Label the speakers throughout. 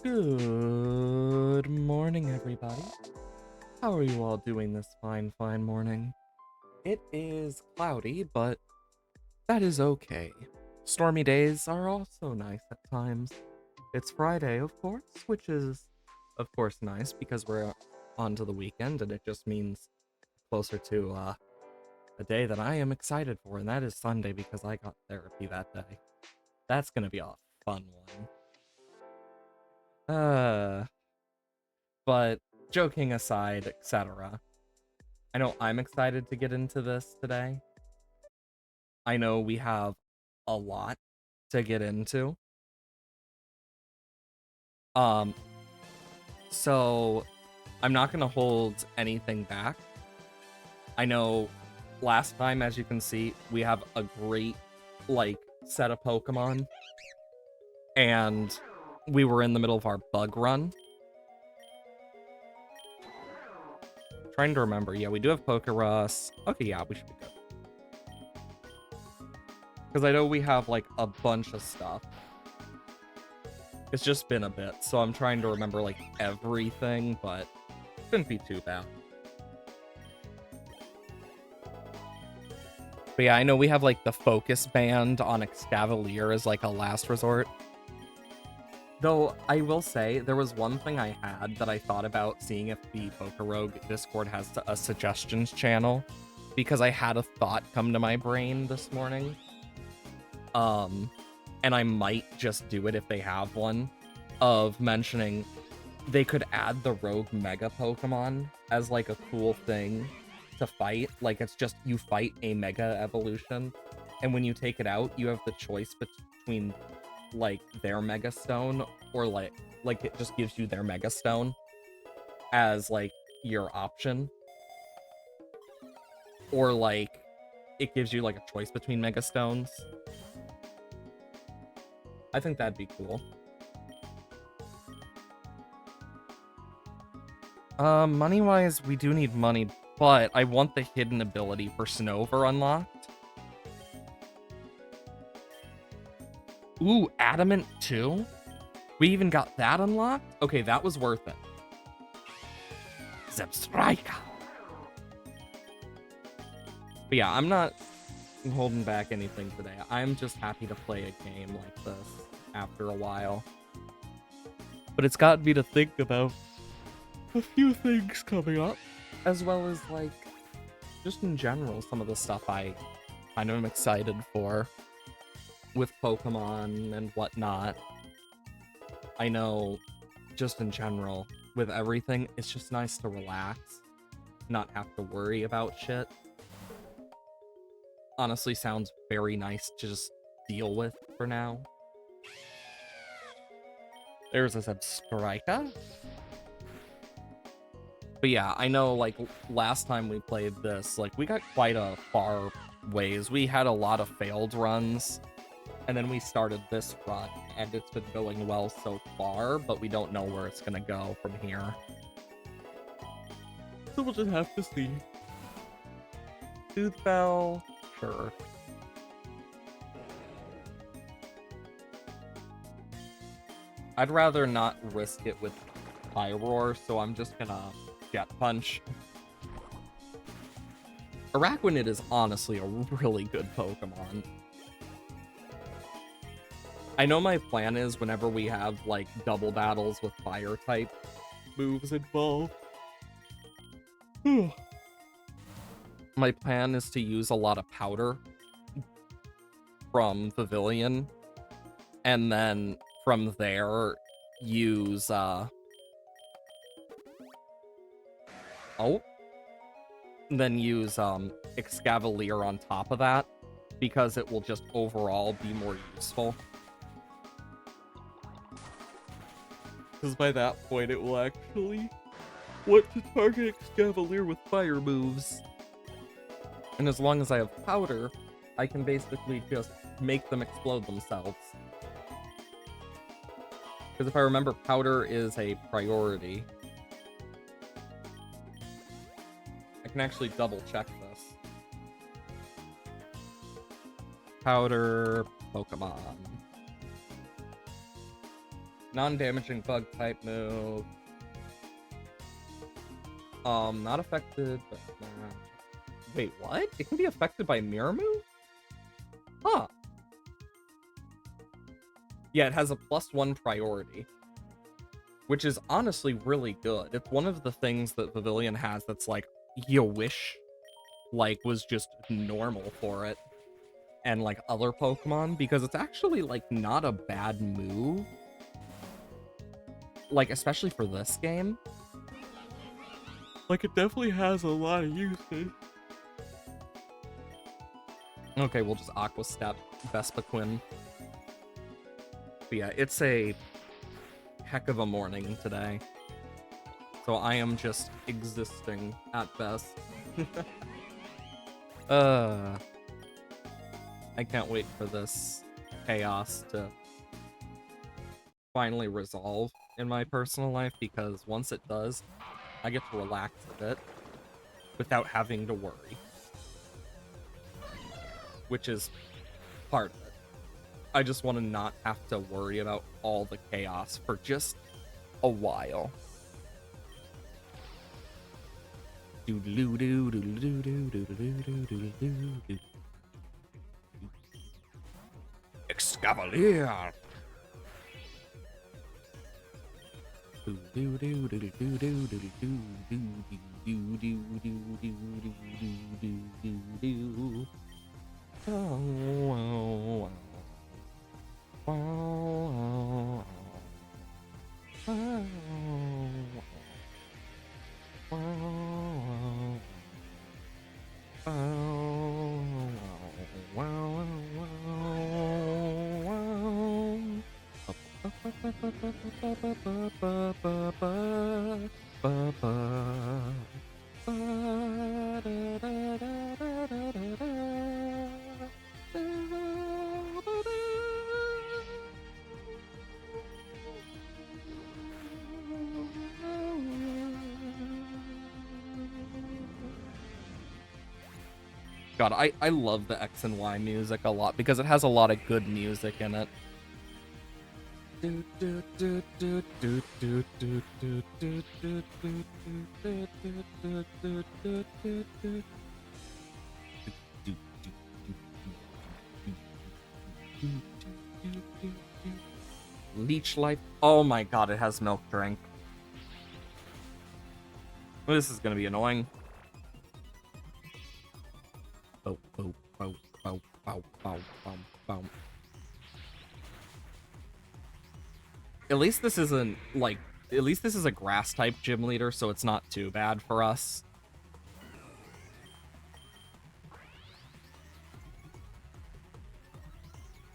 Speaker 1: Good morning, everybody. How are you all doing this fine morning? It is cloudy, but that is okay. Stormy days are also nice at times. It's Friday, of course, which is, of course, nice because we're on to the weekend, and it just means closer to a day that I am excited for, and that is Sunday because I got therapy that day. That's gonna be a fun one. But joking aside, etc. I know I'm excited to get into this today. I know we have a lot to get into. Um, so I'm not gonna hold anything back. I know last time, as you can see, we have a great set of Pokemon, and we were in the middle of our bug run. Trying to remember, yeah, we do have Pokerus. Okay, yeah, we should be good. Because I know we have like a bunch of stuff. It's just been a bit, so I'm trying to remember like everything, but it shouldn't be too bad. But yeah, I know we have like the focus band on Excavalier as like a last resort. Though I will say there was one thing I had that I thought about seeing if the Pokerogue Discord has a suggestions channel, because I had a thought come to my brain this morning. And I might just do it if they have one, of mentioning they could add the Rogue Mega Pokemon as like a cool thing to fight. Like it's just you fight a Mega Evolution, and when you take it out, you have the choice between like their Mega Stone or like it just gives you their Mega Stone as like your option, or like it gives you like a choice between Mega Stones. I think that'd be cool. Money-wise, we do need money, but I want the hidden ability for Snover unlocked. Ooh, Adamant 2? We even got that unlocked? Okay, that was worth it. Zebstrika. But yeah, I'm not holding back anything today. I'm just happy to play a game like this after a while. But it's got me to think about a few things coming up, as well as like just in general some of the stuff I kind of am excited for with Pokemon and whatnot. I know just in general with everything, it's just nice to relax, not have to worry about shit. Honestly, sounds very nice to just deal with for now. There's a Zebstrika. But yeah, I know like last time we played this, like we got quite a far ways. We had a lot of failed runs, and then we started this run, and it's been going well so far, but we don't know where it's gonna go from here. So we'll just have to see. Toothbell, sure. I'd rather not risk it with Pyroar, so I'm just gonna Jet Punch. Araquanid is honestly a really good Pokemon. I know my plan is whenever we have like double battles with fire type moves involved, my plan is to use a lot of powder from Pavilion, and then from there use then use Excavalier on top of that, because it will just overall be more useful. Because by that point it will actually want to target Excavalier with fire moves. And as long as I have powder, I can basically just make them explode themselves. Because if I remember, powder is a priority. I can actually double check this. Powder Pokemon. Non-damaging bug type move. Not affected, but wait, what? It can be affected by mirror move? Huh. Yeah, it has a +1 priority, which is honestly really good. It's one of the things that Pavilion has that's like, you wish, like, was just normal for it and, like, other Pokemon, because it's actually, like, not a bad move. Like, especially for this game. Like, it definitely has a lot of usage. Okay, we'll just Aqua Step Vespiquen. But yeah, it's a heck of a morning today. So I am just existing at best. I can't wait for this chaos to finally resolve in my personal life, because once it does, I get to relax a bit without having to worry. Which is part of it. I just want to not have to worry about all the chaos for just a while. Excavalier! God, I love the X and Y music a lot because it has a lot of good music in it. Leech Life. Oh my god, it has Milk Drink. This is gonna be annoying. Bow, bow, bow, bow, bow, bow, bow, bow. At least this isn't, like, at least this is a grass-type gym leader, so it's not too bad for us.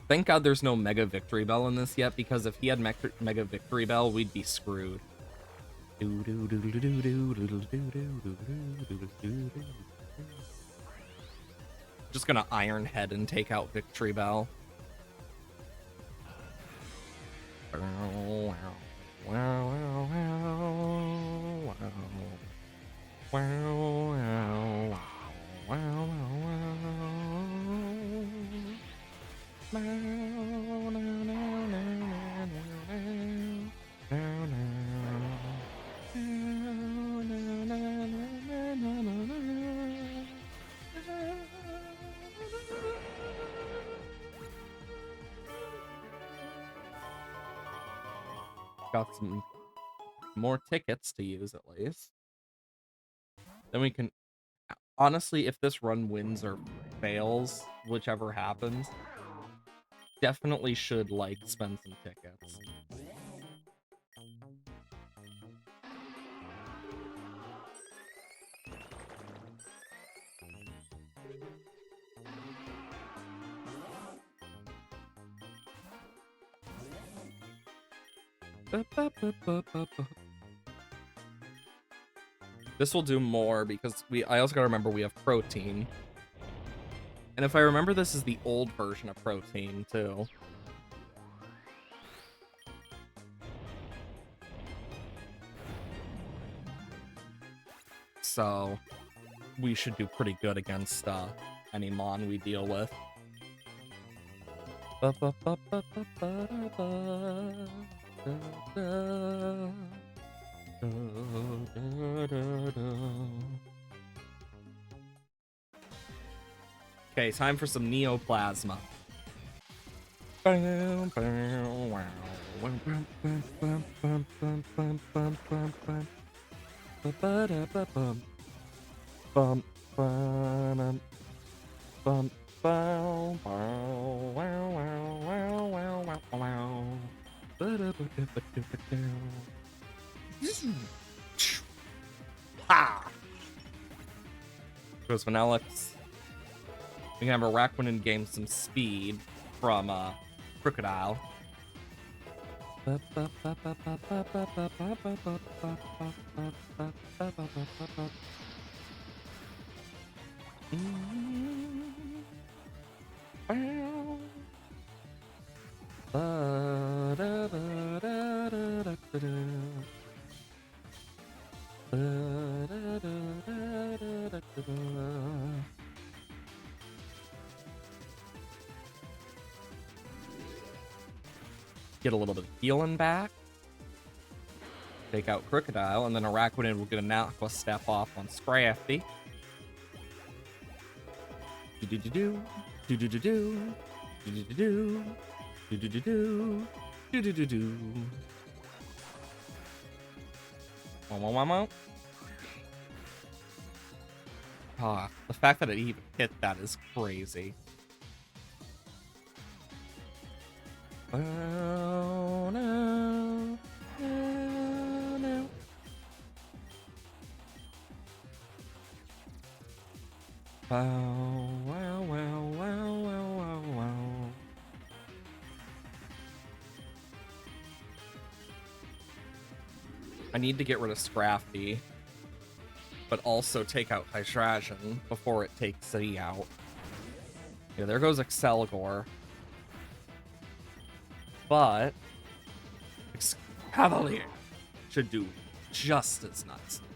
Speaker 1: Thank God there's no Mega Victory Bell in this yet, because if he had Mega Victory Bell, we'd be screwed. Just gonna Iron Head and take out Victory Bell. Got some more tickets to use at least. Then we can, honestly, if this run wins or fails, whichever happens, definitely should, like, spend some tickets. This will do more because I also gotta remember we have protein. And if I remember, this is the old version of protein too. So we should do pretty good against any Mon we deal with. Okay, time for some Neoplasma. Ha! Goes Vanellix. We can have a Raquin gain some speed from Crocodile. Get a little bit of healing back. Take out Crocodile, and then Araquanid will get an Aqua Step off on Scrafty. Do-do-do-do. Do-do-do-do. Do-do-do-do. Do-do-do-do. Do-do-do-do. Wow. Ah, the fact that it even hit that is crazy. Oh no. No, no. Wow. I need to get rid of Scrafty, but also take out Hydration before it takes City out. Yeah, there goes Excelgor. But Cavalier should do just as nicely.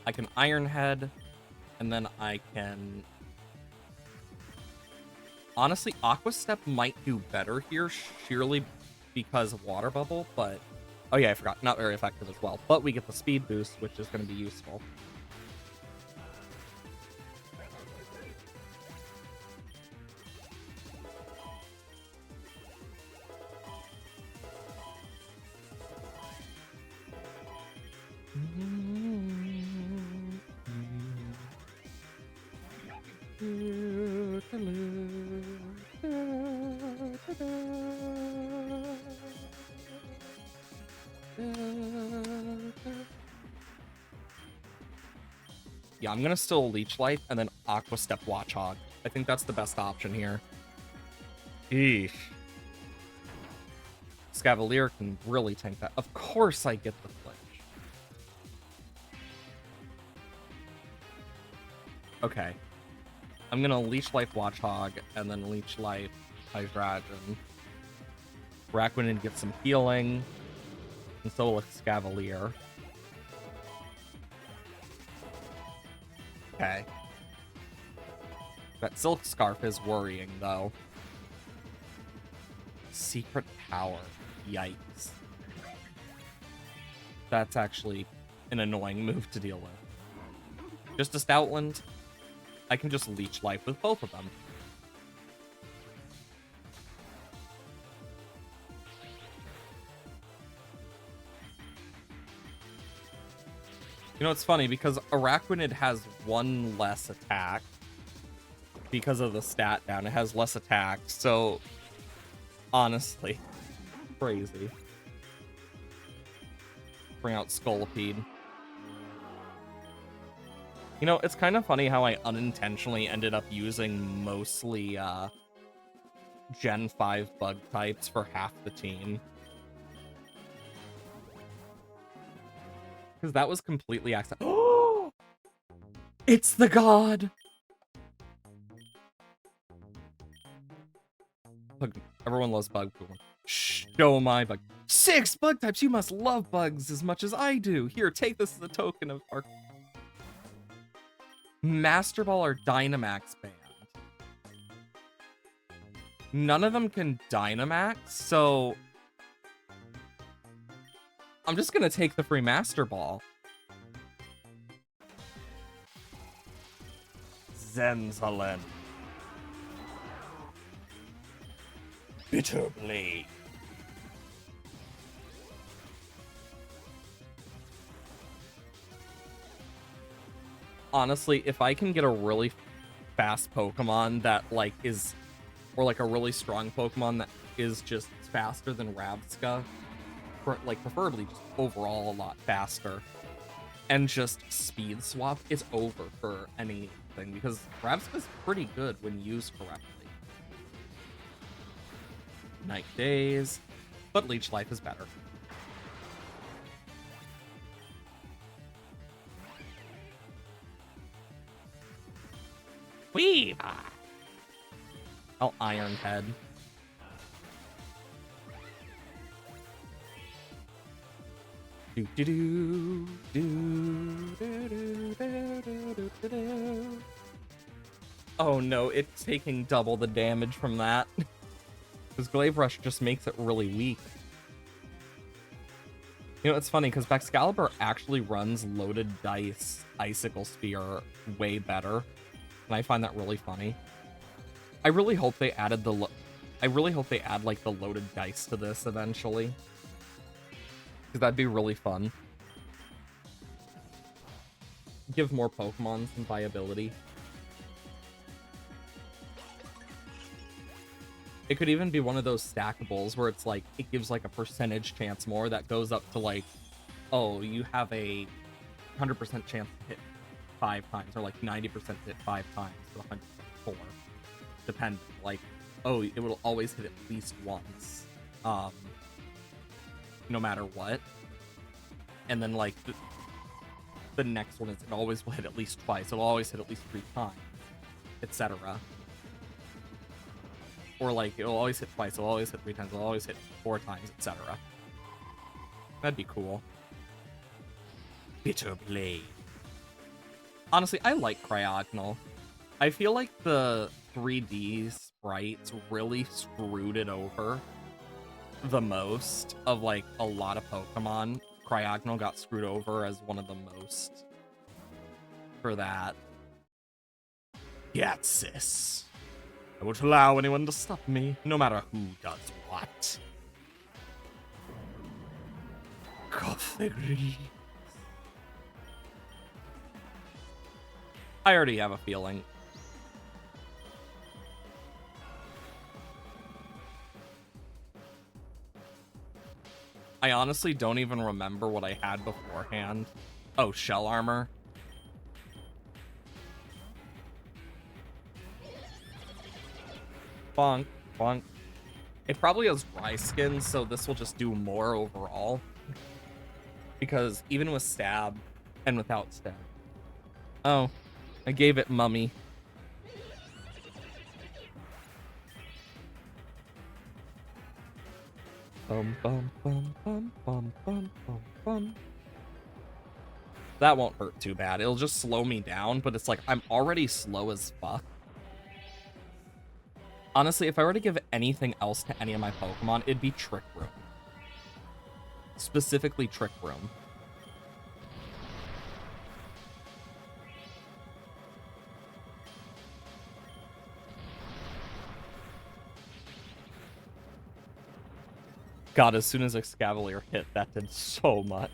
Speaker 1: I can Iron Head, and then I can... Honestly, Aqua Step might do better here, sheerly because of Water Bubble, but... Oh yeah, I forgot. Not very effective as well. But we get the speed boost, which is going to be useful. Yeah, I'm gonna still Leech Life and then Aqua Step Watchhog. I think that's the best option here. Eesh. Scavalier can really tank that. Of course I get the flinch. Okay. I'm gonna Leech Life Watchhog and then Leech Life Hydration. Raquin get some healing. And so will Scavalier. Okay. That Silk Scarf is worrying, though. Secret Power. Yikes. That's actually an annoying move to deal with. Just a Stoutland. I can just Leech Life with both of them. You know, it's funny because Araquanid has one less attack because of the stat down. It has less attack, so honestly, crazy. Bring out Scolipede. You know, it's kind of funny how I unintentionally ended up using mostly Gen 5 bug types for half the team. Because that was completely accidental. Oh! It's the god! Everyone loves bug. Show my bug. 6 bug types! You must love bugs as much as I do! Here, take this as a token of our... Master Ball or Dynamax band. None of them can Dynamax, so I'm just gonna take the free Master Ball. Zenzalen. Bitter Blade. Honestly, if I can get a really fast Pokemon that, like, is... Or, like, a really strong Pokemon that is just faster than Rabsca, like, preferably just overall a lot faster, and just speed swap, it's over for anything, because Rabsca's pretty good when used correctly. Night Days, but Leech Life is better. Weave! Oh, Iron Head. Oh no, it's taking double the damage from that. Because Glaive Rush just makes it really weak. You know, it's funny, because Baxcalibur actually runs loaded dice Icicle Spear way better. And I find that really funny. I really hope they added like, the loaded dice to this eventually. Because that'd be really fun. Give more Pokemon some viability. It could even be one of those stackables where it's like, it gives like a percentage chance more that goes up to like, oh, you have a 100% chance to hit 5 times, or like 90% to hit 5 times, to 104. Depending. Like, oh, it will always hit at least once. No matter what. And then like, the next one is it always will hit at least twice. It'll always hit at least 3 times, etc. Or like, it'll always hit twice, it'll always hit 3 times, it'll always hit 4 times, etc. That'd be cool. Bitter Blade. Honestly, I like Cryogonal. I feel like the 3D sprites really screwed it over the most of, like, a lot of Pokemon. Cryogonal got screwed over as one of the most for that. Yatsis. I won't allow anyone to stop me, no matter who does what. Coffee. I already have a feeling. I honestly don't even remember what I had beforehand. Oh, Shell Armor. Bonk, bonk. It probably has dry skin, so this will just do more overall. Because even with stab and without stab. Oh, I gave it Mummy. Bum bum bum bum bum bum bum bum. That won't hurt too bad. It'll just slow me down, but it's like I'm already slow as fuck. Honestly, if I were to give anything else to any of my Pokemon, it'd be Trick Room. Specifically Trick Room. God, as soon as Excavalier hit, that did so much.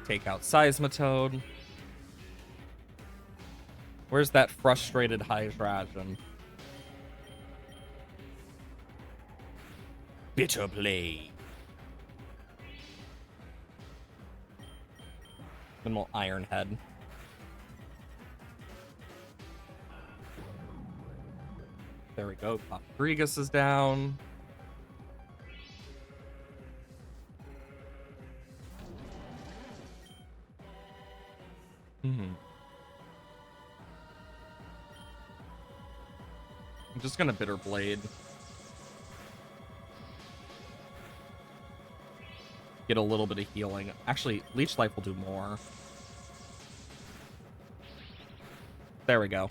Speaker 1: Take out Seismitoad. Where's that frustrated Hydreigon? Bitter Blade. Then we'll Iron Head. There we go. Rodriguez is down. I'm just gonna Bitter Blade. Get a little bit of healing. Actually, Leech Life will do more. There we go.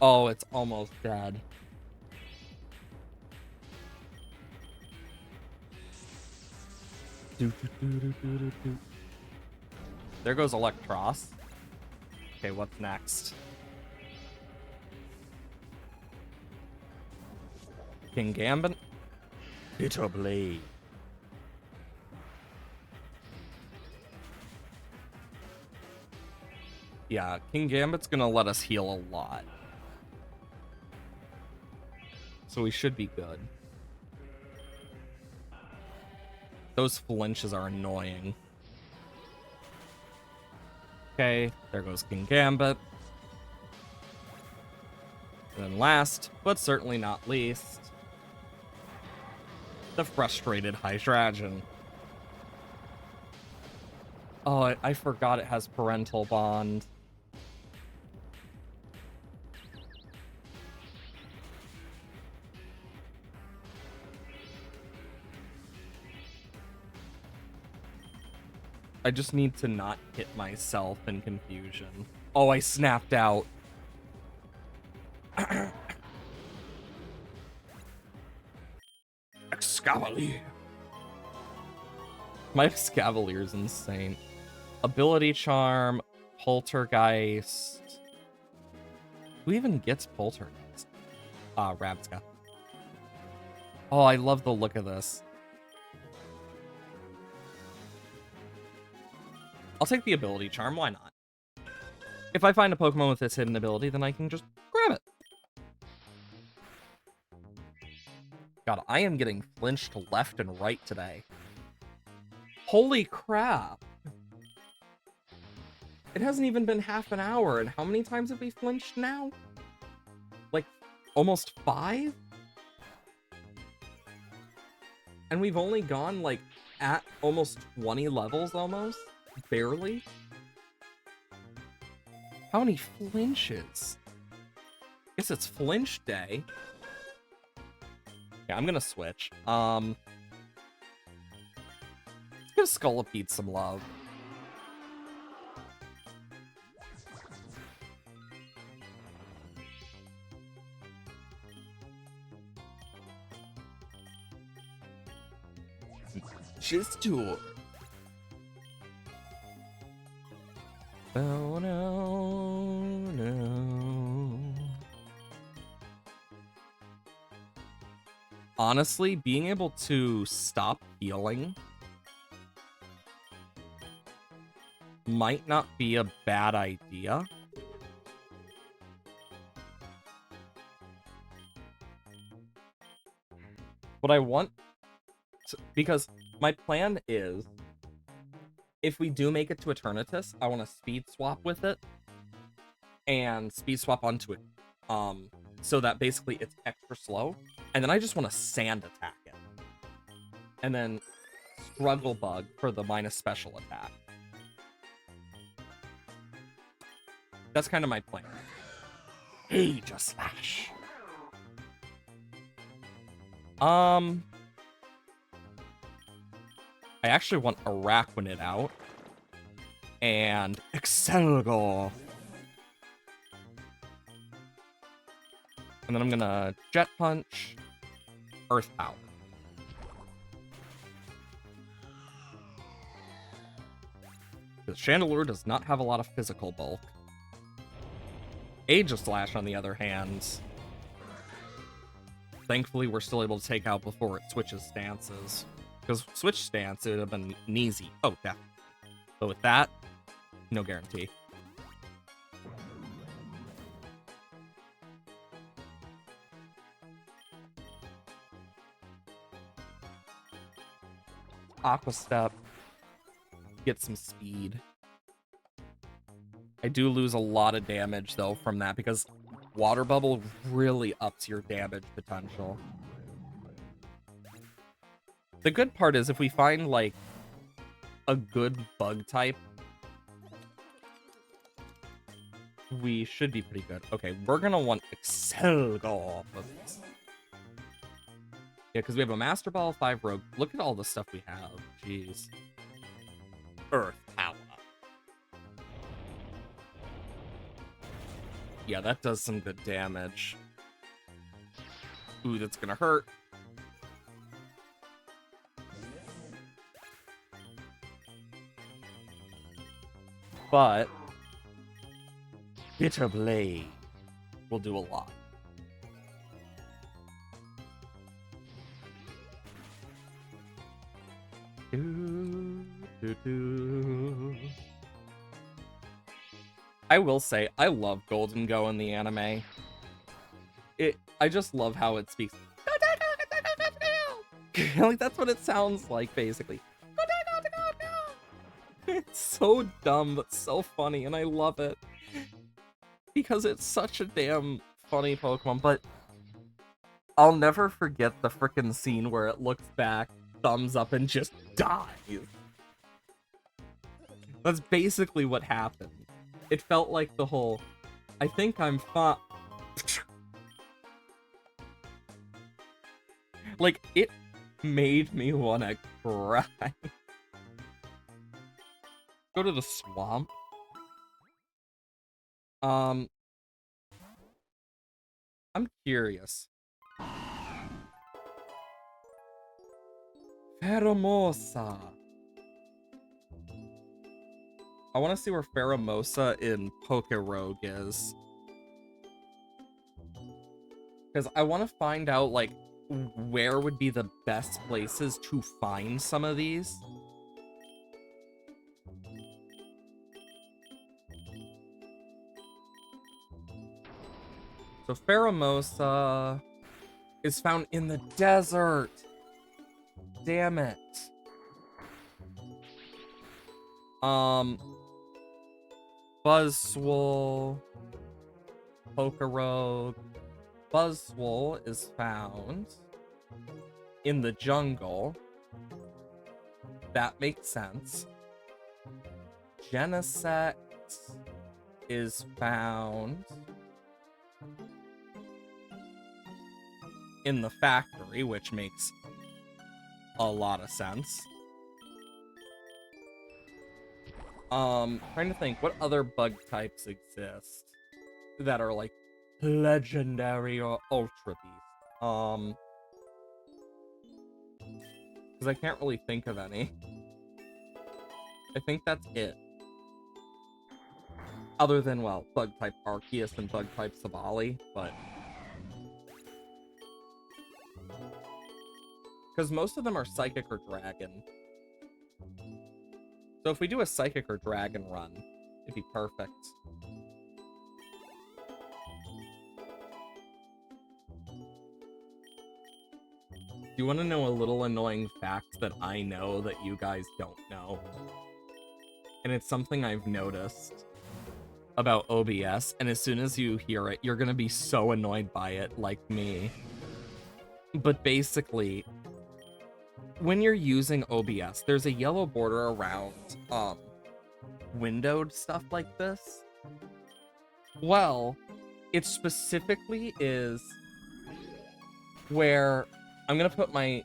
Speaker 1: Oh, it's almost dead. There goes Electros. Okay, what's next? King Gambit? Bitter Blade. Yeah, King Gambit's gonna let us heal a lot. So we should be good. Those flinches are annoying. Okay, there goes King Gambit. And then last, but certainly not least, the frustrated Hydreigon. Oh, I forgot it has Parental Bond. I just need to not hit myself in confusion. Oh, I snapped out. Excavalier. My Excavalier is insane. Ability Charm, Poltergeist. Who even gets Poltergeist? Rabska. Oh, I love the look of this. I'll take the Ability Charm, why not? If I find a Pokemon with its hidden ability, then I can just grab it. God, I am getting flinched left and right today. Holy crap. It hasn't even been half an hour, and how many times have we flinched now? Like, almost 5? And we've only gone, like, at almost 20 levels, almost? Barely? How many flinches? Guess it's flinch day. Yeah, I'm gonna switch. Let's give Scolipede some love. Just tour. Oh no, no. Honestly, being able to stop healing might not be a bad idea. What I want to, because my plan is, if we do make it to Eternatus, I want to speed swap with it and speed swap onto it, so that basically it's extra slow, and then I just want to sand attack it, and then Struggle Bug for the minus special attack. That's kind of my plan. Aegislash. I actually want Araquanid out. And Excelgor. And then I'm gonna Jet Punch, Earth Power. Because Chandelure does not have a lot of physical bulk. Aegislash, on the other hand, thankfully we're still able to take out before it switches stances. Because switch stance, it would have been easy. Oh, yeah. But with that, no guarantee. Aqua Step. Get some speed. I do lose a lot of damage, though, from that, because Water Bubble really ups your damage potential. The good part is if we find, like, a good bug type, we should be pretty good. Okay, we're gonna want Excelgor for this. Yeah, because we have a Master Ball, 5 Rogue. Look at all the stuff we have. Jeez. Earth Power. Yeah, that does some good damage. Ooh, that's gonna hurt. But Bitter Blade will do a lot. I will say, I love Golden Go in the anime. I just love how it speaks. Like, that's what it sounds like, basically. It's so dumb, but so funny, and I love it. Because it's such a damn funny Pokemon, but I'll never forget the frickin' scene where it looks back, thumbs up, and just dies. That's basically what happened. It felt like the whole, I think I'm fine. Like, it made me wanna cry. Go to the swamp. I'm curious. Pheromosa. I want to see where Pheromosa in Pokerogue is. Because I want to find out, like, where would be the best places to find some of these. So Pheromosa is found in the desert. Damn it. Buzzwole, Pokerogue. Buzzwole is found in the jungle. That makes sense. Genesect is found in the factory, which makes a lot of sense. Trying to think, what other bug types exist that are, like, legendary or ultra beast? Because I can't really think of any. I think that's it. Other than, well, bug type Arceus and bug type Savali, but... Because most of them are Psychic or Dragon. So if we do a Psychic or Dragon run, it'd be perfect. Do you want to know a little annoying fact that I know that you guys don't know? And it's something I've noticed about OBS, and as soon as you hear it, you're gonna be so annoyed by it, like me. But basically, when you're using OBS, there's a yellow border around windowed stuff like this. Well, it specifically is where I'm gonna put my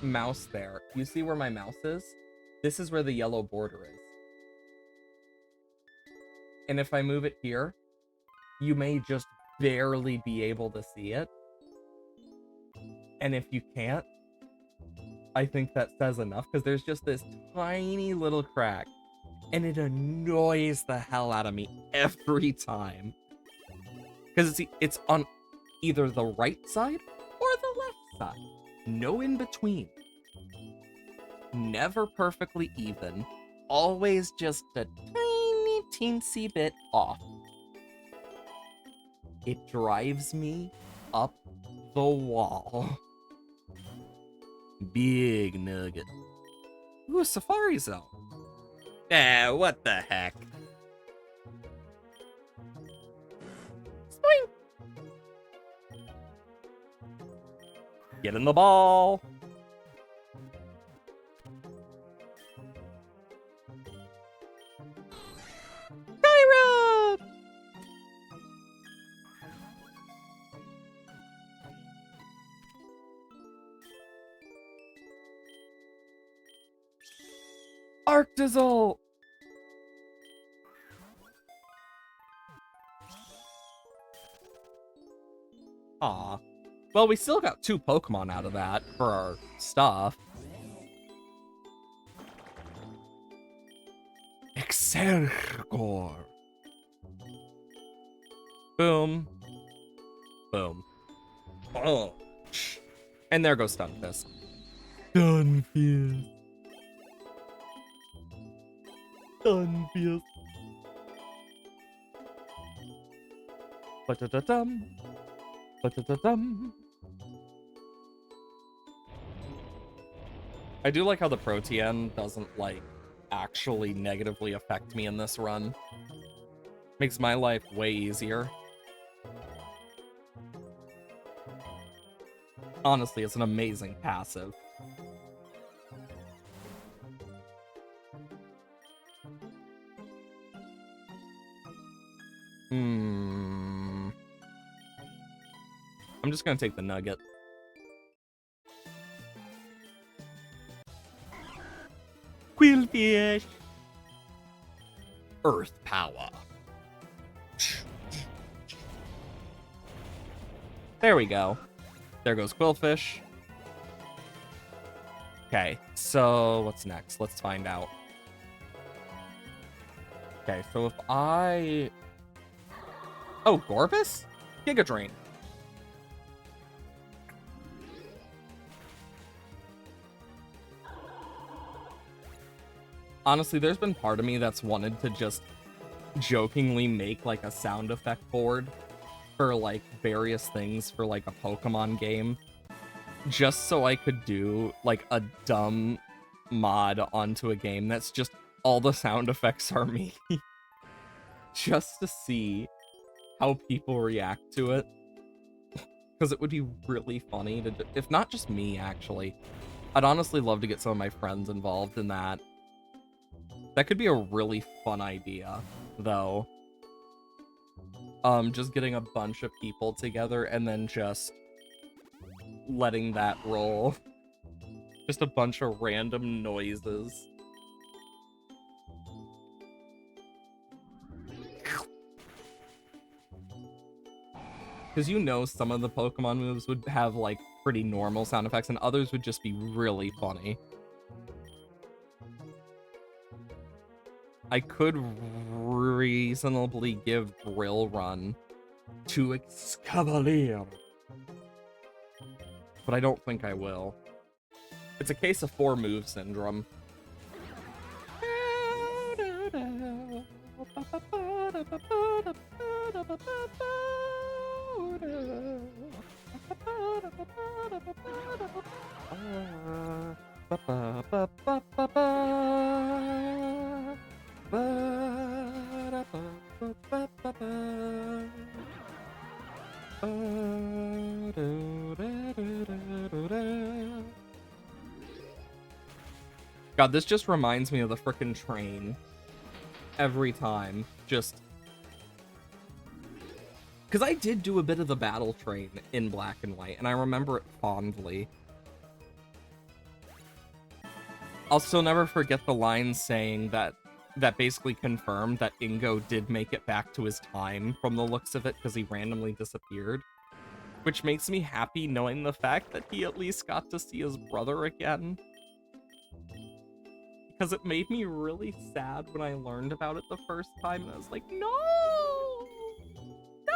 Speaker 1: mouse there. You see where my mouse is? This is where the yellow border is. And if I move it here, you may just barely be able to see it. And if you can't, I think that says enough, because there's just this tiny little crack. And it annoys the hell out of me every time. Because it's on either the right side or the left side. No in between. Never perfectly even. Always just a tiny teensy bit off. It drives me up the wall. Big nugget. Ooh, a Safari Zone. Ah, what the heck? Swing! Get in the ball! Skyroad! Arctazol! Aw. Well, we still got 2 Pokemon out of that for our stuff. Sergor. Boom. Boom. Oh. And there goes Stunfisk. Stunfisk. Stunfisk. Ba-da-da-dum. Ba-da-da-dum. I do like how the Protean doesn't, like, actually negatively affect me in this run. Makes my life way easier. Honestly, it's an amazing passive. I'm just gonna take the nugget. Quillfish. Earth power. There we go. There goes Quillfish. Okay, so what's next? Let's find out. Okay, so if I... Oh, Gorbis? Giga Drain. Honestly, there's been part of me that's wanted to just jokingly make like a sound effect board for like various things for like a Pokemon game, just so I could do like a dumb mod onto a game that's just all the sound effects are me. Just to see how people react to it. Because it would be really funny to, if not just me actually, I'd honestly love to get some of my friends involved in that. That could be a really fun idea, though. Just getting a bunch of people together and then just letting that roll. Just a bunch of random noises. Because you know some of the Pokemon moves would have, like, pretty normal sound effects, and others would just be really funny. I could reasonably give Drill Run to Excavalier, but I don't think I will. It's a case of 4 move syndrome. God, this just reminds me of the frickin' train. Every time. Just... Because I did do a bit of the battle train in Black and White, and I remember it fondly. I'll still never forget the line saying that basically confirmed that Ingo did make it back to his time from the looks of it because he randomly disappeared. Which makes me happy knowing the fact that he at least got to see his brother again. Because it made me really sad when I learned about it the first time, and I was like, no! No!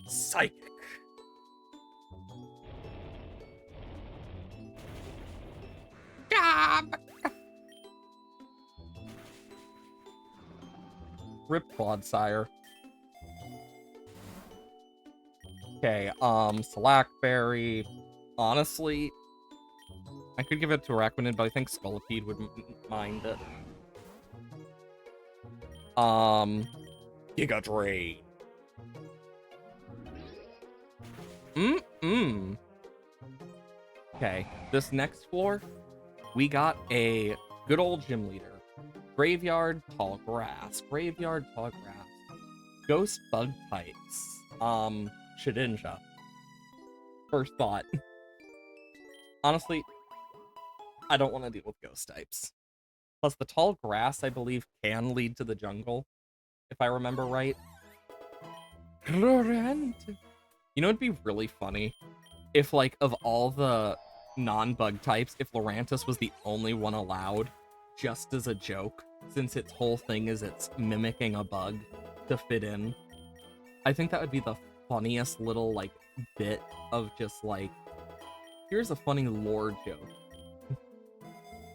Speaker 1: Psychic. Rip Clodsire. Okay, Slackberry. Honestly, I could give it to Araquanid, but I think Scolipede would mind it. Giga Drain. Okay, this next floor, we got a good old gym leader. Graveyard, Tall Grass. Graveyard, Tall Grass. Ghost Bug types. Shedinja. First thought. Honestly, I don't want to deal with ghost types. Plus, the Tall Grass, I believe, can lead to the jungle, if I remember right. You know, it'd be really funny if, like, of all the non-bug types if Lurantis was the only one allowed, just as a joke, since its whole thing is it's mimicking a bug to fit in. I think that would be the funniest little, like, bit of just, like, here's a funny lore joke.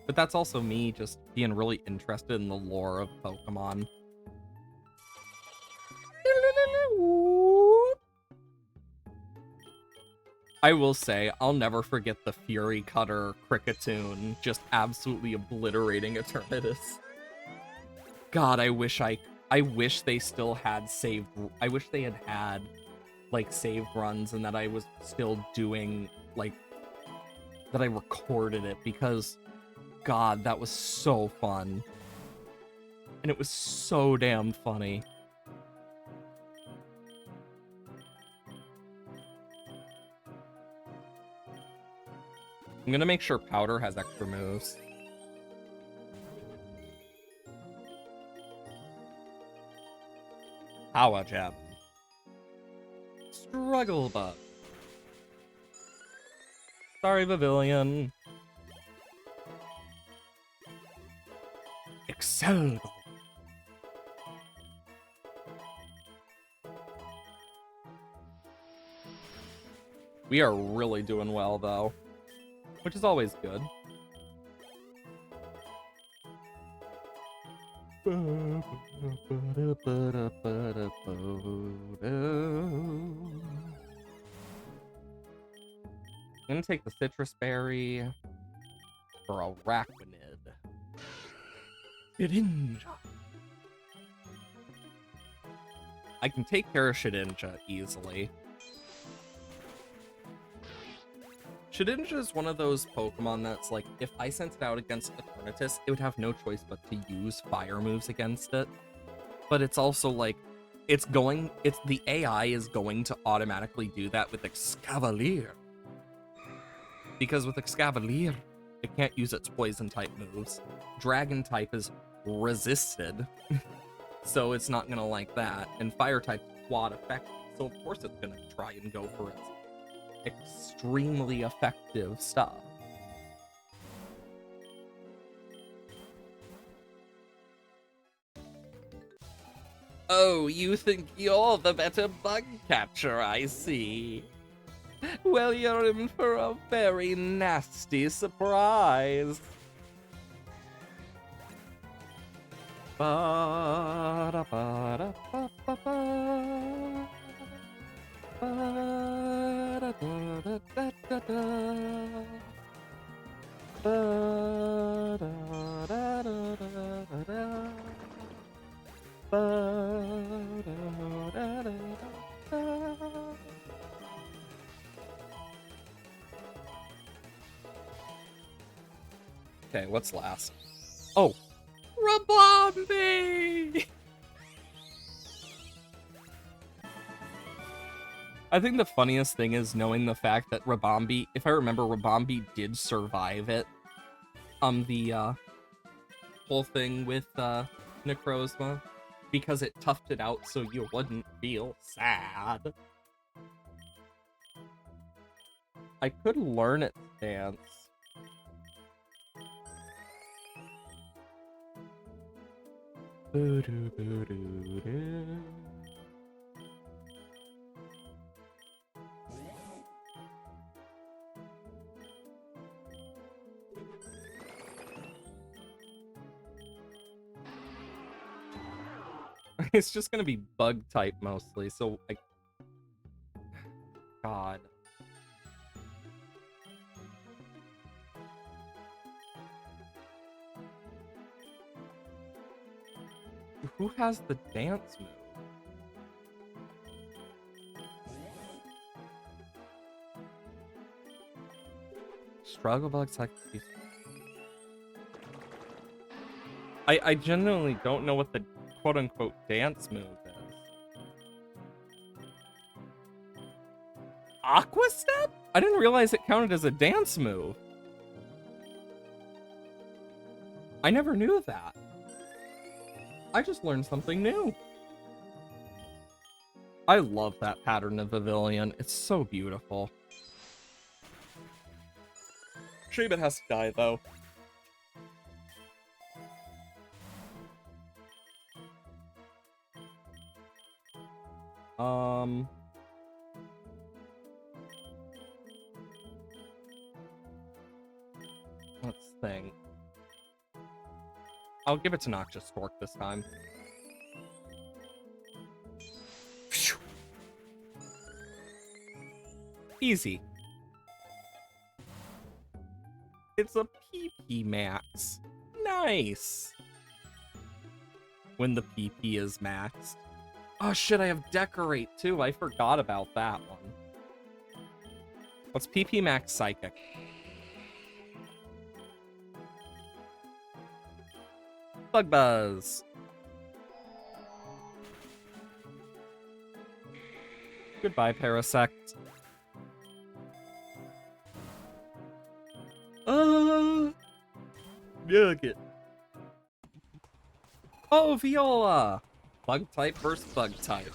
Speaker 1: But that's also me just being really interested in the lore of Pokemon. I will say, I'll never forget the Fury Cutter Cricketune just absolutely obliterating Eternatus. God, I wish they still had saved, I wish they had, like, saved runs and that I was still doing, like, that I recorded it, because, God, that was so fun. And it was so damn funny. I'm gonna make sure Powder has extra moves. Power Jab. Struggle Bug. Sorry, Pavilion. Excel. We are really doing well, though, which is always good. I'm gonna take the Citrus Berry for a Arachnid. Shedinja. I can take care of Shedinja easily. Shedinja is one of those Pokemon that's like, if I sent it out against Eternatus, it would have no choice but to use fire moves against it. But it's also like, the AI is going to automatically do that with Excavalier. Because with Excavalier, it can't use its poison type moves. Dragon type is resisted, so it's not gonna like that. And fire type quad effective, so of course it's gonna try and go for its extremely effective stuff. Oh, you think you're the better bug catcher, I see. Well, you're in for a very nasty surprise. Ba-da-ba-da-ba-ba-ba. Ba-da-da-da-da-da. Ba-da-da-da-da-da. Ba-da-da-da-da. Okay, what's last? Oh, Rabombi! I think the funniest thing is knowing the fact that Rabombi, if I remember, Rabombi did survive it. The whole thing with Necrozma, because it toughed it out so you wouldn't feel sad. I could learn its dance. It's just gonna be bug type mostly, so I... God. Who has the dance move? Struggle Bug's like... I genuinely don't know what the quote-unquote dance move is. Aqua Step? I didn't realize it counted as a dance move. I never knew that. I just learned something new. I love that pattern of Pavilion. It's so beautiful. Shame it has to die, though. Let's think. I'll give it to Noxious Stork this time. Easy. It's a PP max. Nice. When the PP is maxed. Oh shit, I have Decorate too. I forgot about that one. What's PP max Psychic? Bug Buzz. Goodbye, Parasect. Yuck. Oh, Viola! Bug type versus bug type.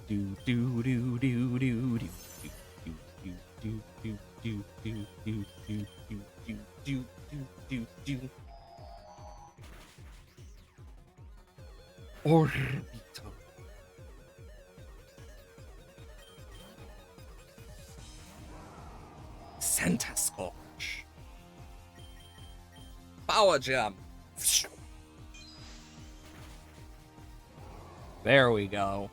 Speaker 1: Do do do do do do do do do do do do do do do do do do. Orbital. Centiskorch. Power Gem. There we go.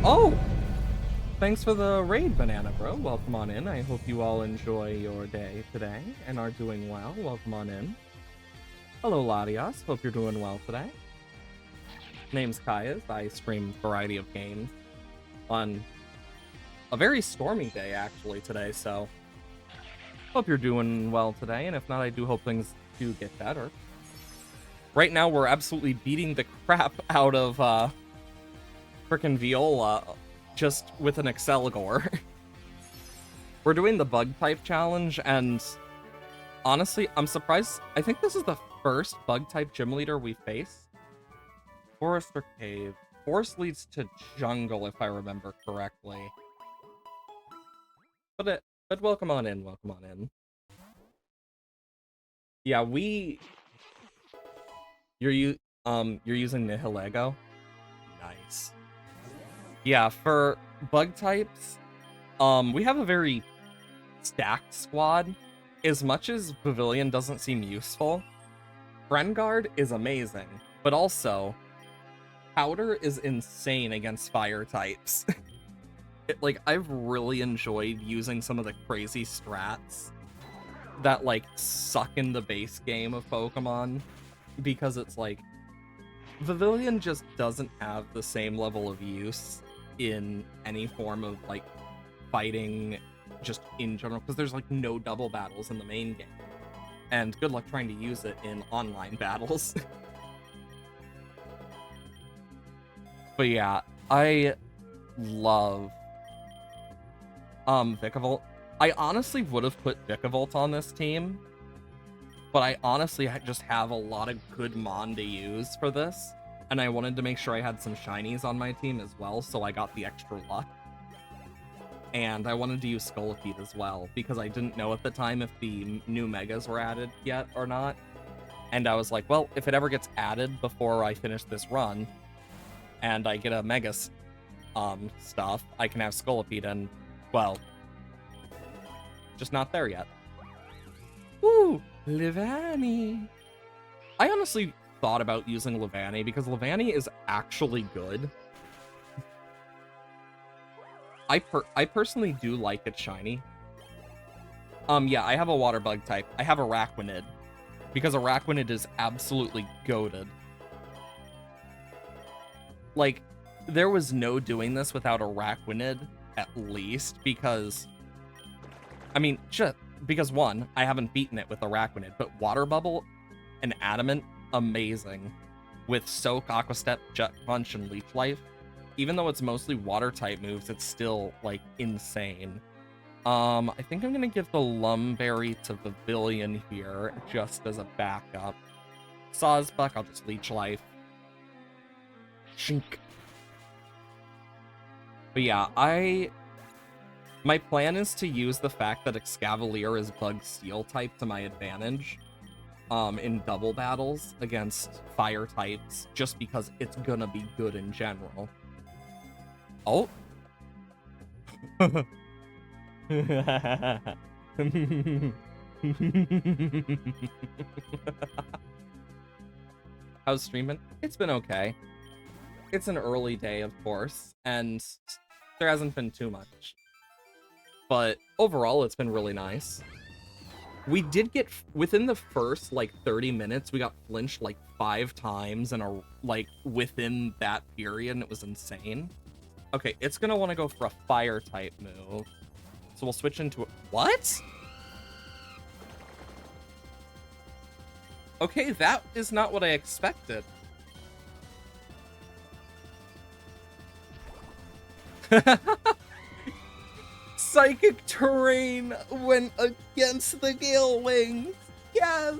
Speaker 1: Oh! Thanks for the raid, Banana Bro. Welcome on in. I hope you all enjoy your day today and are doing well. Welcome on in. Hello, Latias. Hope you're doing well today. Name's Kayas. I stream a variety of games on a very stormy day, actually, today, so hope you're doing well today, and if not, I do hope things do get better. Right now, we're absolutely beating the crap out of, frickin' Viola just with an Excelgor. We're doing the bug type challenge, and honestly, I'm surprised. I think this is the first bug type gym leader we face. Forest or cave? Forest leads to jungle, if I remember correctly. But welcome on in, welcome on in. Yeah, you're using Nihilego? Nice. Yeah, for bug types, we have a very stacked squad. As much as Pavilion doesn't seem useful, Friend Guard is amazing, but also Powder is insane against fire types. I've really enjoyed using some of the crazy strats that, suck in the base game of Pokemon, because it's Pavilion just doesn't have the same level of use in any form of, fighting just in general, because there's, no double battles in the main game. And good luck trying to use it in online battles. But yeah, I love Vikavolt. I honestly would have put Vikavolt on this team, but I honestly just have a lot of good Mon to use for this, and I wanted to make sure I had some shinies on my team as well, so I got the extra luck. And I wanted to use Scolipede as well, because I didn't know at the time if the new Megas were added yet or not. And I was like, well, if it ever gets added before I finish this run, and I get a Mega stuff, I can have Scolipede, and, well, just not there yet. Ooh, Levani. I honestly thought about using Levani, because Levani is actually good. I personally do like it shiny. Yeah, I have a water bug type. I have Araquanid, because Araquanid is absolutely goated. There was no doing this without Araquanid, at least, because, I mean, just because, one, I haven't beaten it with Araquanid, but Water Bubble and Adamant, amazing with Soak, Aqua Step, Jet Punch, and Leech Life. Even though it's mostly water-type moves, it's still, like, insane. I think I'm gonna give the Lumberry to Pavilion here, just as a backup. Sawsbuck, I'll just Leech Life. Shink. But yeah, my plan is to use the fact that Excavalier is Bug Steel type to my advantage in double battles against fire types, just because it's gonna be good in general. Oh. How's streaming? It's been okay. It's an early day, of course, and there hasn't been too much. But overall, it's been really nice. We did get, within the first, like, 30 minutes, we got flinched, like, 5 times in a, like, within that period, and it was insane. Okay, it's gonna want to go for a fire-type move. So we'll switch into... What? Okay, that is not what I expected. Psychic Terrain went against the Gale Wings. Yes!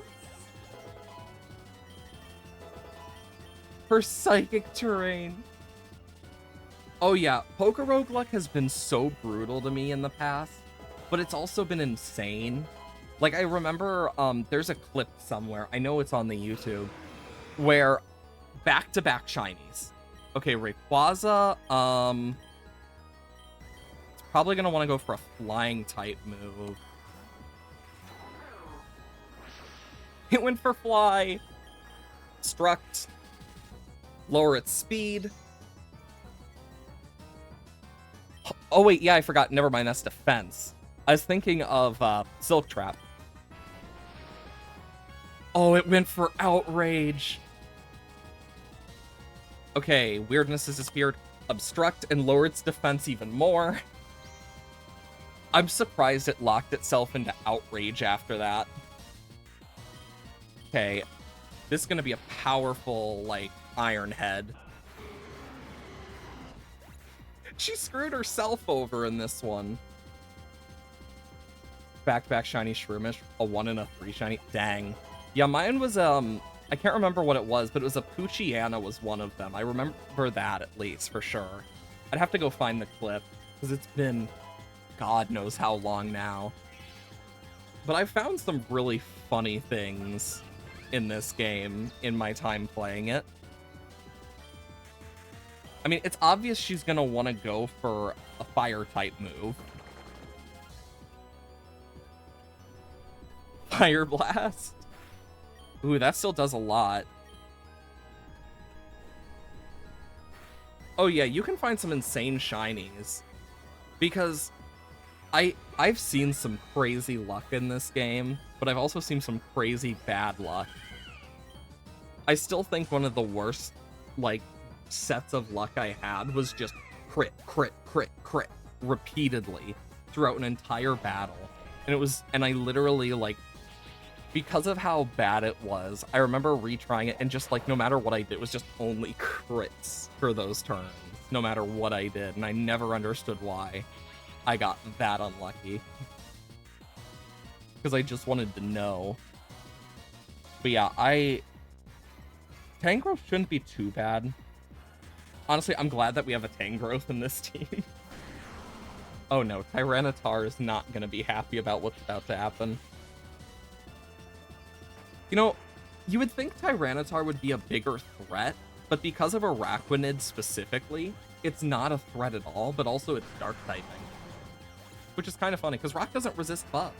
Speaker 1: For Psychic Terrain. Oh yeah, Poker Rogueluck has been so brutal to me in the past, but it's also been insane. Like, I remember, there's a clip somewhere, I know it's on the YouTube, where back-to-back shinies. Okay, Rayquaza, it's probably gonna want to go for a flying type move. It went for fly. Struct. Lower its speed. Oh wait, yeah, I forgot. Never mind, that's defense. I was thinking of Silk Trap. Oh, it went for Outrage. Okay, Weirdness has disappeared. Obstruct and lower its defense even more. I'm surprised it locked itself into Outrage after that. Okay, this is gonna be a powerful, like, Iron Head. She screwed herself over in this one. Back-to-back shiny Shroomish, a 1 and a 3 shiny. Dang. Yeah, mine was, I can't remember what it was, but it was a Poochyena was one of them. I remember that, at least, for sure. I'd have to go find the clip, because it's been God knows how long now. But I found some really funny things in this game in my time playing it. I mean, it's obvious she's gonna want to go for a fire-type move. Fire Blast. Ooh, that still does a lot. Oh yeah, you can find some insane shinies. Because I've seen some crazy luck in this game, but I've also seen some crazy bad luck. I still think one of the worst, like, sets of luck I had was just crit, crit, crit, crit repeatedly throughout an entire battle. And I literally, like, because of how bad it was, I remember retrying it and just, like, no matter what I did, it was just only crits for those turns, no matter what I did, and I never understood why I got that unlucky. Because I just wanted to know. But yeah, Tangrowth shouldn't be too bad. Honestly, I'm glad that we have a Tangrowth in this team. Oh no, Tyranitar is not going to be happy about what's about to happen. You know, you would think Tyranitar would be a bigger threat, but because of Araquanid specifically, it's not a threat at all, but also it's dark typing. Which is kind of funny, because Rock doesn't resist buff.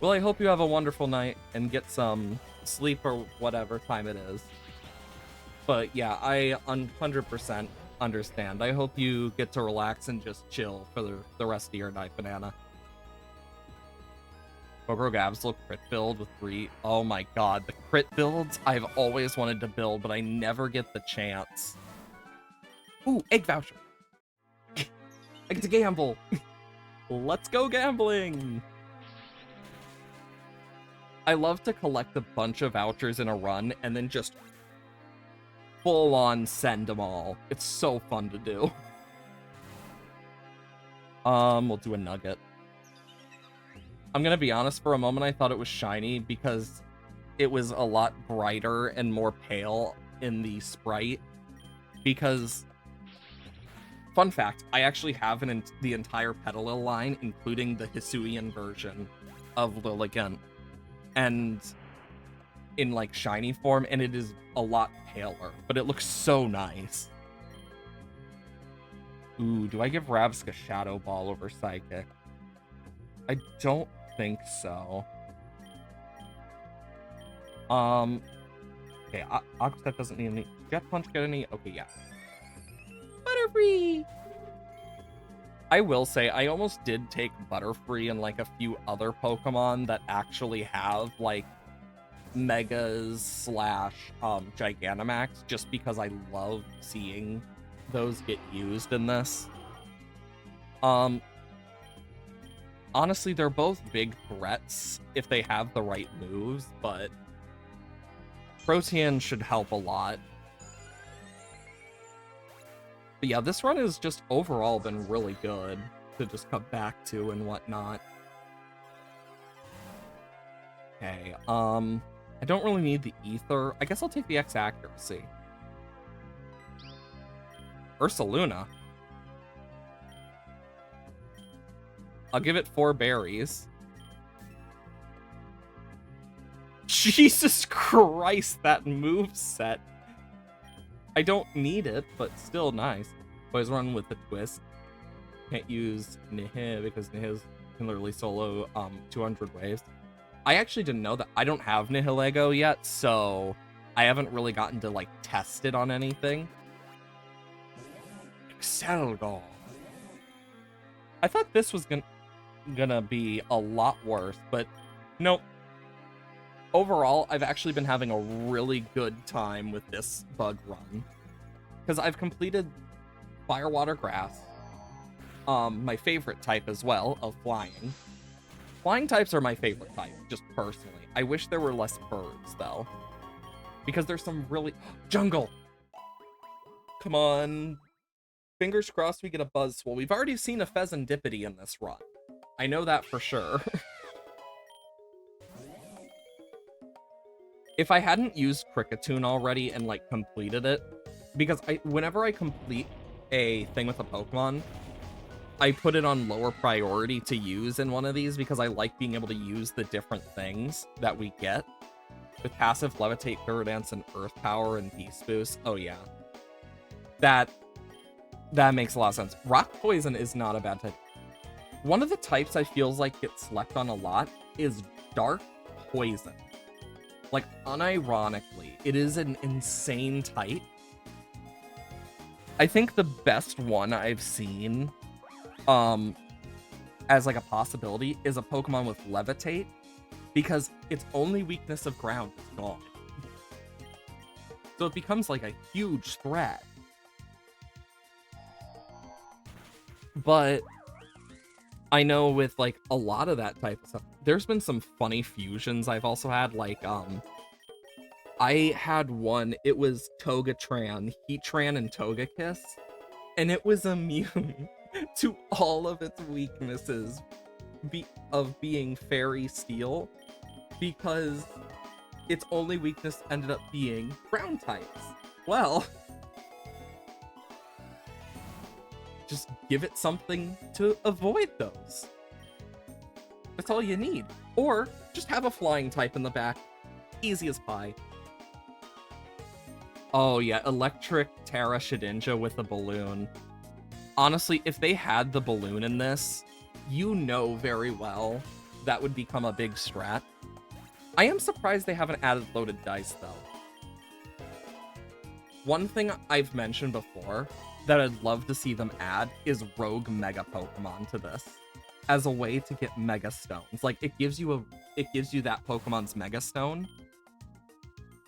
Speaker 1: Well, I hope you have a wonderful night and get some sleep or whatever time it is. But yeah, I 100% understand. I hope you get to relax and just chill for the rest of your night, Banana. Bobro Absol crit build with 3. Oh my god, the crit builds I've always wanted to build, but I never get the chance. Ooh, egg voucher. I get to gamble. Let's go gambling. I love to collect a bunch of vouchers in a run and then just full on send them all. It's so fun to do. We'll do a nugget. I'm gonna be honest, for a moment I thought it was shiny because it was a lot brighter and more pale in the sprite. Because, fun fact, I actually have the entire Petalil line, including the Hisuian version of Lilligant, and in like shiny form, and it is a lot paler, but it looks so nice. Ooh, do I give Ravska Shadow Ball over Psychic? I don't think so. Okay, Aquastep doesn't need any. Jet Punch get any? Okay, yeah. Butterfree! I will say, I almost did take Butterfree and like a few other Pokemon that actually have like Megas slash Gigantamax, just because I love seeing those get used in this. Honestly, they're both big threats if they have the right moves, but Protean should help a lot. But yeah, this run has just overall been really good to just come back to and whatnot. Okay, I don't really need the Ether. I guess I'll take the X Accuracy. Ursaluna. I'll give it 4 berries. Jesus Christ, that moveset. I don't need it, but still nice. Always run with the twist. Can't use Nihe because Nihe can literally solo 200 waves. I actually didn't know that. I don't have Nihilego yet, so I haven't really gotten to like test it on anything. Excelgor. I thought this was gonna be a lot worse, but nope. Overall, I've actually been having a really good time with this bug run. Because I've completed Fire, Water, Grass. My favorite type as well, of Flying. Flying types are my favorite type, just personally. I wish there were less birds, though. Because there's some really... Jungle! Come on. Fingers crossed we get a Buzzwole. We've already seen a Pheasantipity in this run. I know that for sure. If I hadn't used Kricketune already and, like, completed it, because whenever I complete a thing with a Pokemon, I put it on lower priority to use in one of these because I like being able to use the different things that we get. With Passive, Levitate, Third Dance, and Earth Power, and Beast Boost. Oh, yeah. That makes a lot of sense. Rock Poison is not a bad type. One of the types I feels like gets slept on a lot is Dark Poison. Like, unironically, it is an insane type. I think the best one I've seen, as like a possibility, is a Pokemon with Levitate, because its only weakness of ground is gone. So it becomes like a huge threat. But I know with like a lot of that type of stuff, there's been some funny fusions I've also had, like I had one, it was Togetran, Heatran, and Togekiss, and it was immune to all of its weaknesses of being Fairy Steel, because its only weakness ended up being ground types. Well, just give it something to avoid those. That's all you need. Or just have a flying type in the back. Easy as pie. Oh yeah, Electric Terra Shedinja with a balloon. Honestly, if they had the balloon in this, you know very well that would become a big strat. I am surprised they haven't added loaded dice, though. One thing I've mentioned before that I'd love to see them add is Rogue Mega Pokemon to this, as a way to get Mega Stones. Like, it gives you that Pokemon's Mega Stone,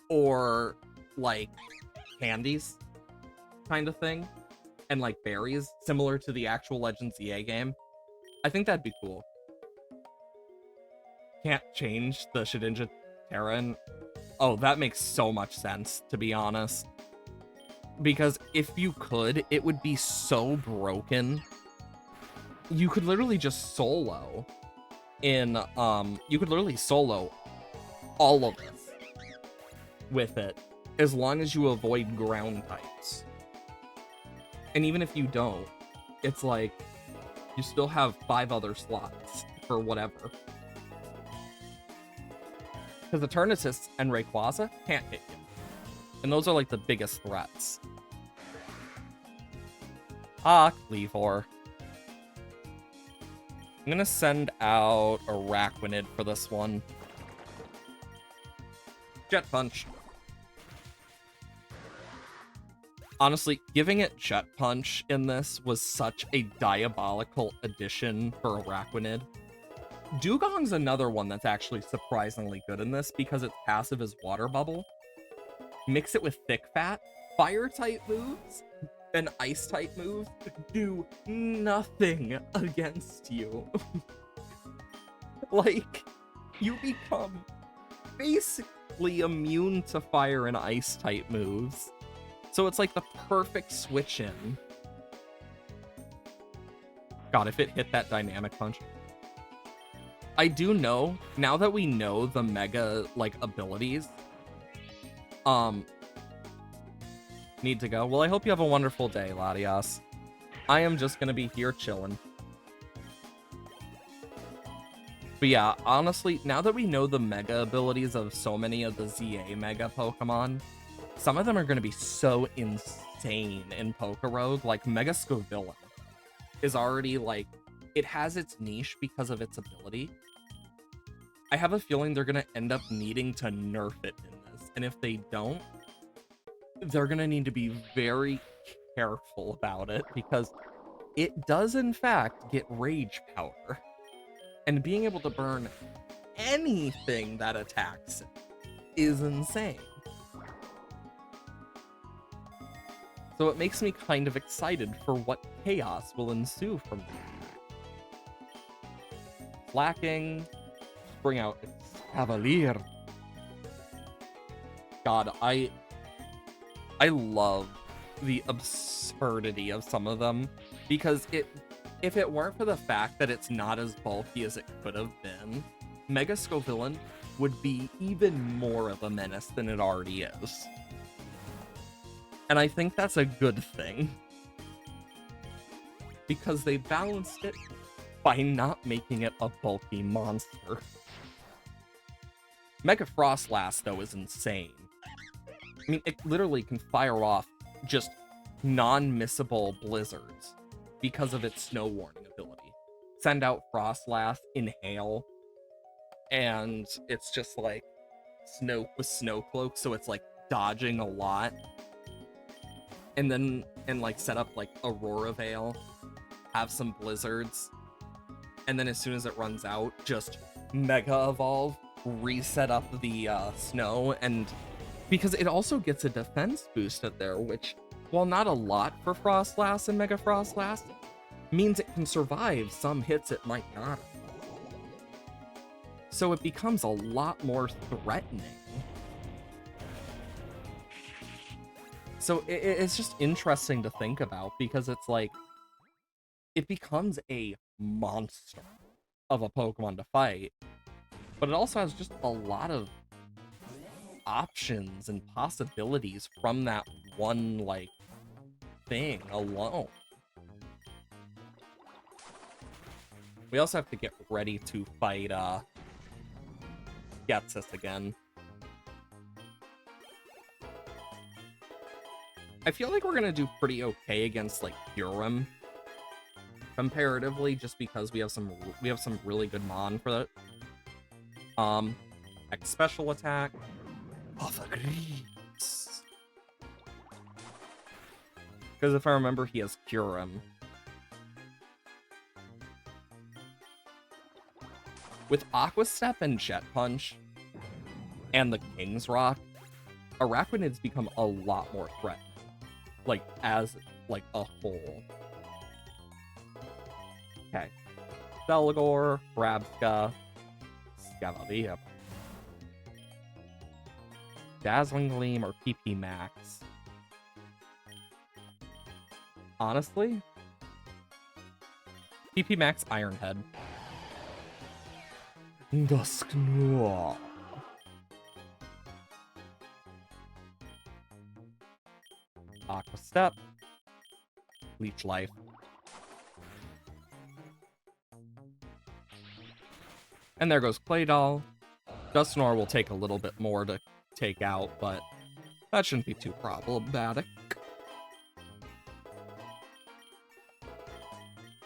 Speaker 1: or like candies kind of thing, and like berries, similar to the actual Legends EA game. I think that'd be cool. can't change the Shedinja Terran. Oh, that makes so much sense, to be honest. Because if you could, it would be so broken. You could literally just solo you could literally solo all of this with it, as long as you avoid ground types. And even if you don't, it's like, you still have 5 other slots for whatever. Because Eternatus and Rayquaza can't hit you. And those are like the biggest threats. Kleavor. I'm gonna send out Araquanid for this one. Jet Punch. Honestly, giving it Jet Punch in this was such a diabolical addition for Araquanid. Dugong's another one that's actually surprisingly good in this because its passive is Water Bubble. Mix it with Thick Fat. Fire-type moves and Ice-type moves do nothing against you. Like, you become basically immune to fire and Ice-type moves. So it's like the perfect switch-in. God, if it hit that Dynamic Punch. I do know, now that we know the Mega, like, abilities, need to go. Well, I hope you have a wonderful day, Latias. I am just gonna be here chilling. But yeah, honestly, now that we know the Mega abilities of so many of the ZA Mega Pokemon, some of them are gonna be so insane in Pokerogue. Like, Mega Scovillain is already, like, it has its niche because of its ability. I have a feeling they're gonna end up needing to nerf it in this. And if they don't, they're gonna need to be very careful about it because it does in fact get rage power. And being able to burn anything that attacks it is insane. So it makes me kind of excited for what chaos will ensue from that. Slacking. Bring out Cavalier. God, I love the absurdity of some of them, because if it weren't for the fact that it's not as bulky as it could have been, Mega Scovillain would be even more of a menace than it already is. And I think that's a good thing, because they balanced it by not making it a bulky monster. Mega Frostlass, though, is insane. I mean, it literally can fire off just non-missable blizzards because of its snow warning ability. Send out Frostlass, inhale, and it's just like snow with snow cloak, so it's like dodging a lot. And then, like, set up like Aurora Veil, have some blizzards, and then as soon as it runs out, just Mega Evolve, reset up the snow, and because it also gets a defense boost at there, which, while not a lot for Frostlass and Mega Frostlass, means it can survive some hits it might not. So it becomes a lot more threatening. So it's just interesting to think about, because it's like, it becomes a monster of a Pokemon to fight, but it also has just a lot of options and possibilities from that one, like, thing alone. We also have to get ready to fight Getsis again. I feel like we're gonna do pretty okay against, like, Kyurem comparatively, just because we have some really good mon for that. X special attack. Because if I remember, he has Kyurem. With Aqua Step and Jet Punch and the King's Rock, Araquanids become a lot more threatening. Like, as, like, a whole. Okay. Belgor, Brabska, Cavalier. Dazzling Gleam or PP Max? Honestly, PP Max Ironhead. Dusk Noir. Aqua Step. Leech Life. And there goes Claydol. Dusk Noir will take a little bit more to take out, but that shouldn't be too problematic.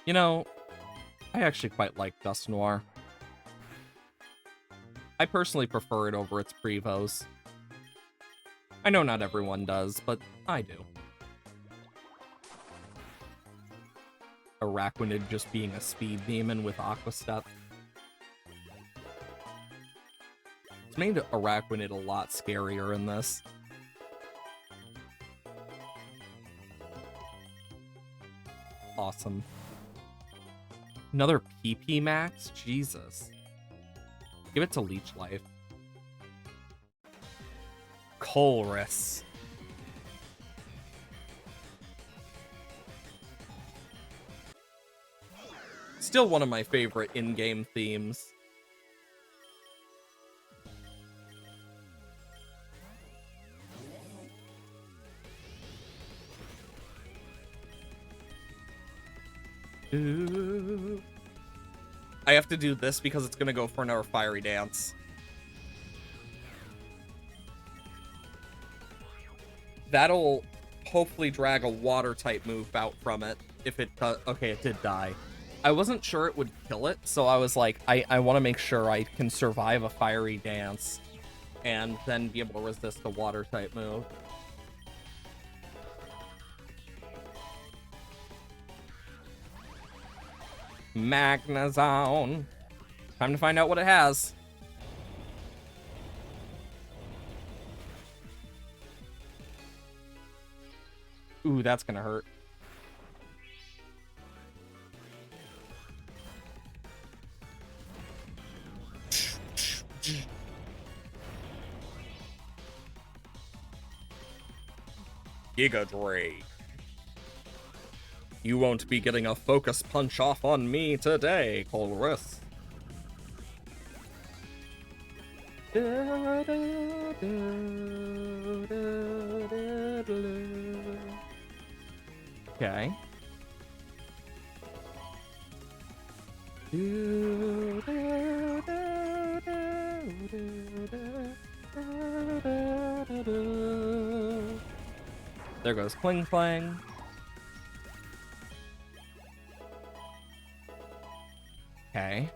Speaker 1: You know, I actually quite like Dusk Noir. I personally prefer it over its Prevos. I know not everyone does, but I do. Araquanid just being a speed demon with Aqua Step. It's made Araquanid a lot scarier in this. Awesome. Another PP Max? Jesus. Give it to Leech Life. Colress. Still one of my favorite in-game themes. Ooh. I have to do this because it's gonna go for another Fiery Dance. That'll hopefully drag a Water-type move out from it. If it does... Okay, it did die. I wasn't sure it would kill it, so I was like, I want to make sure I can survive a Fiery Dance and then be able to resist a Water-type move. Magnezone. Time to find out what it has. Ooh, that's gonna hurt. Giga Drake. You won't be getting a focus punch off on me today, Colress. Okay. There goes Kling Klang. Okay.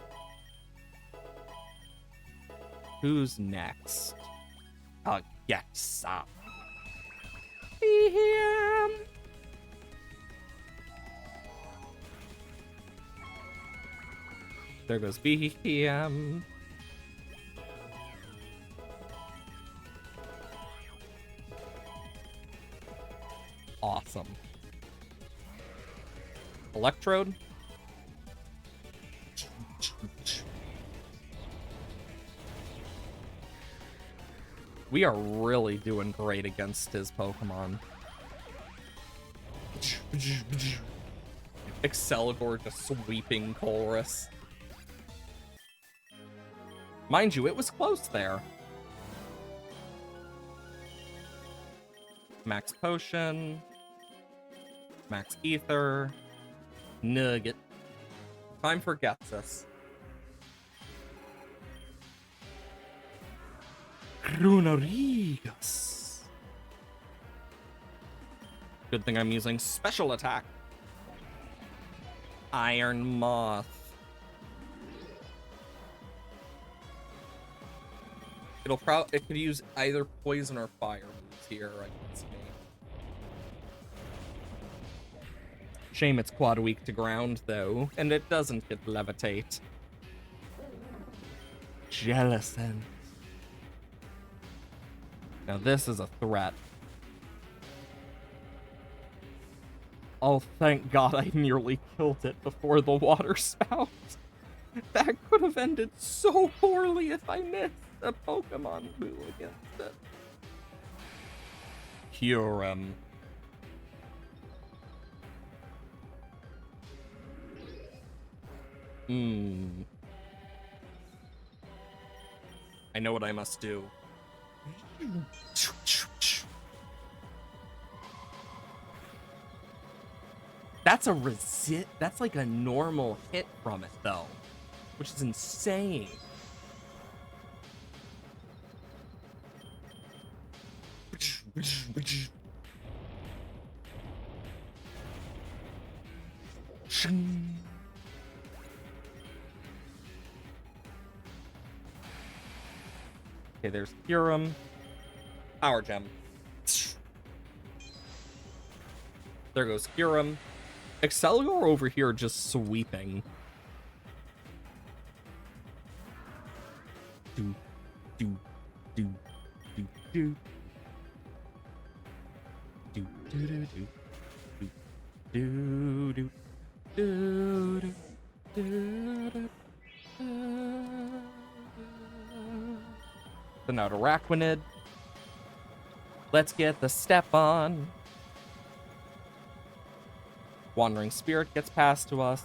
Speaker 1: Who's next? Gexa. There goes BM. Awesome. Electrode. We are really doing great against his Pokemon. Excalibur just sweeping Colress. Mind you, it was close there. Max Potion. Max Ether. Nugget. Time for Ghetsis. Runarigas. Good thing I'm using special attack. Iron Moth. It could use either poison or fire moves here, I can see. Shame it's quad weak to ground though, and it doesn't get levitate. Jellicent. Now this is a threat. Oh, thank God I nearly killed it before the water spout. That could have ended so poorly if I missed a Pokemon move against it. Cure him. I know what I must do. That's a that's like a normal hit from it though, which is insane. Okay, there's Kyurem. Power Gem. There goes Kyurem. Excelgor over here just sweeping. Do, do, do, do, do. Do, do, do, do. Do, do, do, do, do, do. So now to Araquanid. Let's get the step on. Wandering Spirit gets passed to us.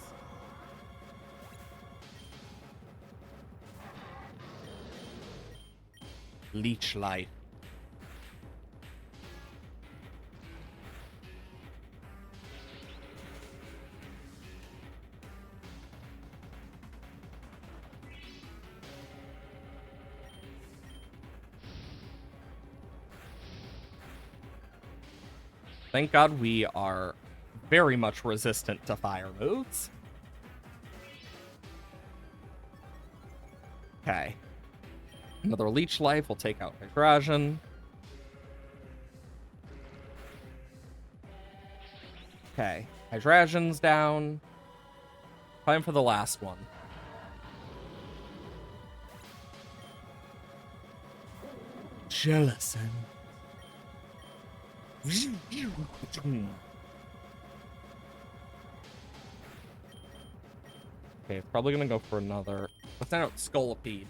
Speaker 1: Leech Life. Thank God we are very much resistant to fire moves. Okay. Another Leech Life will take out Hydration. Okay. Hydrasion's down. Time for the last one. Jellicent. Okay, probably gonna go for another. Let's send out Scolipede.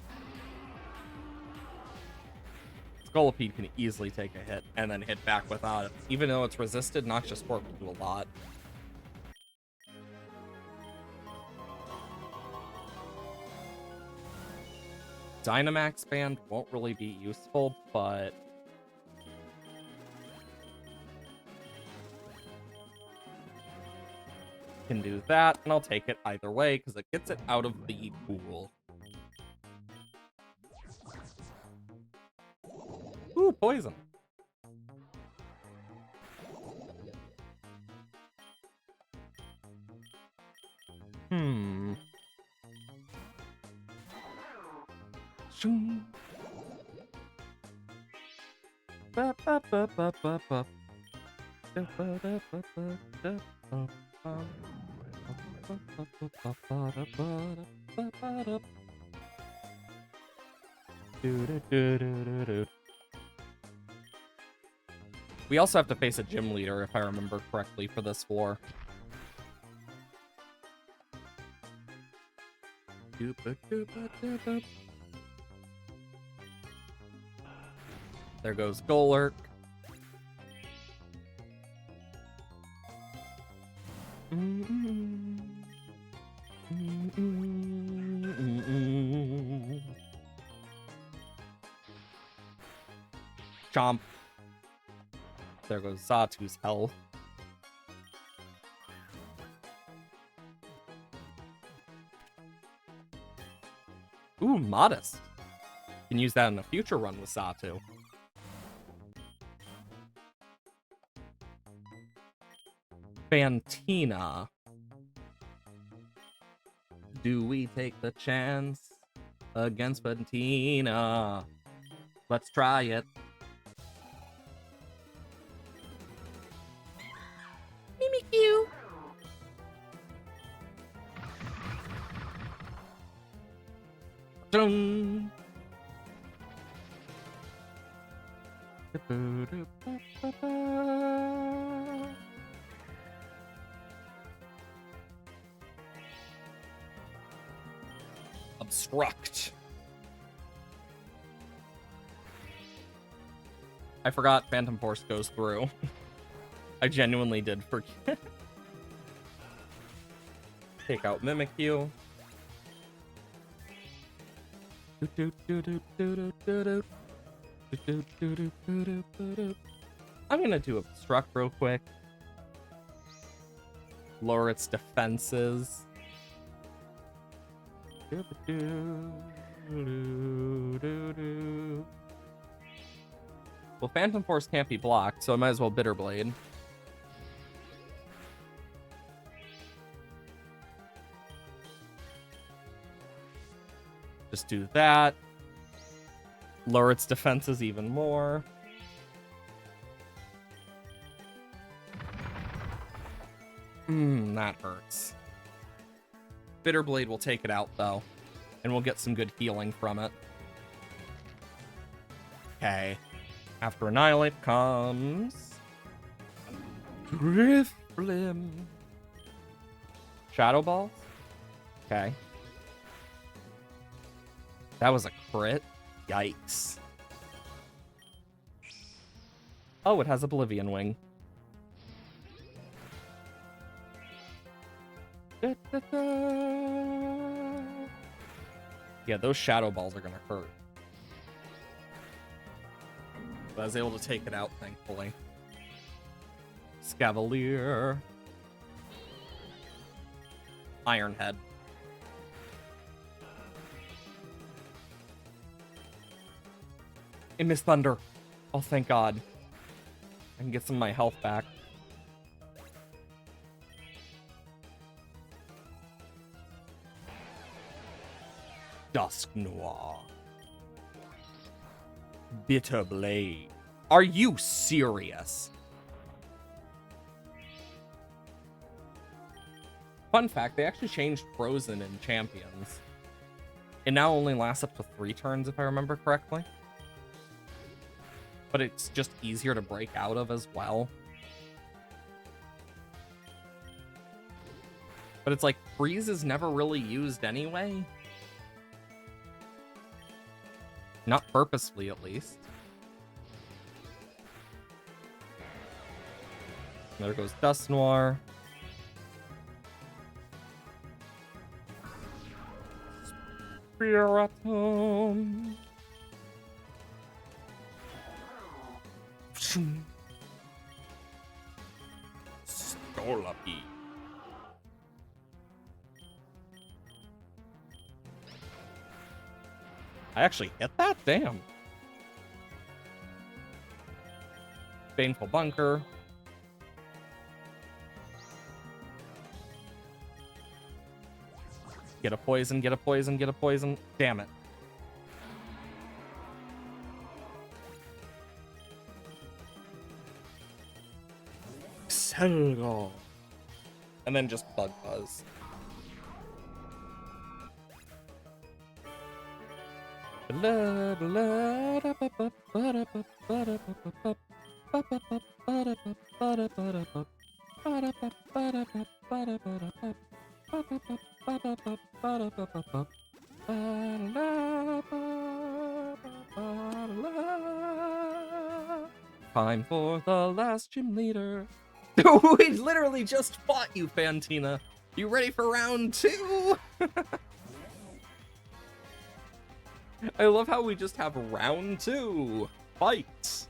Speaker 1: Scolipede can easily take a hit and then hit back without it. Even though it's resisted, Noxious Sport will do a lot. Dynamax Band won't really be useful, but can do that, and I'll take it either way because it gets it out of the pool. Ooh, poison. Shoom. Ba, ba, ba, ba, ba, ba. Da, ba, da, ba, ba, da, ba, ba. We also have to face a gym leader, if I remember correctly, for this floor. There goes Golurk. Chomp. There goes Zatu's health. Ooh, Modest. Can use that in a future run with Zatu. Fantina. Do we take the chance against Fantina? Let's try it. Mimikyu. Dun. Obstruct. I forgot Phantom Force goes through. I genuinely did forget. Take out Mimikyu. I'm gonna do Obstruct real quick. Lower its defenses. Well, Phantom Force can't be blocked, so I might as well Bitter Blade. Just do that. Lower its defenses even more. That hurts. Bitter Blade will take it out, though. And we'll get some good healing from it. Okay. After Annihilate comes... Drifblim. Shadow Balls? Okay. That was a crit? Yikes. Oh, it has Oblivion Wing. Yeah, those Shadow Balls are gonna hurt. But I was able to take it out, thankfully. Scavalier. Iron Head. It missed Thunder. Oh, thank God. I can get some of my health back. Dusk Noir. Bitter Blade. Are you serious? Fun fact, they actually changed Frozen in Champions. It now only lasts up to 3 turns, if I remember correctly. But it's just easier to break out of as well. But it's like, Freeze is never really used anyway. Not purposefully, at least. There goes Dust Noir. Spiritomb. Stolapi. I actually hit that? Damn. Baneful Bunker. Get a poison, get a poison, get a poison. Damn it. Selgo. And then just Bug Buzz. Time for the last gym leader. We literally just fought you, Fantina. You ready for round 2? I love how we just have round 2. Fight.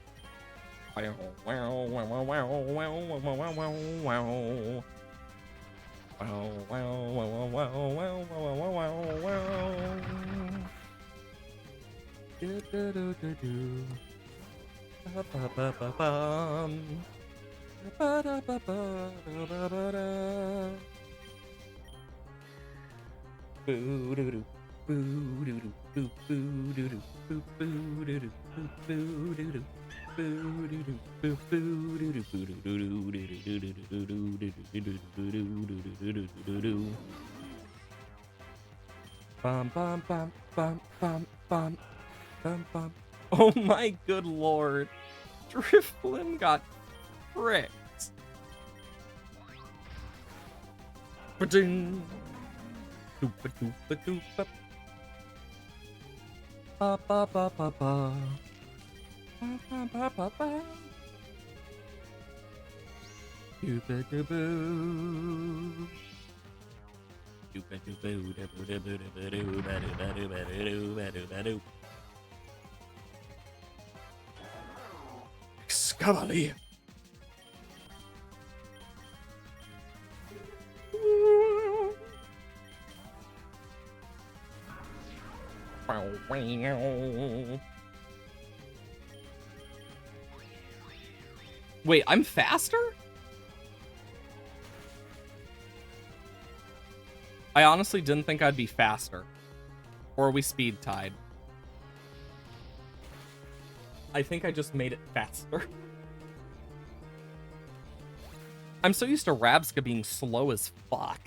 Speaker 1: Oh my good lord. Drifblim got fricked. Ba-ding. Doopa-doopa-doopa. Ba ba ba ba ba. Ba ba ba ba ba. Dooba dooboo. Dooba dooboo dooboo dooboo dooboo dooboo dooboo dooboo dooboo. Excavali. Wait, I'm faster? I honestly didn't think I'd be faster. Or are we speed tied? I think I just made it faster. I'm so used to Rabska being slow as fuck.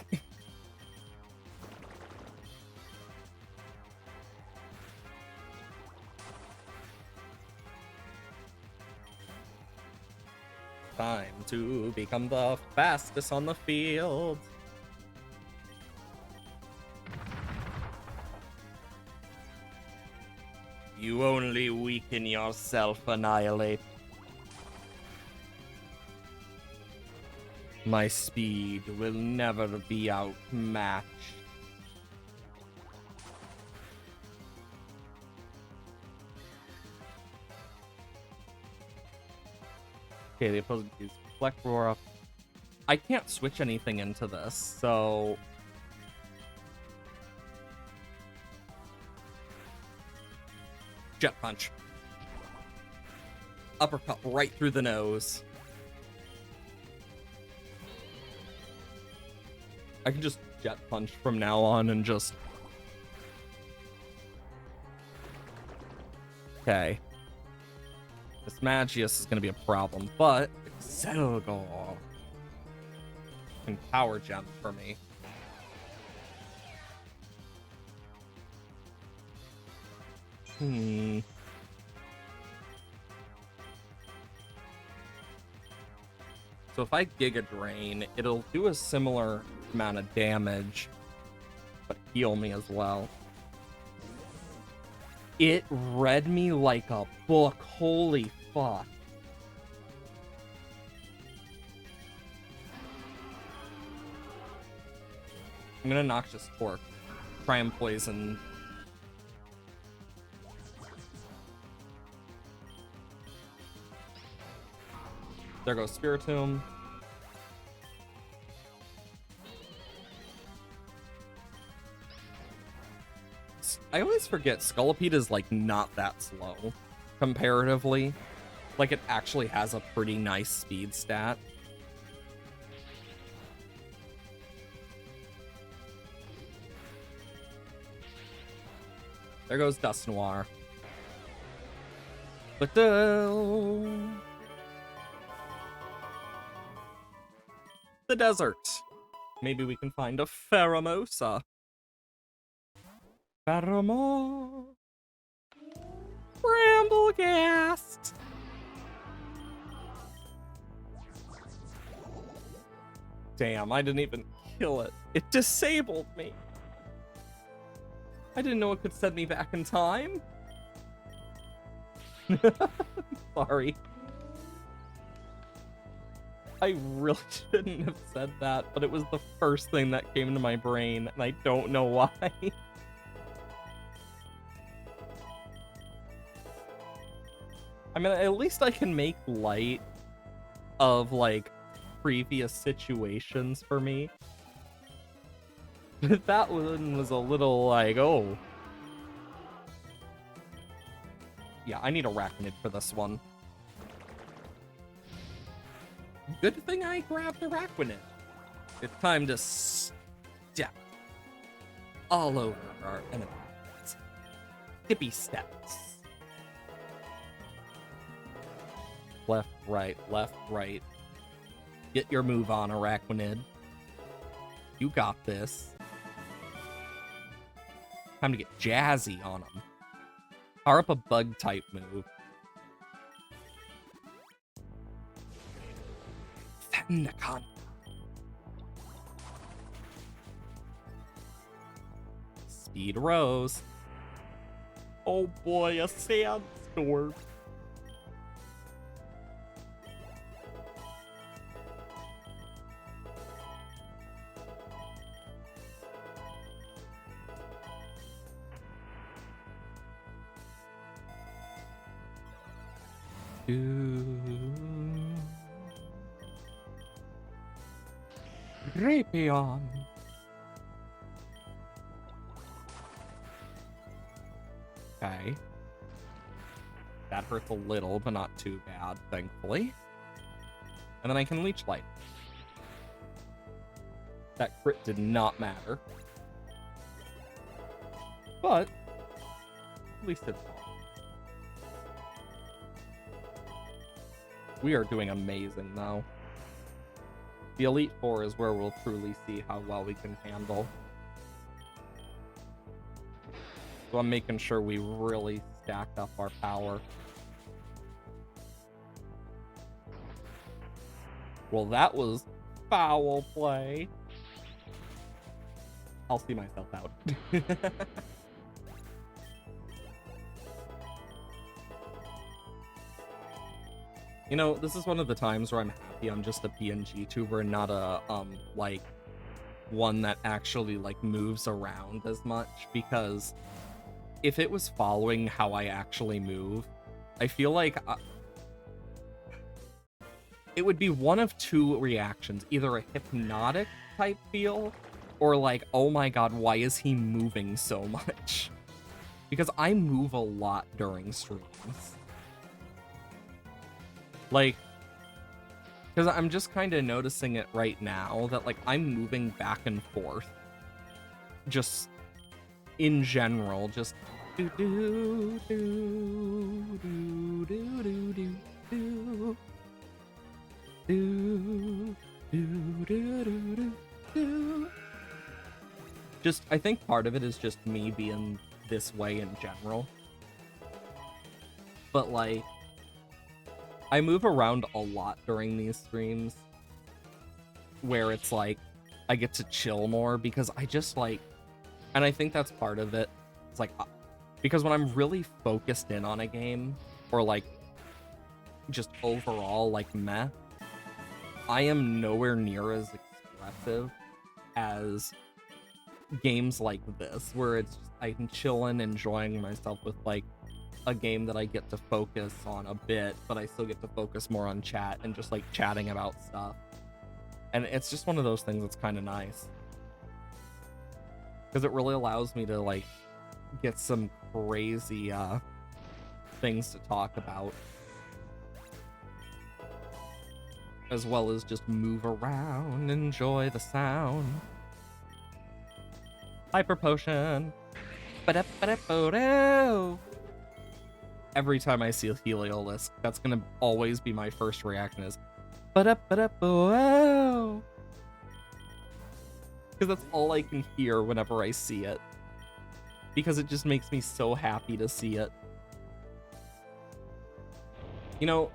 Speaker 1: Time to become the fastest on the field. You only weaken yourself, Annihilate. My speed will never be outmatched. Okay, the opposing is Reflect Roar. I can't switch anything into this, so... Jet Punch. Uppercut right through the nose. I can just Jet Punch from now on and just... Okay. This Magius is going to be a problem, but Excelgor can Power Gem for me. So if I Giga Drain, it'll do a similar amount of damage, but heal me as well. It read me like a book. Holy fuck. I'm gonna Noxious Torque. Try and poison. There goes Spiritomb. I always forget Scolipede is like not that slow comparatively. Like it actually has a pretty nice speed stat. There goes Dust Noir. But the desert. Maybe we can find a Pheromosa. Pheromone. Bramblegast. Damn, I didn't even kill it. It disabled me. I didn't know it could send me back in time. Sorry. I really shouldn't have said that, but it was the first thing that came to my brain, and I don't know why. I mean, at least I can make light of, like, previous situations for me. But that one was a little like, oh. Yeah, I need Arachnid for this one. Good thing I grabbed Arachnid. It's time to step all over our enemies. Hippie steps. Left, right, left, right. Get your move on, Arachnid. You got this. Time to get jazzy on him. Power up a bug type move. Thundercon. Speed Rose. Oh boy, a sandstorm. Raytheon. Okay. That hurts a little, but not too bad, thankfully. And then I can Leech Light. That crit did not matter. But at least it's fine. We are doing amazing, though. The Elite Four is where we'll truly see how well we can handle. So I'm making sure we really stack up our power. Well, that was foul play. I'll see myself out. You know, this is one of the times where I'm happy I'm just a PNG tuber and not a, like, one that actually, like, moves around as much, because if it was following how I actually move, I feel like it would be one of two reactions, either a hypnotic type feel, or like, oh my god, why is he moving so much? Because I move a lot during streams. Like, because I'm just kind of noticing it right now that, like, I'm moving back and forth. Just in general, just do do do do do do do do do do do do. Just, I think part of it is just me being this way in general. But like, I move around a lot during these streams, where it's like, I get to chill more because I just like, and I think that's part of it. It's like, because when I'm really focused in on a game, or like, just overall like meh, I am nowhere near as expressive as games like this, where it's just, I'm chilling, enjoying myself with like a game that I get to focus on a bit, but I still get to focus more on chat and just like chatting about stuff. And it's just one of those things that's kind of nice, because it really allows me to like get some crazy things to talk about, as well as just move around, enjoy the sound. Hyper Potion. Every time I see a Heliolisk, that's gonna always be my first reaction is because that's all I can hear whenever I see it, because it just makes me so happy to see it. You know,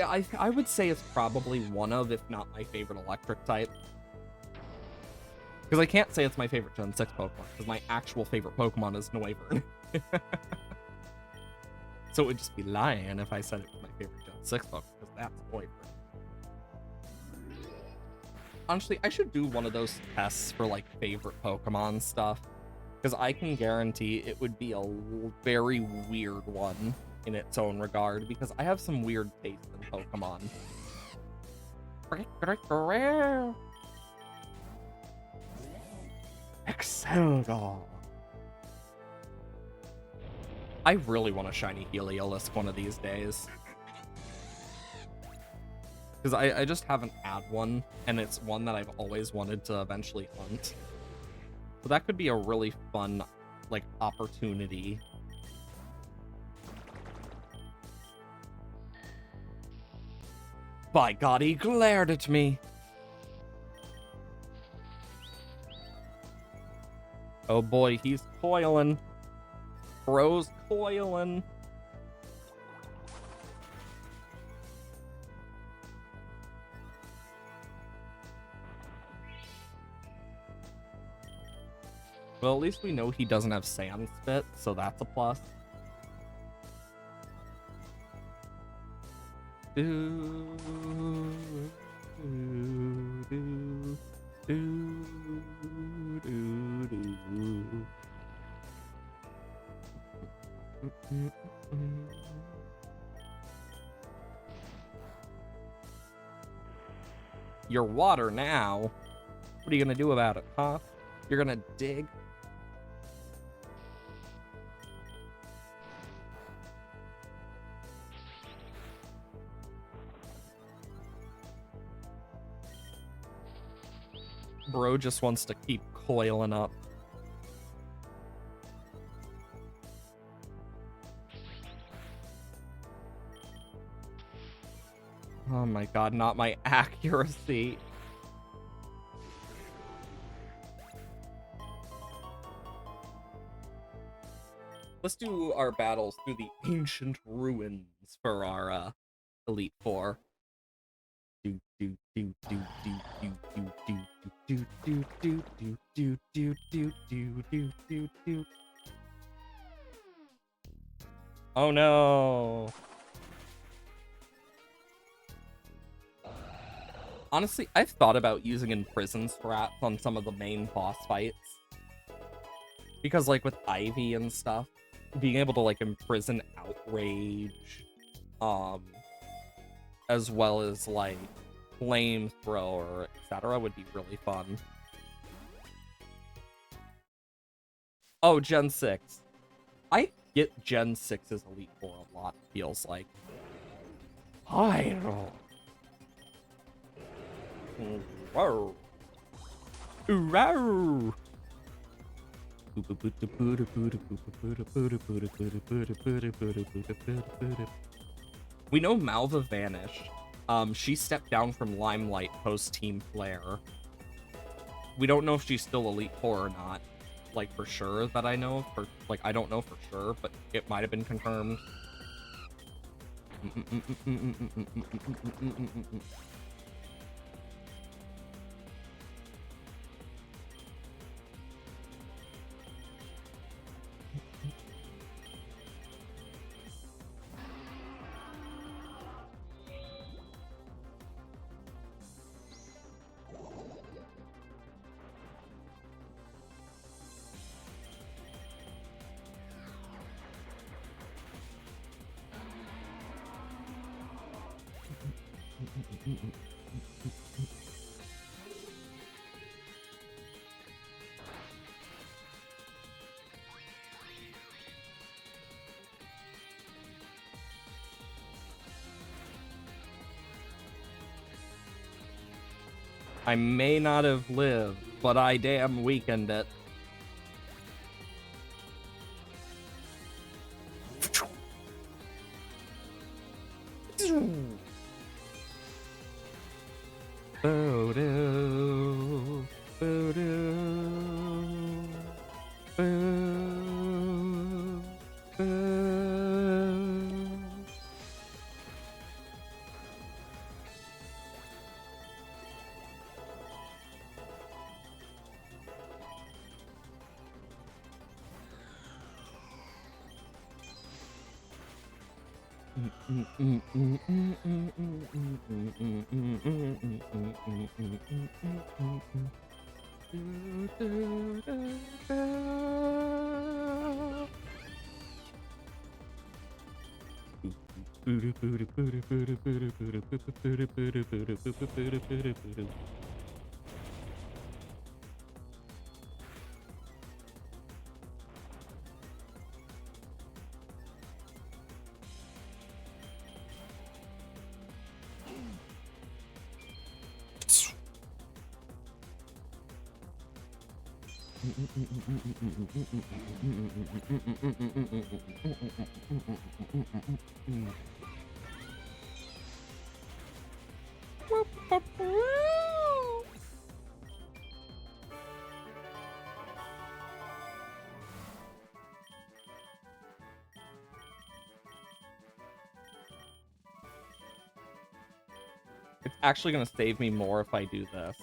Speaker 1: I would say it's probably one of, if not my favorite electric type. Because I can't say it's my favorite Gen 6 Pokemon, because my actual favorite Pokemon is Noivern. So it would just be lying if I said it was my favorite Gen 6 Pokemon, because that's Noivern. Honestly, I should do one of those tests for, like, favorite Pokemon stuff, because I can guarantee it would be a very weird one in its own regard, because I have some weird taste in Pokemon. Exceldor. I really want a shiny Heliolisk one of these days, because I just haven't had one, and it's one that I've always wanted to eventually hunt. So that could be a really fun, like, opportunity. By God, he glared at me! Oh boy, he's coiling. Bro's coiling. Well, at least we know he doesn't have sand spit, so that's a plus. You're water now. What are you gonna do about it, huh? You're gonna dig? Bro just wants to keep coiling up. Oh my god, not my accuracy. Let's do our battles through the ancient ruins for our Elite Four. Oh no. Honestly, I've thought about using imprison strats on some of the main boss fights. Because, like, with Ivy and stuff, being able to, like, imprison Outrage, as well as, like, Flamethrower, etc. would be really fun. Oh, Gen 6. I get Gen 6's Elite Four a lot, feels like. Pyro. Wow. Wow. We know Malva vanished. She stepped down from Limelight post Team Flare. We don't know if she's still Elite Four or not. Like, for sure that I know. I don't know for sure, but it might have been confirmed. I may not have lived, but I damn weakened it. It's actually gonna save me more if I do this.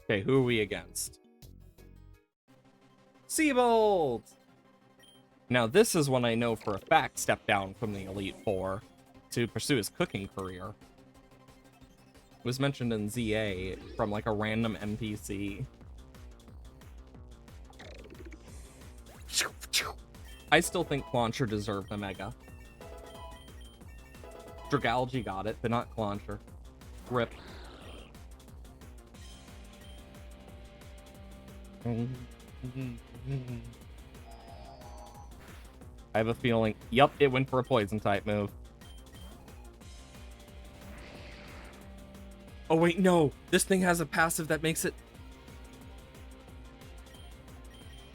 Speaker 1: Okay, who are we against? Seabold! Now, this is one I know for a fact stepped down from the Elite Four to pursue his cooking career. It was mentioned in ZA from, like, a random NPC. I still think Clauncher deserved the Mega. Dragalge got it, but not Clauncher. Rip. I have a feeling... Yup, it went for a Poison-type move. Oh, wait, no! This thing has a passive that makes it...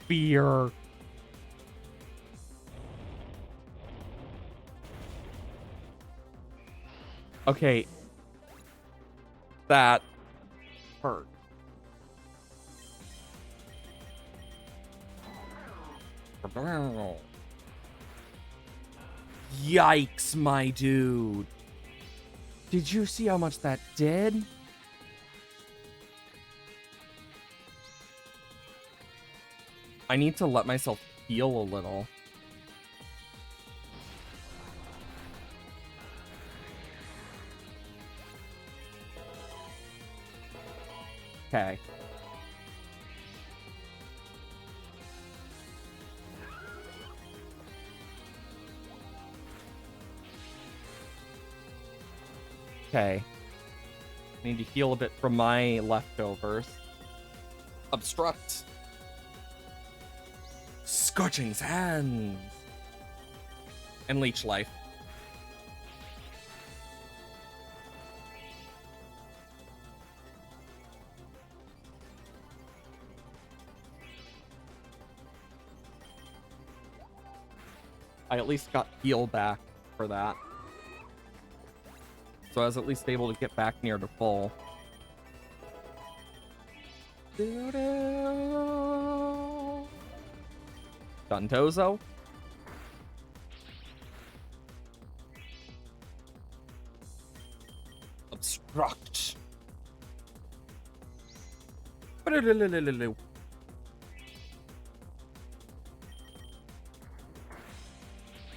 Speaker 1: Fear. Okay. That hurt. Yikes, my dude. Did you see how much that did? I need to let myself heal a little. Okay. Okay. Need to heal a bit from my leftovers. Obstruct. Scorching Sands. And Leech Life. I at least got heal back for that. So I was at least able to get back near to full. Duntozo? Obstruct.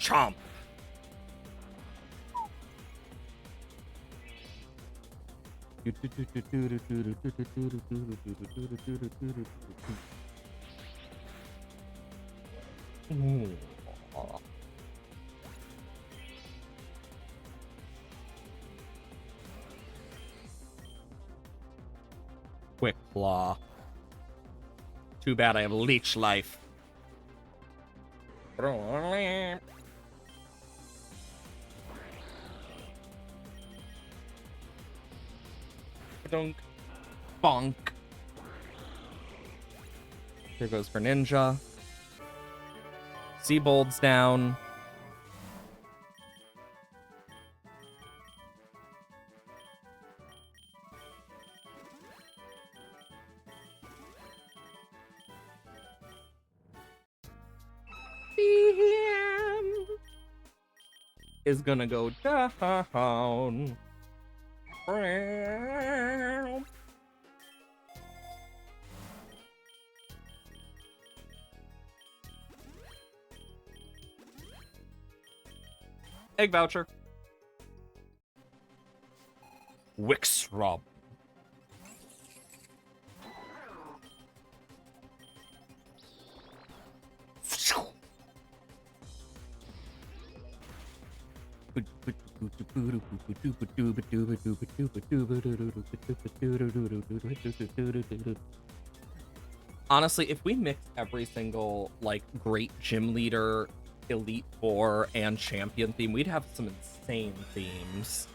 Speaker 1: Chomp. Quick Claw. Too bad I have Leech Life. Dunk. Bonk. Here goes for Ninja. Seabold's down. Is gonna go down. Egg voucher. Wixrob. Honestly, if we mix every single, like, great gym leader, Elite Four, and champion theme, we'd have some insane themes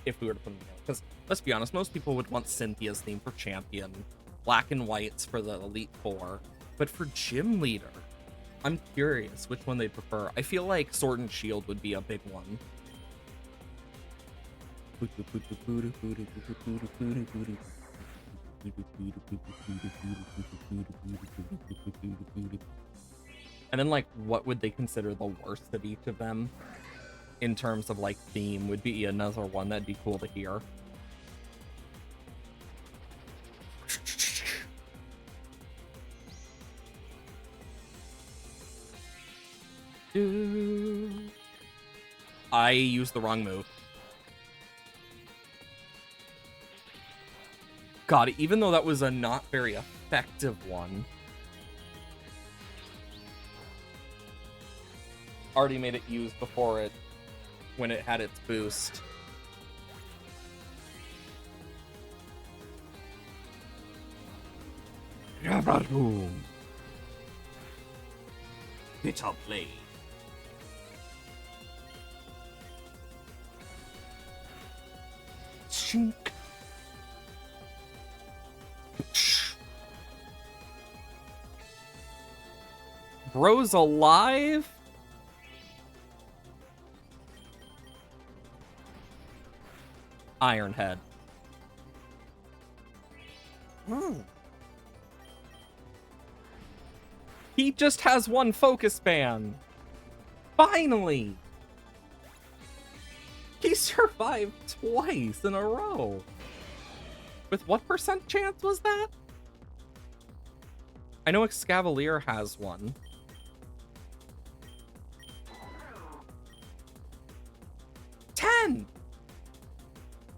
Speaker 1: if we were to put them together. Because, let's be honest, most people would want Cynthia's theme for champion, Black and White's for the Elite Four, but for gym leader, I'm curious which one they'd prefer. I feel like Sword and Shield would be a big one. And then, like, what would they consider the worst of each of them in terms of, like, theme would be another one that'd be cool to hear. I used the wrong move. God, even though that was a not very effective one. Already made it use before it, when it had its boost.
Speaker 2: Bitter blade.
Speaker 1: Shink. Bro's alive? Iron Head. He just has one focus band. Finally! He survived twice in a row. With what % chance was that? I know Excavalier has one.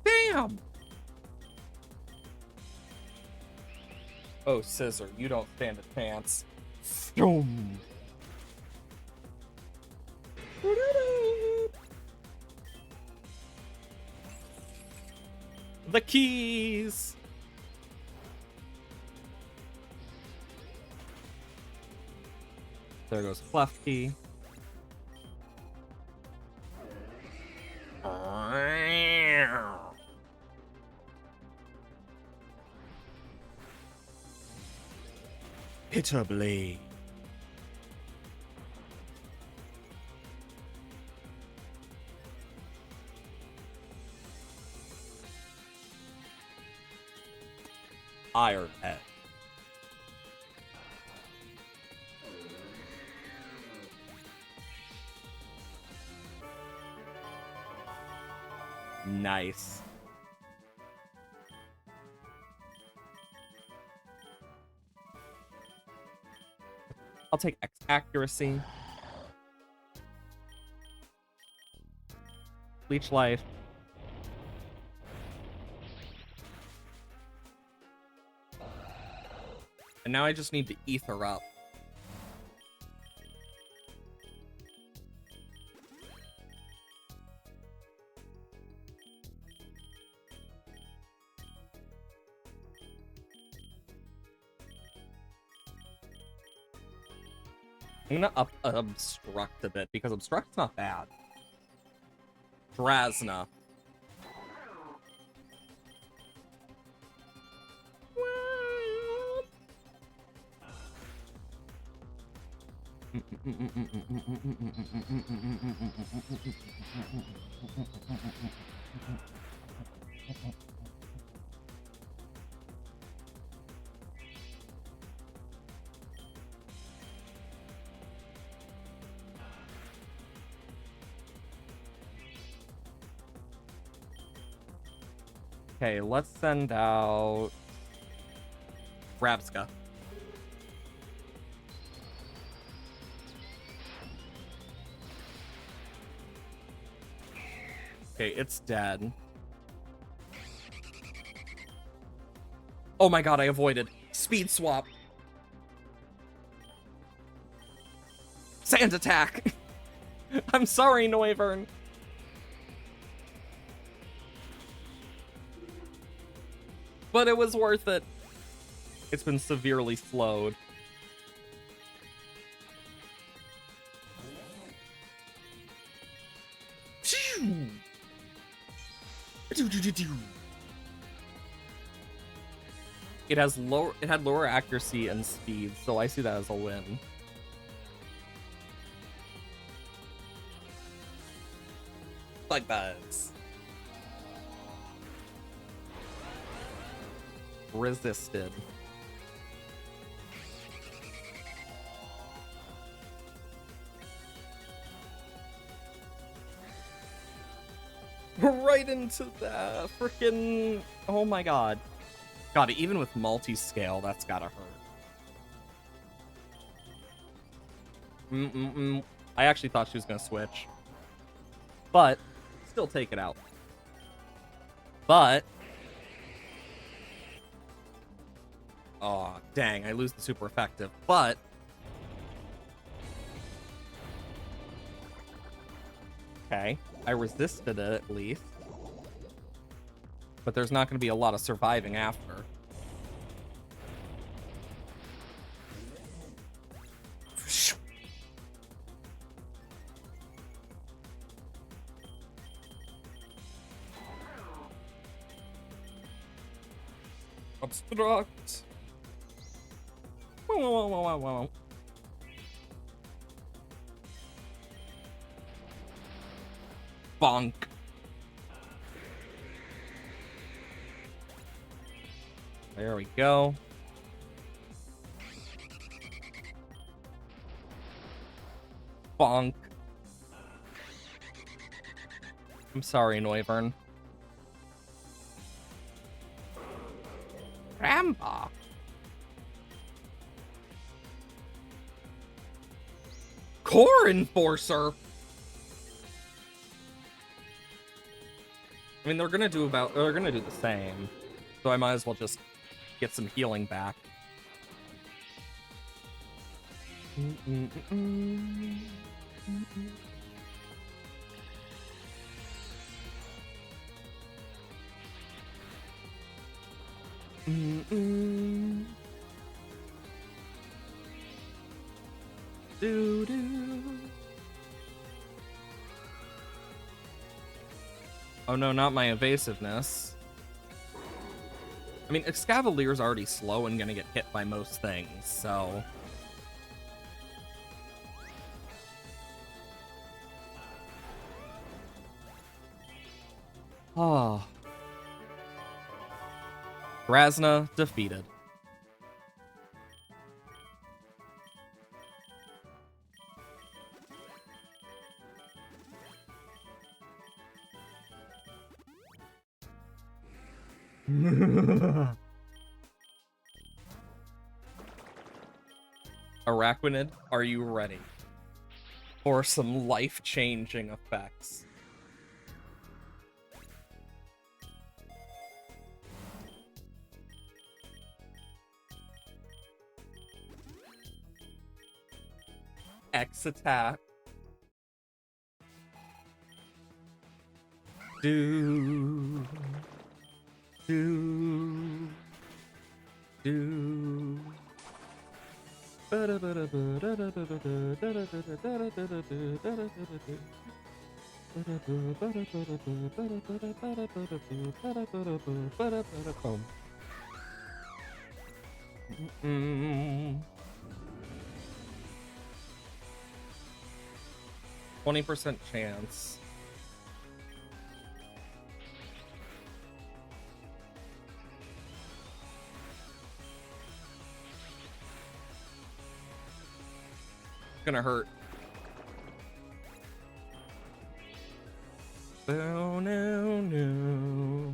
Speaker 1: Damn! Oh, Scissor, you don't stand a chance. Boom. The keys! There goes Fluffy.
Speaker 2: Bitter blade.
Speaker 1: Iron Head. Nice. I'll take X accuracy. Leech life. And now I just need to ether up. I'm gonna up obstruct a bit because obstruct's not bad. Drasna. Okay, let's send out Rabska. Okay, it's dead. Oh my god, I avoided. Speed swap. Sand attack. I'm sorry, Noivern. But it was worth it. It's been severely slowed. It had lower accuracy and speed, so I see that as a win. Like bugs. Resisted. Right into that freaking... Oh my god. God, even with multi-scale, that's gotta hurt. I actually thought she was gonna switch. But, still take it out. But... oh, dang, I lose the super effective. But... okay, I resisted it at least. But there's not going to be a lot of surviving after. Obstruct. Wow. Bonk. There we go. Bonk. I'm sorry, Noivern. Grandpa. Core Enforcer. I mean, they're gonna do the same. So I might as well just get some healing back. Oh no, not my evasiveness. I mean, Escavalier's already slow and gonna get hit by most things, so... oh. Razna defeated. Araquanid, are you ready for some life-changing effects? X attack. Do. Mm. 20% chance. Gonna hurt. Oh no no.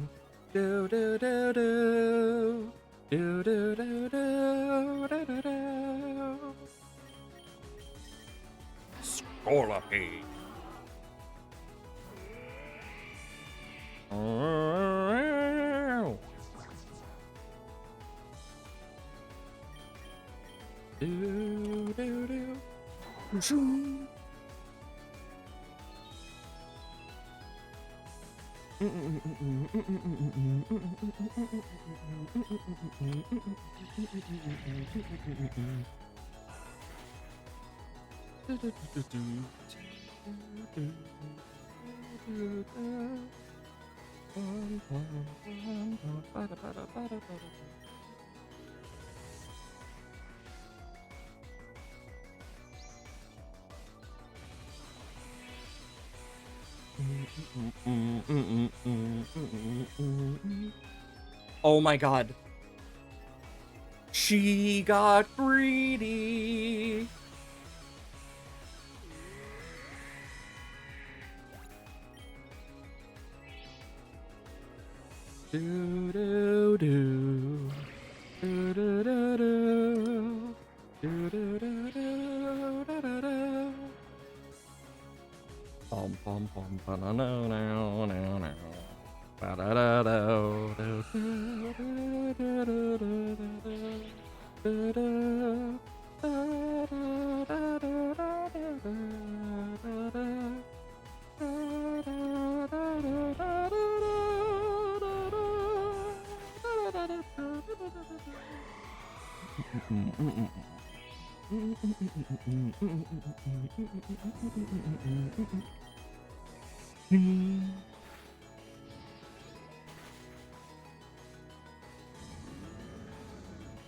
Speaker 1: Do do do do. Do do do do do do do. Scolopy. Do do do. Zoom. Oh my god. She got greedy. Do do do. Do do do do. Do do do do do do do.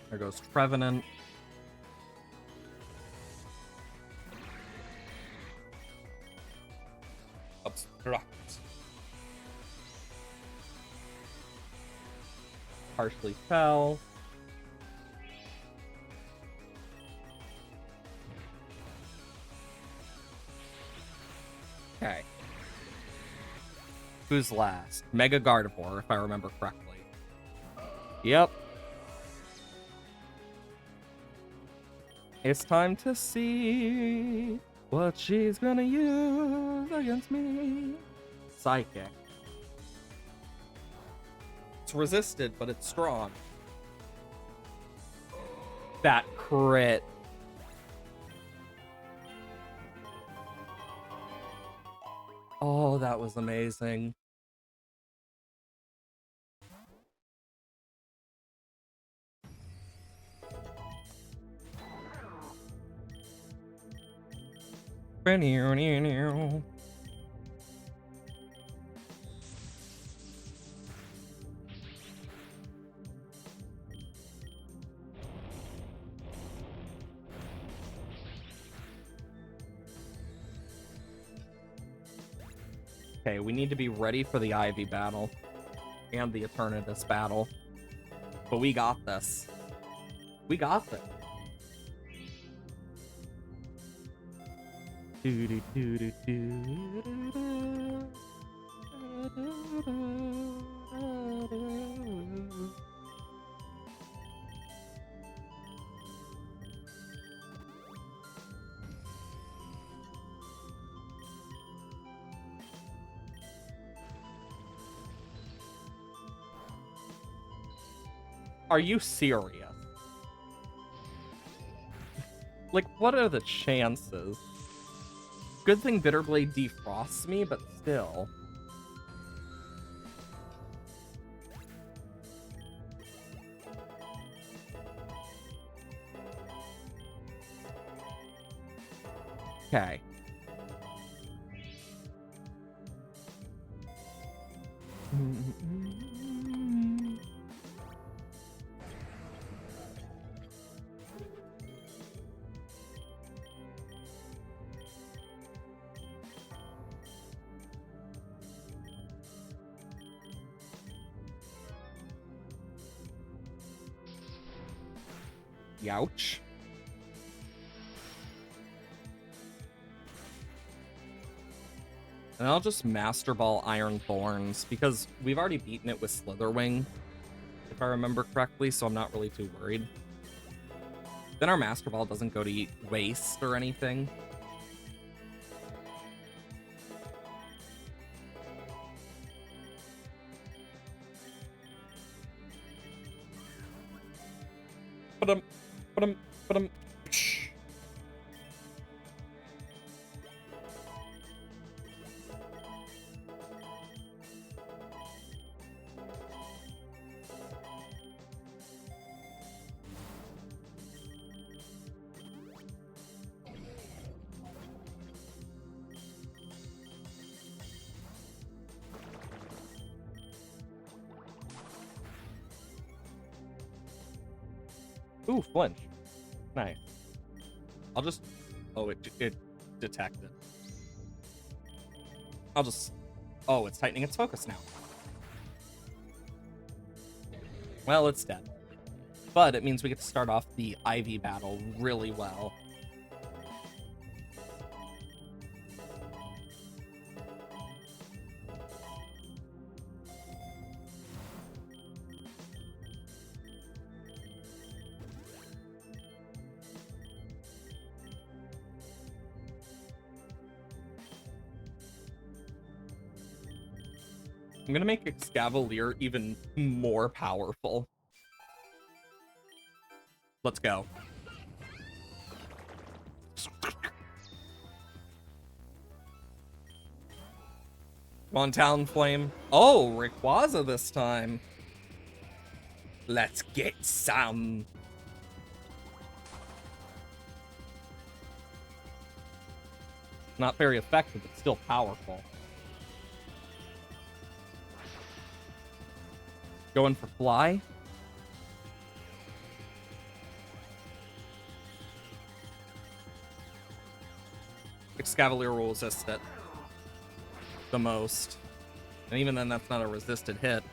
Speaker 1: There goes Trevenant. Obstruct. Partially fell. Okay. Who's last? Mega Gardevoir, if I remember correctly. Yep. It's time to see what she's gonna use against me. Psychic. It's resisted, but it's strong. That crit. Oh, that was amazing. Okay, we need to be ready for the Ivy battle and the Eternatus battle. But we got this. We got this. Are you serious? Like, what are the chances? Good thing Bitterblade defrosts me, but still. Okay. Youch. And I'll just Master Ball Iron Thorns, because we've already beaten it with Slitherwing, if I remember correctly, so I'm not really too worried. Then our Master Ball doesn't go to waste or anything. But ooh, flinch. Nice. I'll just... Oh, it detected. I'll just... Oh, it's tightening its focus now. Well, it's dead. But it means we get to start off the Ivy battle really well. I'm gonna make Excavalier even more powerful. Let's go. Come on, Talonflame. Oh, Rayquaza this time. Let's get some. Not very effective, but still powerful. Going for Fly. Excavalier will resist it the most. And even then, that's not a resisted hit.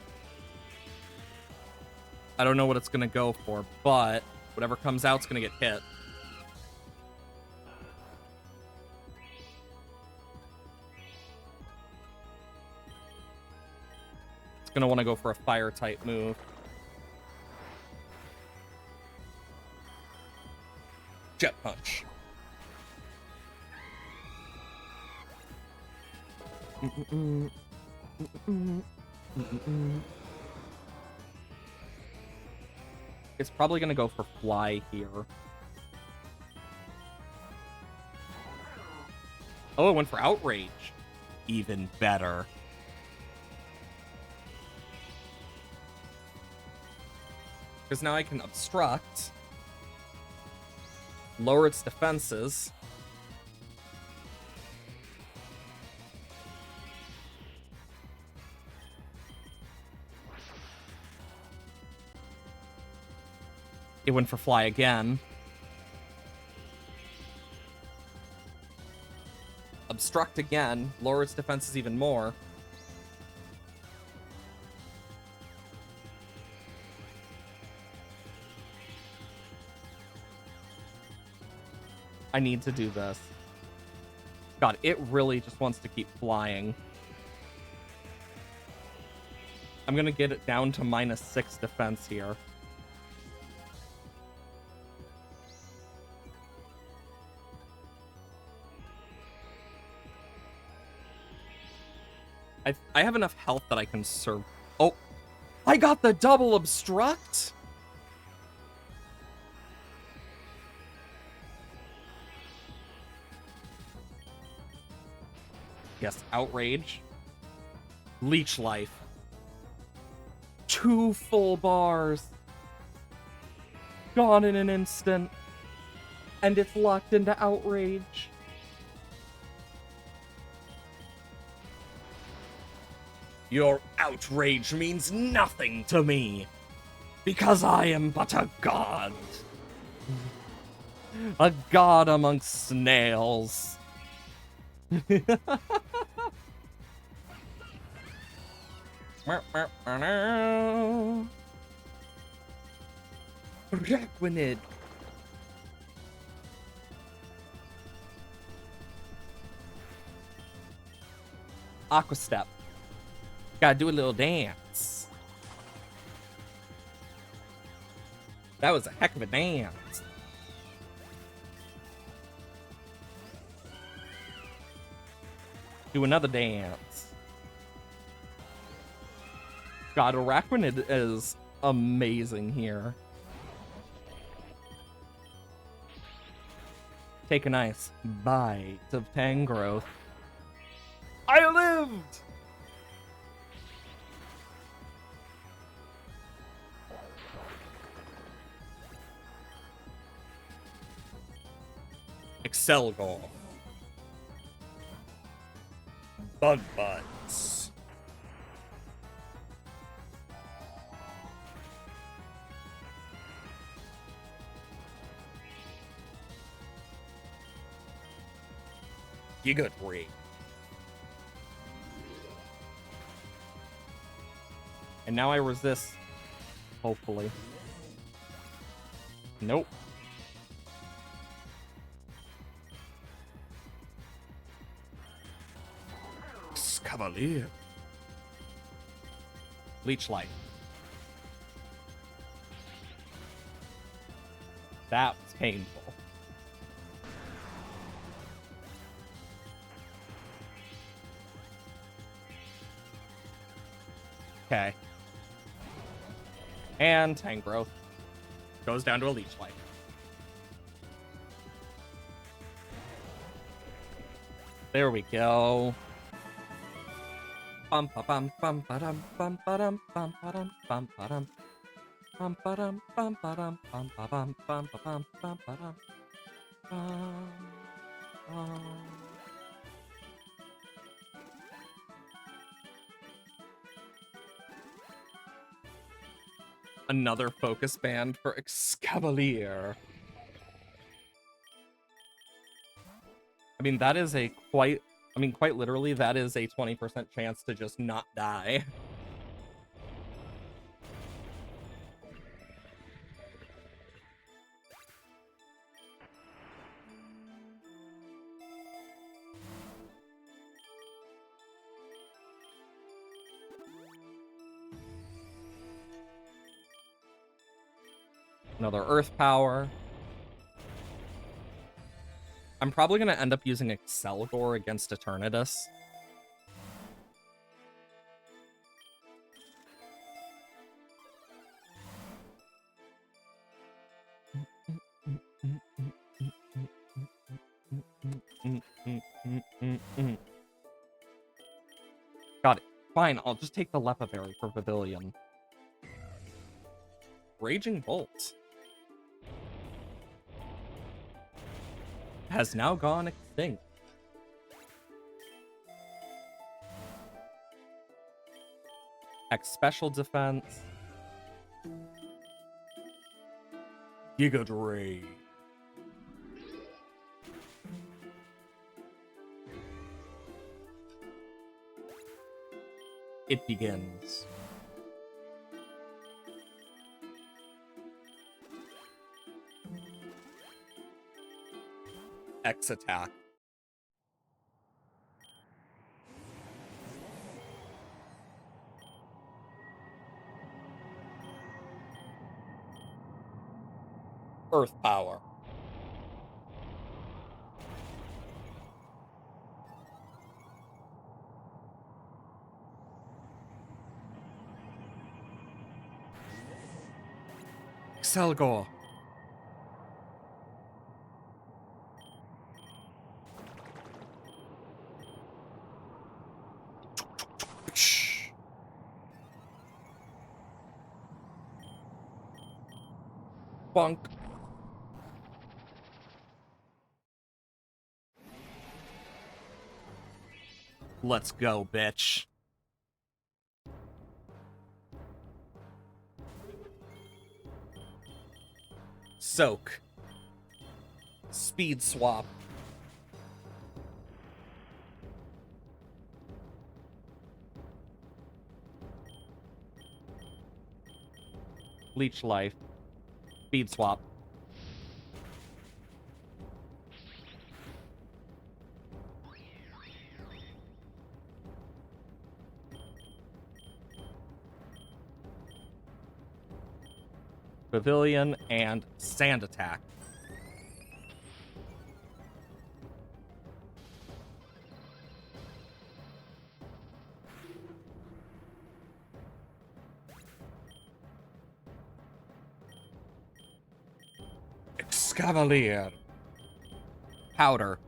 Speaker 1: I don't know what it's going to go for, but whatever comes out is going to get hit. It's going to want to go for a fire-type move. Jet Punch. It's probably going to go for Fly here. Oh, it went for Outrage. Even better. Because now I can Obstruct. Lower its defenses. It went for Fly again. Obstruct again. Lower its defenses even more. I need to do this. God, it really just wants to keep flying. I'm gonna get it down to -6 defense here. I have enough health that I can serve. Oh, I got the double Obstruct? Yes, Outrage. Leech Life. 2 full bars. Gone in an instant. And it's locked into Outrage. Your outrage means nothing to me, because I am but a god. A god amongst snails. Raquinid. Aqua Step. Gotta do a little dance. That was a heck of a dance. Do another dance. God, Araquanid is amazing here. Take a nice bite of Tangrowth. I lived! Excelgor. Bug Butts. Gigatry. And now I resist. Hopefully. Nope. Cavalier. Leech Life. That was painful. Okay. And tank growth. Goes down to a leech life. There we go. Bum ba bum bum ba dum bum ba dum bum ba dum bum ba dum bum ba dum bum ba dum bum ba bum bum ba bum bum ba dum bum. Another focus band for Excavalier. I mean, that is a quite... I mean, quite literally, that is a 20% chance to just not die. Another Earth Power. I'm probably going to end up using Excelgor against Eternatus. Got it. Fine, I'll just take the Lepa Berry for Pavilion. Raging Bolt has now gone extinct. X Special Defense. Giga Drain. It begins. X attack. Earth Power. Excelgor. Bonk. Let's go, bitch. Soak. Speed swap. Leech Life. Speed swap. Pavilion and Sand Attack. Excavalier. Powder.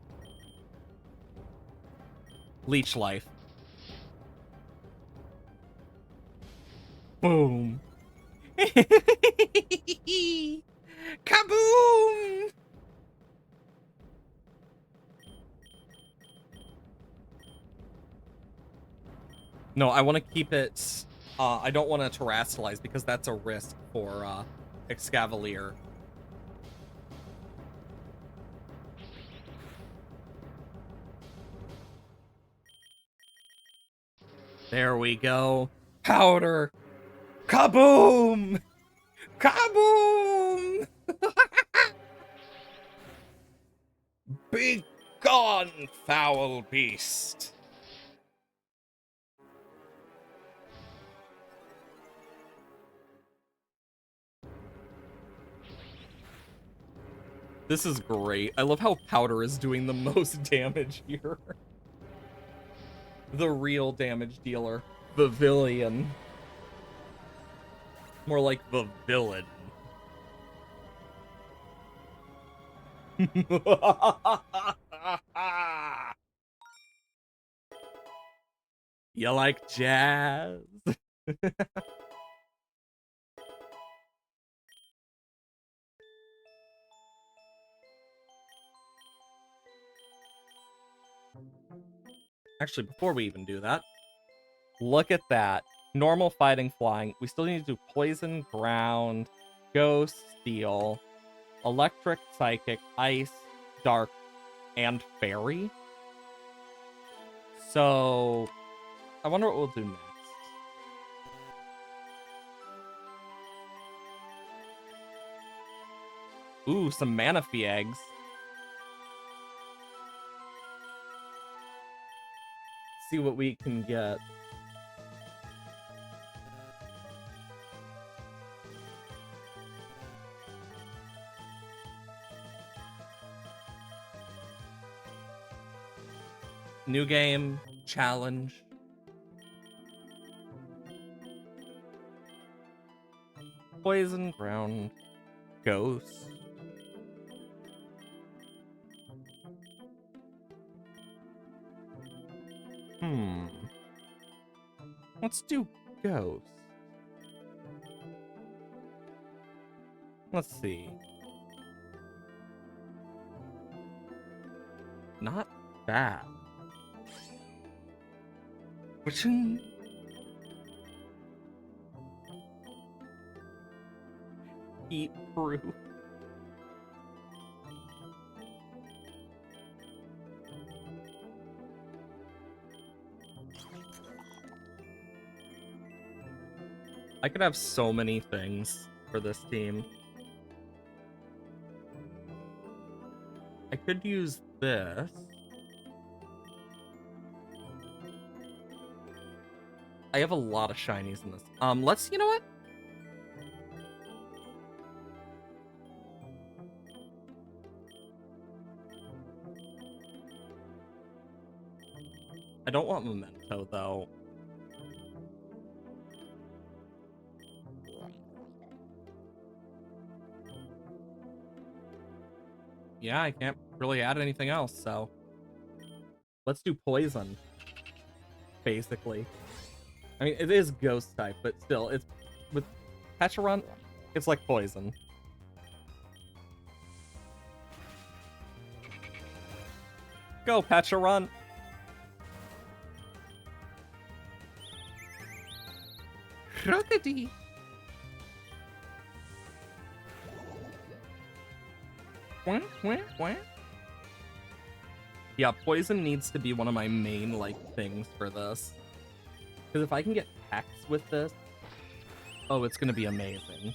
Speaker 1: Leech Life. Boom. Kaboom! No, I want to keep it... I don't want to terrestrialize because that's a risk for Excavalier. There we go. Powder. Kaboom! Kaboom! Be gone, foul beast! This is great. I love how Powder is doing the most damage here. The real damage dealer. Pavilion. More like the villain. You like jazz? Actually, before we even do that, look at that. Normal, fighting, flying. We still need to do poison, ground, ghost, steel, electric, psychic, ice, dark, and fairy. So, I wonder what we'll do next. Ooh, some Manaphy eggs. See what we can get. New game, challenge. Poison, ground, ghost. Let's do ghost. Let's see. Not bad. Heat proof. I could have so many things for this team. I could use this. I have a lot of shinies in this. Let's, you know what? I don't want Memento, though. Yeah, I can't really add anything else, so... Let's do poison. Basically. I mean, it is ghost type, but still, it's... With Pecharunt, it's like poison. Go, Pecharunt! Rockety! Yeah, poison needs to be one of my main, like, things for this. Because if I can get Hex with this, oh, it's gonna be amazing.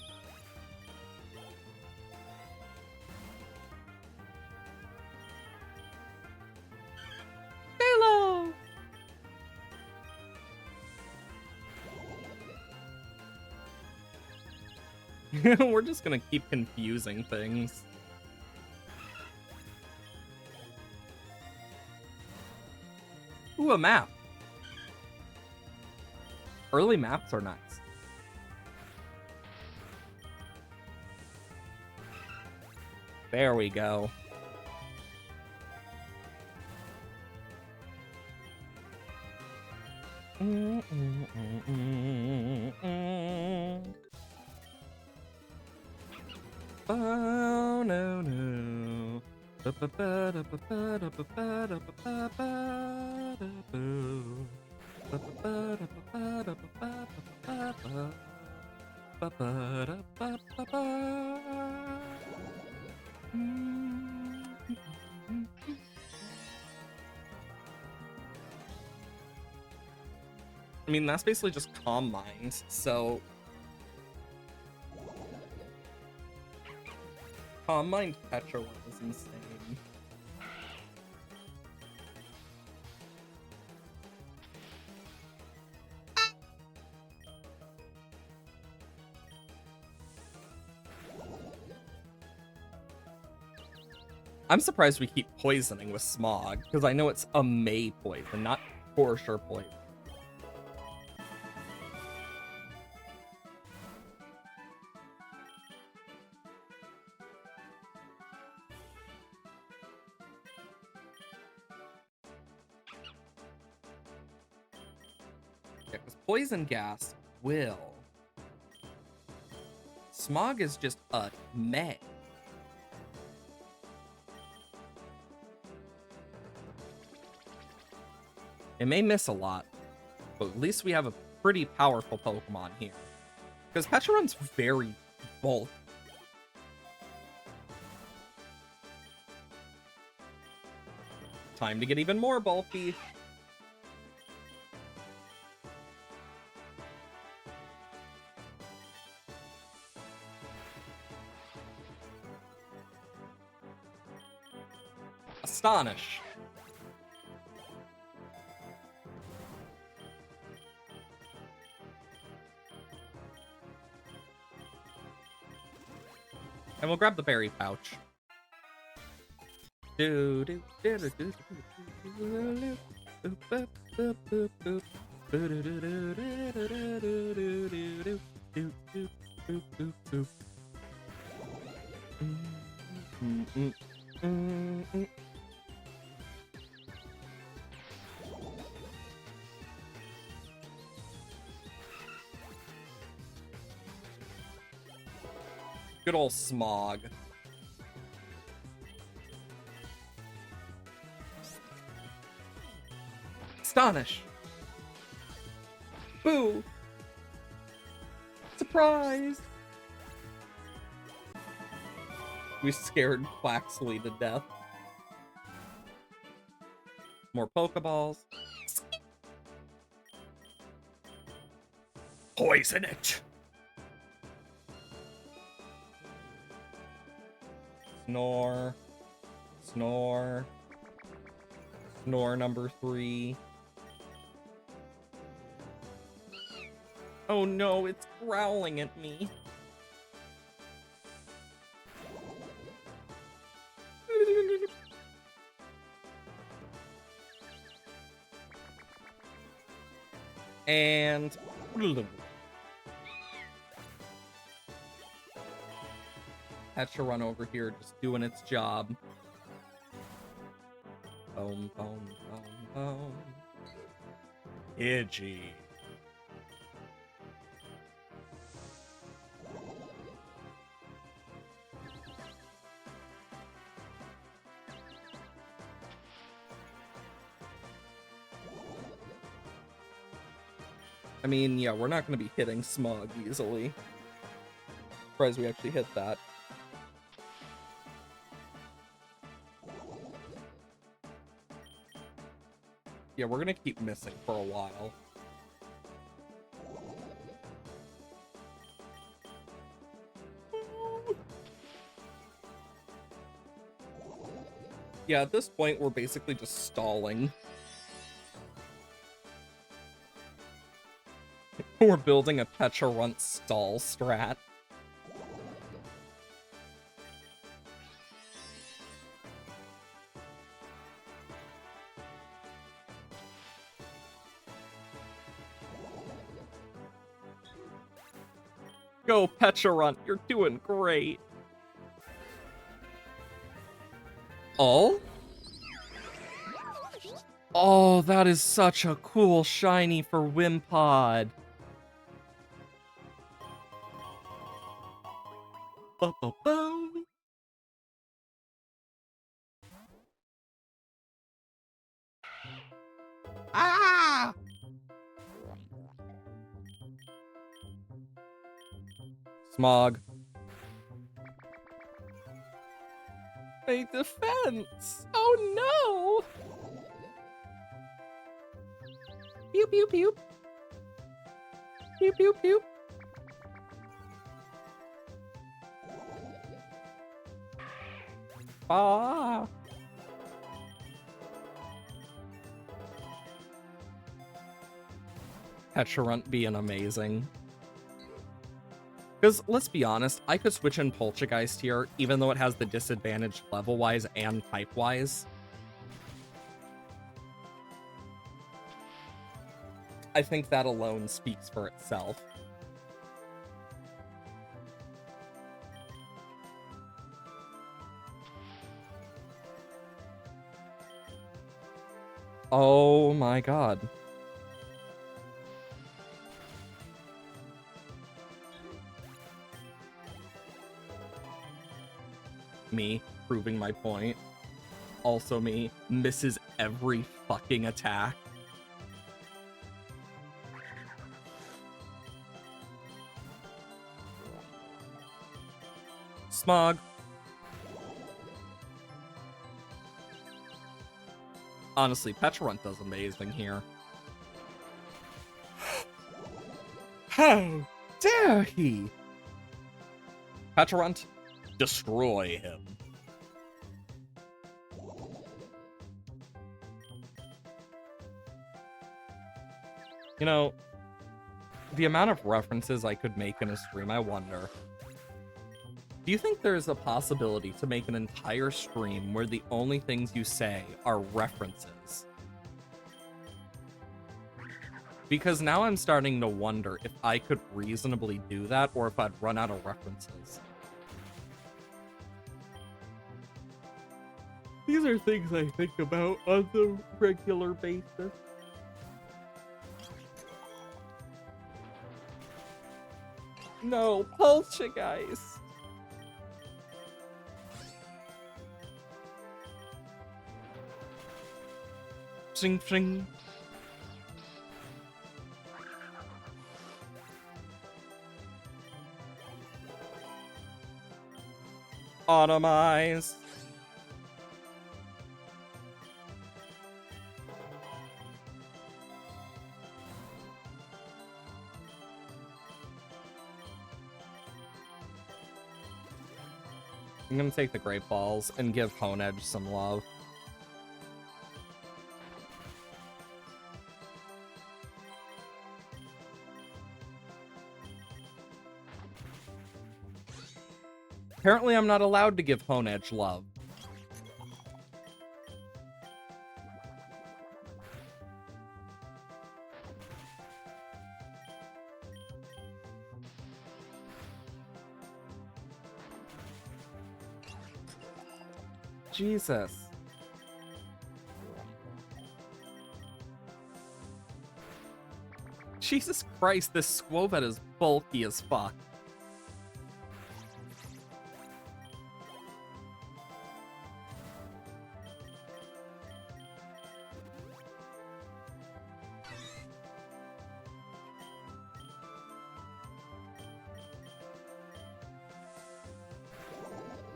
Speaker 1: Halo! We're just gonna keep confusing things. Ooh, a map. Early maps are nice. There we go. Oh, no, no. I mean, that's basically just Calm Mind, so... Calm Mind Pecharunt is insane. I'm surprised we keep poisoning with Smog, because I know it's a May poison, not for sure poison. Yeah, because poison gas will. Smog is just a meh. It may miss a lot, but at least we have a pretty powerful Pokemon here. Because Pecharunt's very bulky. Time to get even more bulky. Astonish. And we'll grab the berry pouch. Good old Smog. Astonish. Boo. Surprise. We scared Quaxley to death. More Pokeballs. Poison it. Snore. Snore. Snore number 3. Oh no, it's growling at me. And Pecharunt over here just doing its job. Boom, boom, boom, boom. Itchy. I mean, yeah, we're not going to be hitting Smog easily. Surprised we actually hit that. Yeah, we're going to keep missing for a while. Yeah, at this point, we're basically just stalling. We're building a Pecharunt stall strat. Go, Pecharunt, you're doing great. Oh? Oh, that is such a cool shiny for Wimpod. Bo-bo-bo. Ah! Smog. A defense! Oh no! Pew pew pew. Pew pew pew. Ah! Pecharunt being amazing. Because, let's be honest, I could switch in Poltergeist here, even though it has the disadvantage level-wise and type-wise. I think that alone speaks for itself. Oh my god. Me proving my point. Also me. Misses every fucking attack. Smog. Honestly, Petrarunt does amazing here. How dare he? Petrarunt, destroy him. You know, the amount of references I could make in a stream, I wonder. Do you think there's a possibility to make an entire stream where the only things you say are references? Because now I'm starting to wonder if I could reasonably do that or if I'd run out of references. These are things I think about on the regular basis. No, Poltergeist! Shing shing. Automize. I'm gonna take the Great Balls and give Hone Edge some love. Apparently I'm not allowed to give Hone Edge love. Jesus. Jesus Christ, this Squovet is bulky as fuck.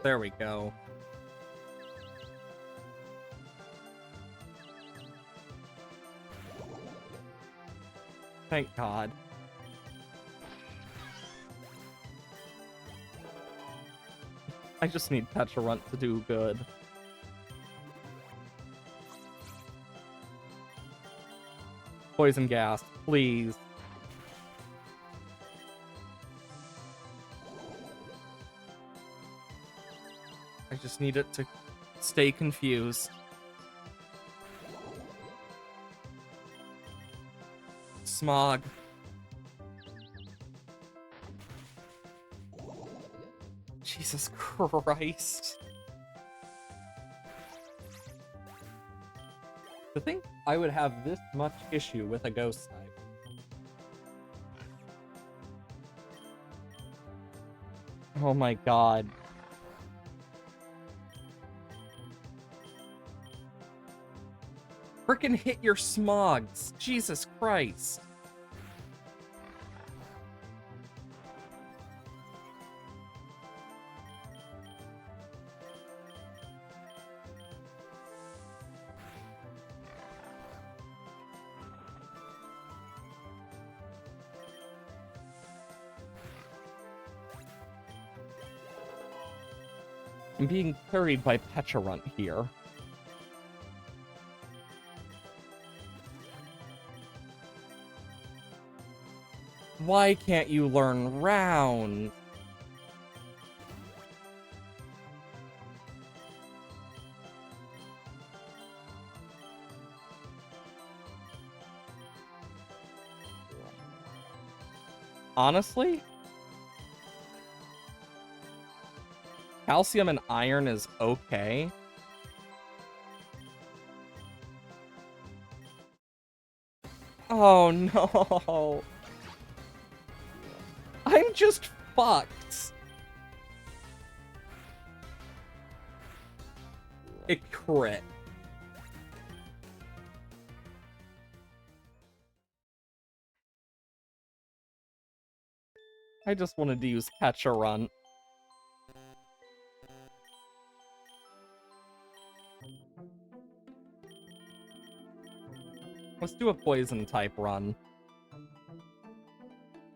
Speaker 1: There we go. Thank God. I just need Petrarunt to do good. Poison gas, please. I just need it to stay confused. Smog. Jesus Christ. To think I would have this much issue with a ghost type. Oh my God. Frickin' hit your Smogs. Jesus Christ. I'm being carried by Petrarunt here. Why can't you learn round? Honestly? Calcium and iron is okay. Oh no. I'm just fucked. It crit. I just wanted to use Catch a Run. Let's do a poison type run.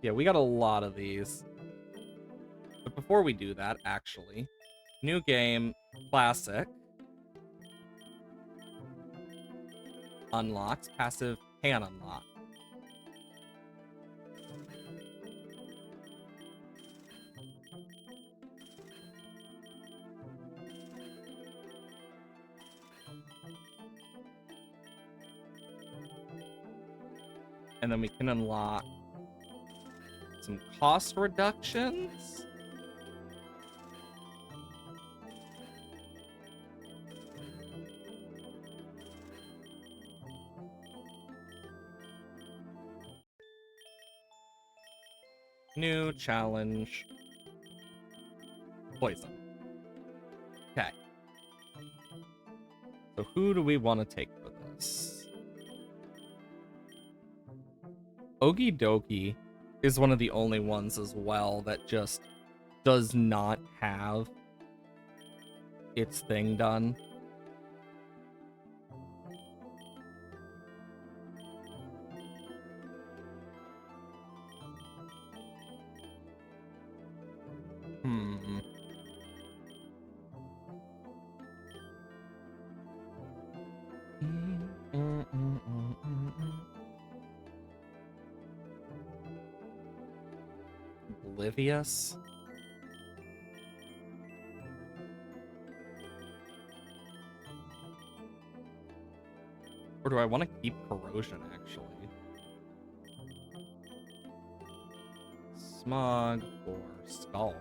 Speaker 1: Yeah, we got a lot of these. But before we do that, actually, new game, classic. Unlocks, passive can unlock. And then we can unlock some cost reductions. New challenge. Poison. Okay. So who do we want to take for this? Okie Dokie is one of the only ones as well that just does not have its thing done. Oblivious. Or do I want to keep Corrosion, actually? Smog or Scald?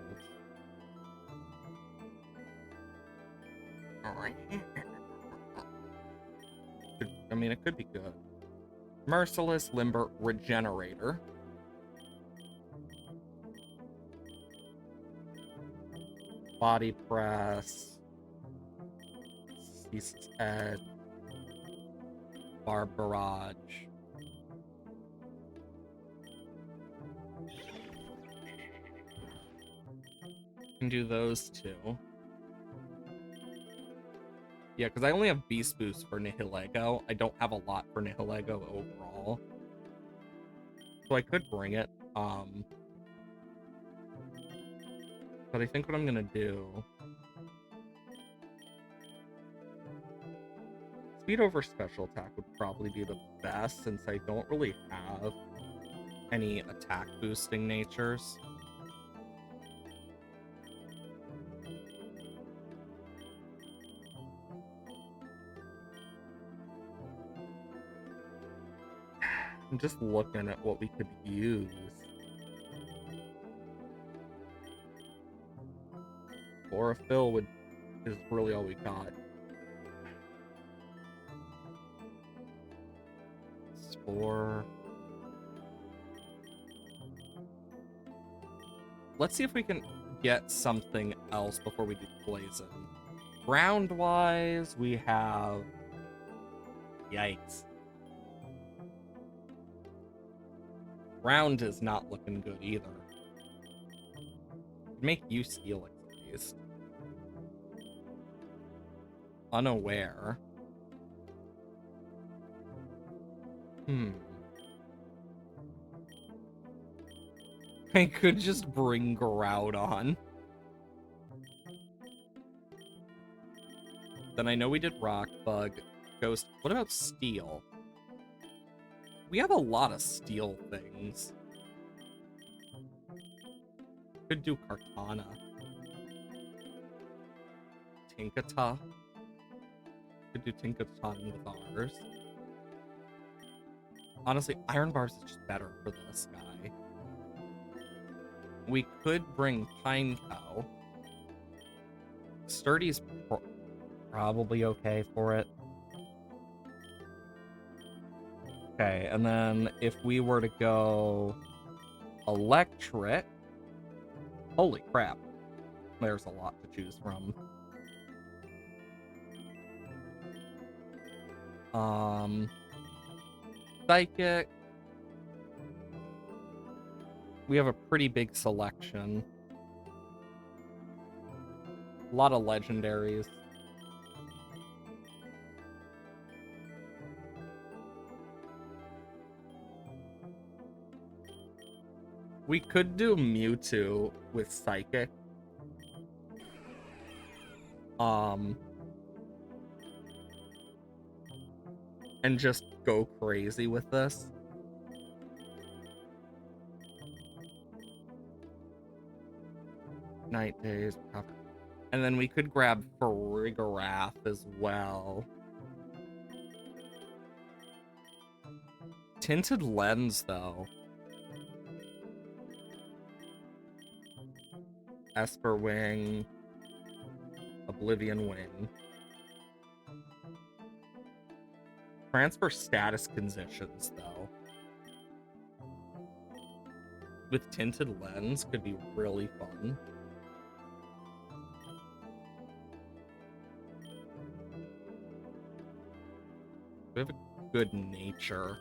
Speaker 1: I mean, it could be good. Merciless, Limber, Regenerator. Body Press. Cease's Head. Barb Barrage. Can do those two. Yeah, because I only have Beast Boost for Nihilego. I don't have a lot for Nihilego overall. So I could bring it. But I think what I'm gonna do... Speed over Special Attack would probably be the best, since I don't really have any attack boosting natures. I'm just looking at what we could use. Chlorophyll is really all we got. Spore. Let's see if we can get something else before we do Poison. Round-wise, we have... Yikes. Round is not looking good either. Make you steal at least. Unaware. I could just bring Groudon. Then I know we did Rock, Bug, Ghost. What about Steel? We have a lot of Steel things. Could do Kartana. Tinkata. Could do Tinkaton with ours. Honestly, Iron Bars is just better for this guy. We could bring Pineco. Sturdy's probably okay for it. Okay, and then if we were to go Electric... Holy crap. There's a lot to choose from. Psychic. We have a pretty big selection. A lot of legendaries. We could do Mewtwo with Psychic. And just go crazy with this. Night Days. And then we could grab Farigarath as well. Tinted Lens, though. Esper Wing. Oblivion Wing. Transfer status conditions, though. With Tinted Lens could be really fun. We have a good nature.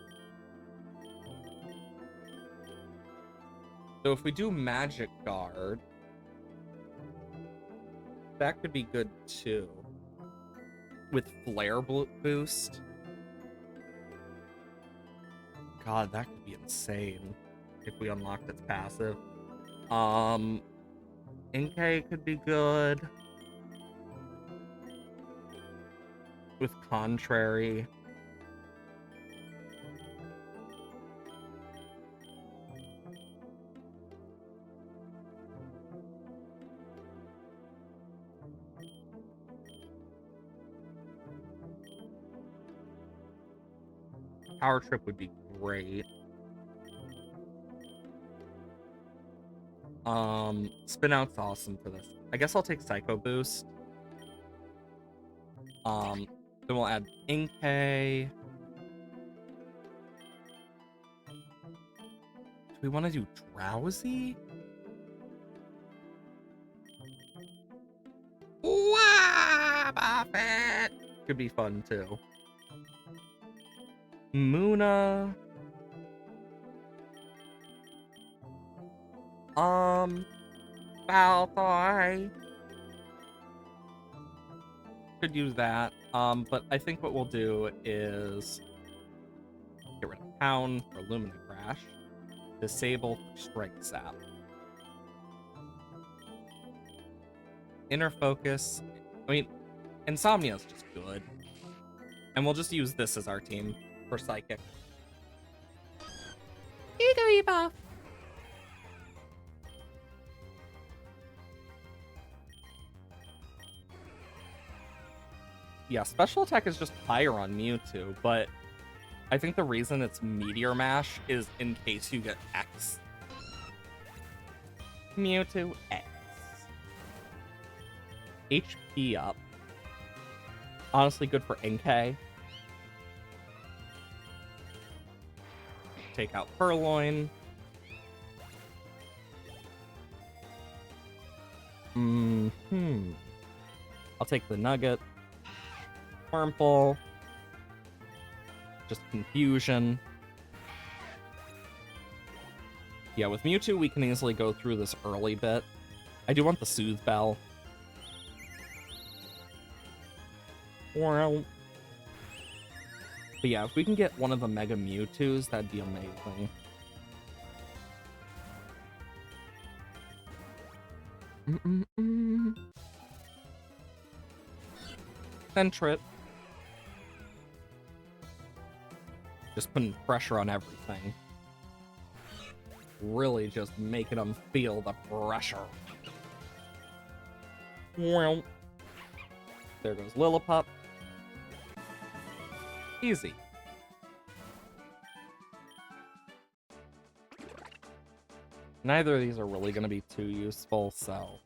Speaker 1: So if we do Magic Guard, that could be good too. With Flare Boost. God, that could be insane if we unlocked its passive. Inkay could be good. With Contrary. Power Trip would be great. Spin Out's awesome for this. I guess I'll take Psycho Boost. Then we'll add Inkay. Do we want to do Drowsy? Wow, Buffett! Could be fun too. Muna. Balthoi. Could use that. But I think what we'll do is get rid of Pound for Lumina Crash. Disable for Strike Sap. Inner Focus. I mean, Insomnia is just good. And we'll just use this as our team for Psychic. Ego buff. Yeah, special attack is just higher on Mewtwo, but I think the reason it's Meteor Mash is in case you get X. Mewtwo X. HP up. Honestly, good for Inkay. Take out Purloin. I'll take the Nugget. Harmful. Just Confusion. Yeah, with Mewtwo, we can easily go through this early bit. I do want the Soothe Bell. Well, but yeah, if we can get one of the Mega Mewtwo's, that'd be amazing. Sentret. Just putting pressure on everything. Really just making them feel the pressure. Well, there goes Lillipup. Easy. Neither of these are really going to be too useful, so...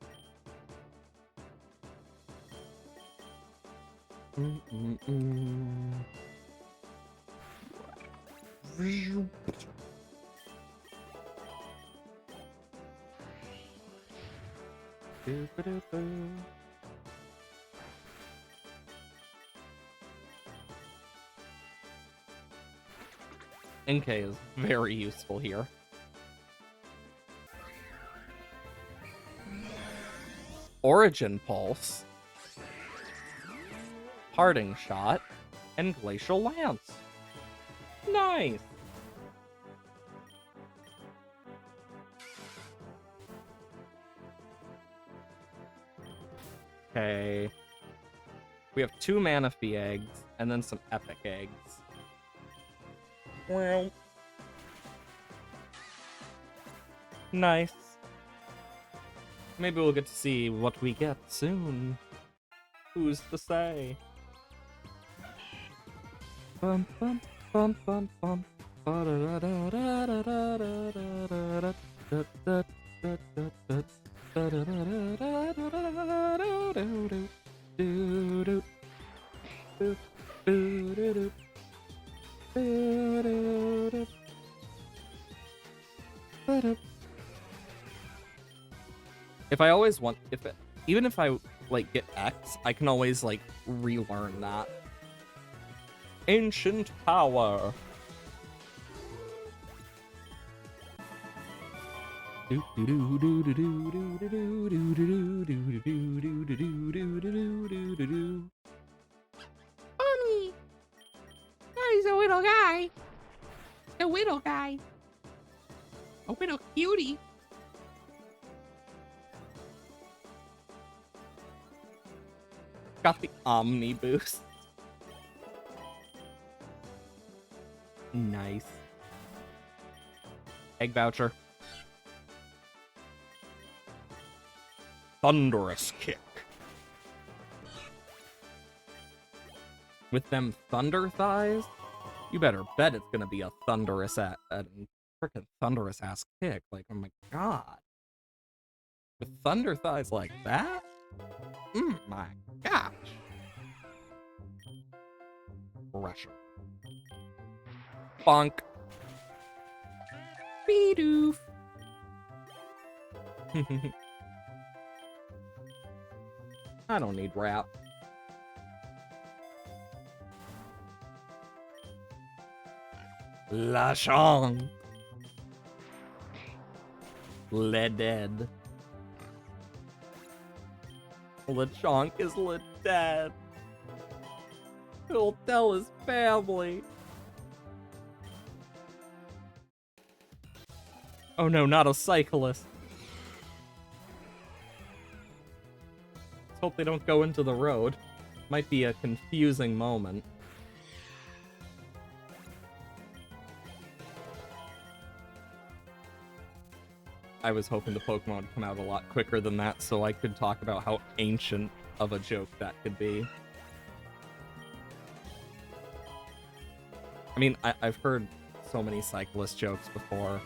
Speaker 1: NK is very useful here. Origin Pulse, Parting Shot, and Glacial Lance. Nice! Okay. We have 2 Manaphy eggs, and then some Epic eggs. Well. Nice. Maybe we'll get to see what we get soon. Who's to say? Bum bum bum bum bum. If I always want, even if I like get X, I can always like relearn that. Ancient power.
Speaker 2: Mommy! He's a little guy. A little guy. A little cutie.
Speaker 1: Got the Omni boost. Nice. Egg voucher. Thunderous kick. With them thunder thighs, you better bet it's gonna be a thunderous freaking thunderous ass kick. Like, oh my god. With thunder thighs like that? My gosh. Pressure. Bonk. Beedoof. I don't need rap. Lashong. Leaded. LeChonk is dead. He'll tell his family. Oh no, not a cyclist. Let's hope they don't go into the road. Might be a confusing moment. I was hoping the Pokemon would come out a lot quicker than that so I could talk about how ancient of a joke that could be. I mean, I've heard so many cyclist jokes before.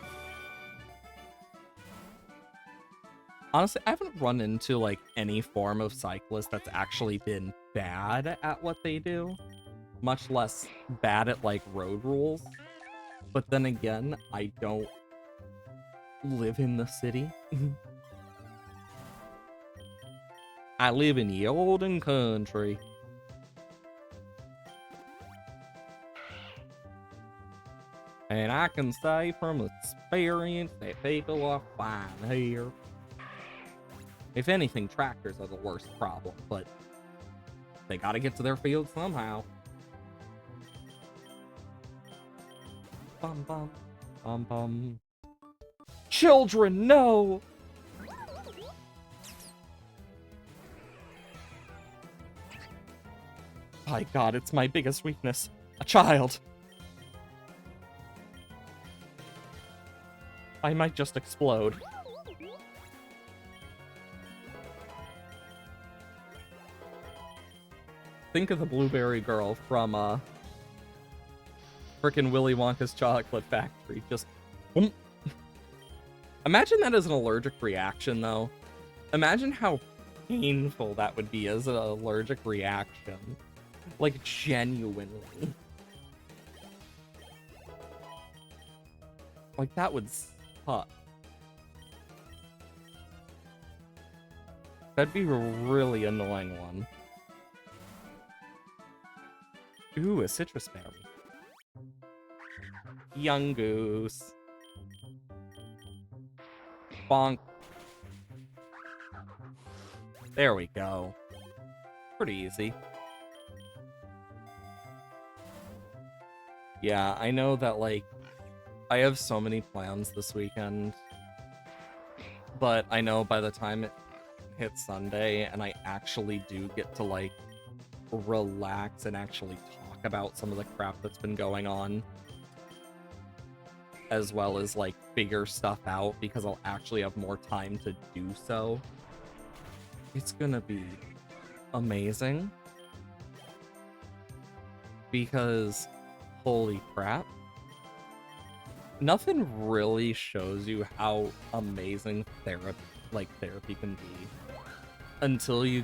Speaker 1: Honestly, I haven't run into, like, any form of cyclist that's actually been bad at what they do. Much less bad at, like, road rules. But then again, I don't live in the city. I live in the olden country. And I can say from experience that people are fine here. If anything, tractors are the worst problem, but they gotta get to their field somehow. Bum bum, bum bum. Children, no! My god, it's my biggest weakness. A child. I might just explode. Think of the blueberry girl from, frickin' Willy Wonka's Chocolate Factory. Just... Imagine that as an allergic reaction, though. Imagine how painful that would be as an allergic reaction. Like, genuinely. Like, that would suck. That'd be a really annoying one. Ooh, a citrus berry. Young Goose. Bonk. There we go. Pretty easy. Yeah, I know that, like, I have so many plans this weekend, but I know by the time it hits Sunday and I actually do get to, like, relax and actually talk about some of the crap that's been going on, as well as, like, figure stuff out because I'll actually have more time to do so, it's gonna be amazing. Because, holy crap, nothing really shows you how amazing therapy can be until you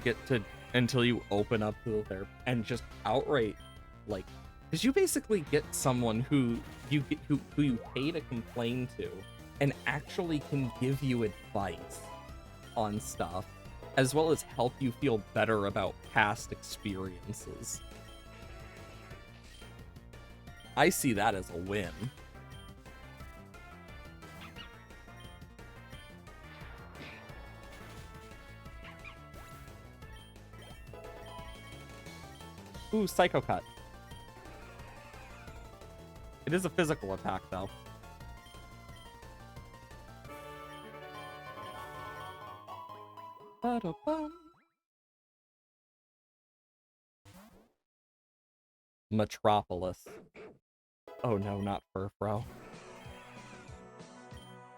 Speaker 1: open up to the therapy and just outright, like, because you basically get someone who you pay to complain to and actually can give you advice on stuff, as well as help you feel better about past experiences. I see that as a win. Ooh, Psycho Cut. It is a physical attack, though. Ba-da-bum. Metropolis. Oh no, not Furfro.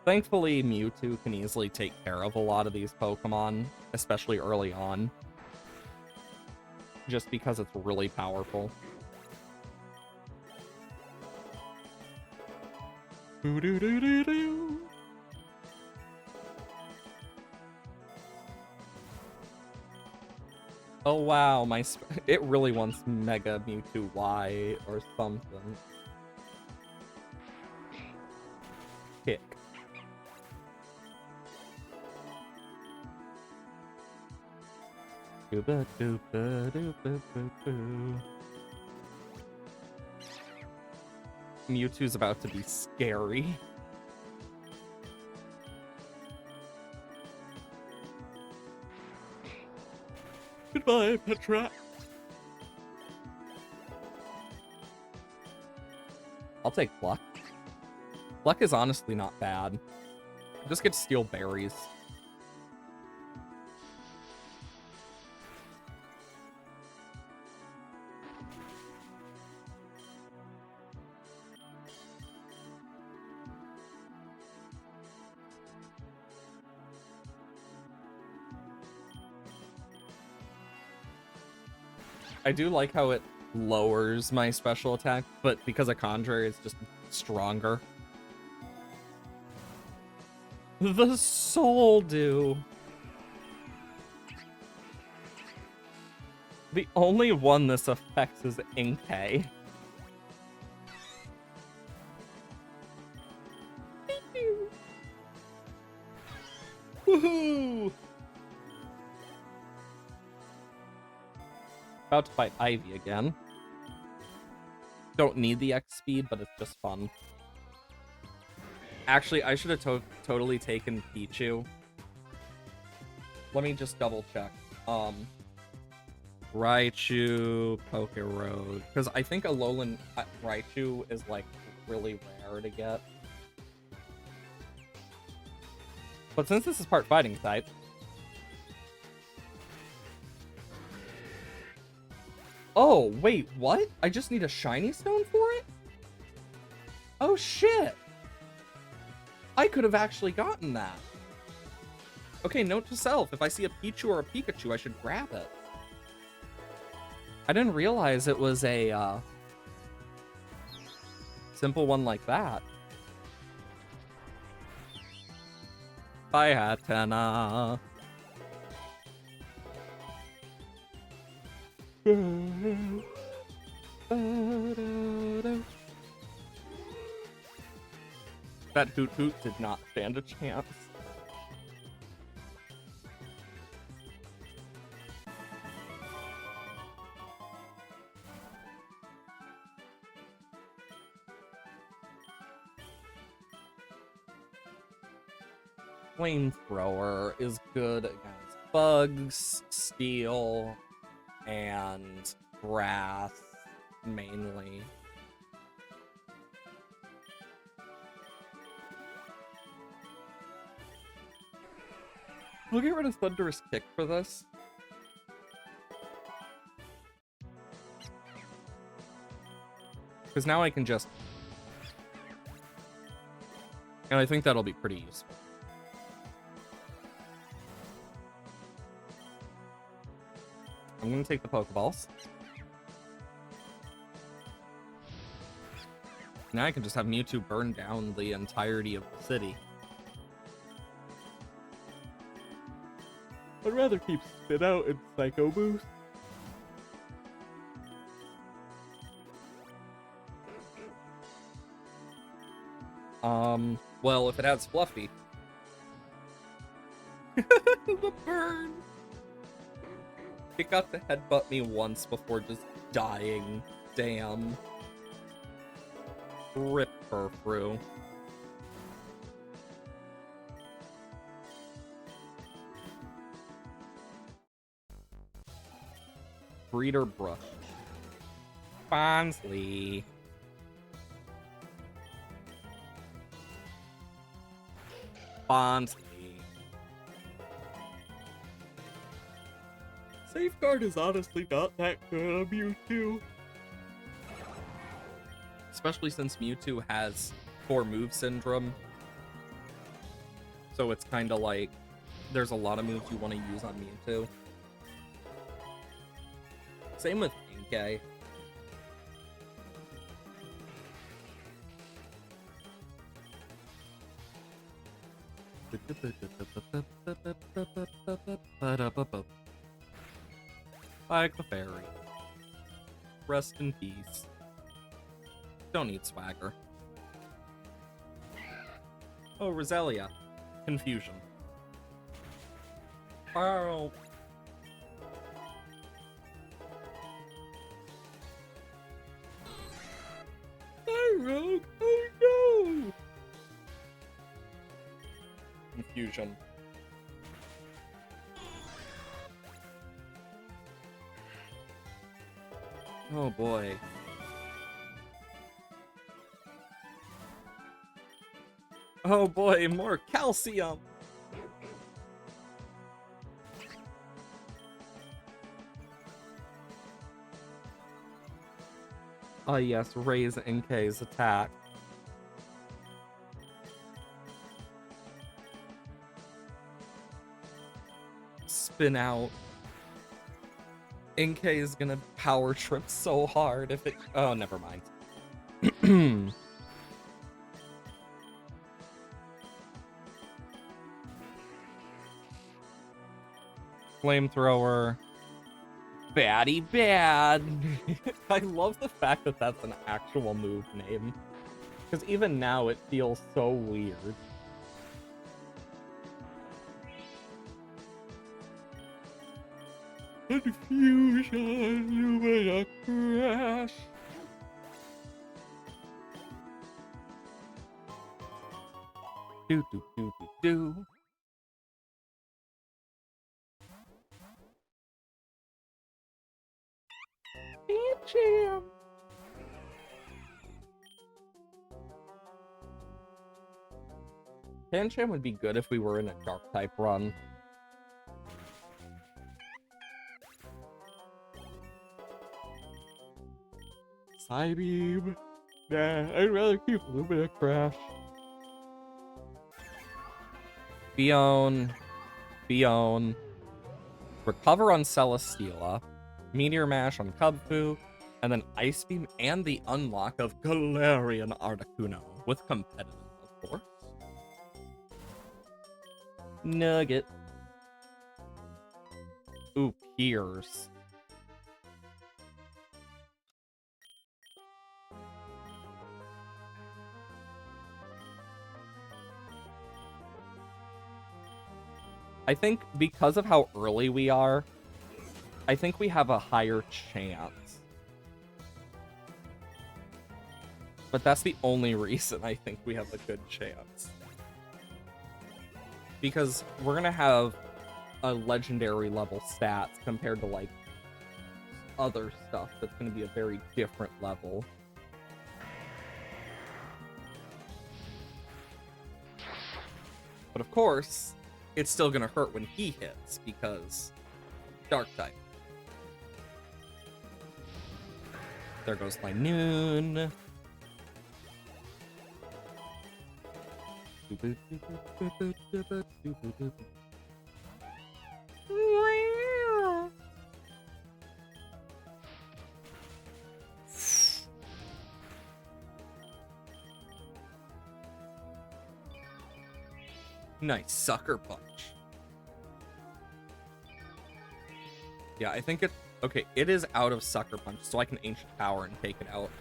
Speaker 1: Thankfully, Mewtwo can easily take care of a lot of these Pokemon, especially early on. Just because it's really powerful. Doo-doo-doo-doo-doo. Oh wow, it really wants Mega Mewtwo Y or something. Kick. Dooba dooba dooba doo. Mewtwo's about to be scary. Goodbye, Petra. I'll take Pluck. Pluck is honestly not bad. Just get Steel Berries. I do like how it lowers my special attack, but because of Conjurer, it's just stronger. The Soul Dew. The only one this affects is Inkay. Woohoo! About to fight Ivy again. Don't need the X speed, but it's just fun. Actually, I should have totally taken Pichu. Let me just double check. Raichu, Poke Road. Because I think Alolan Raichu is, like, really rare to get. But since this is part fighting type... Oh, wait, what? I just need a shiny stone for it? Oh, shit! I could have actually gotten that. Okay, note to self. If I see a Pichu or a Pikachu, I should grab it. I didn't realize it was a, simple one like that. Bye, Hatena. That Hoot Hoot did not stand a chance. Flamethrower is good against bugs, steel, and grass, mainly. We'll get rid of Thunderous Kick for this. Because now I can just... And I think that'll be pretty useful. I'm going to take the Pokeballs. Now I can just have Mewtwo burn down the entirety of the city. I'd rather keep Spit Out and Psycho Boost. Well, if it adds Fluffy. The burn! It got to headbutt me once before just dying. Damn. Rip her through. Breeder Brush. Bonsley. Bonsley. Safeguard is honestly not that good on Mewtwo. Especially since Mewtwo has 4 move syndrome. So it's kind of like there's a lot of moves you want to use on Mewtwo. Same with Inkay. Like the fairy. Rest in peace. Don't need swagger. Oh, Roselia. Confusion. Wow. Oh no! Confusion. Oh boy. Oh boy, more calcium! Ah yes, raise Inkay's attack. Spin out. Inkay is gonna power trip so hard if it... Oh, never mind. Flamethrower. Baddie bad. I love the fact that that's an actual move name. Because even now it feels so weird. Confusion, you made a crash. Do do do do do. Jam. Pancham would be good if we were in a dark type run. Psybeam. Nah, I'd rather keep Lumina Crash. Bione. Bione. Recover on Celesteela. Meteor Mash on Kubfu. And then Ice Beam and the unlock of Galarian Articuno. With competitive, of course. Nugget. Ooh, Pierce. I think because of how early we are, I think we have a higher chance. But that's the only reason I think we have a good chance. because we're gonna have a legendary level stats compared to like other stuff that's gonna be a very different level. But of course, it's still gonna hurt when he hits because dark type. There goes my noon. Nice sucker punch. Yeah, I think it... Okay, it is out of sucker punch, so I can ancient power and take it out.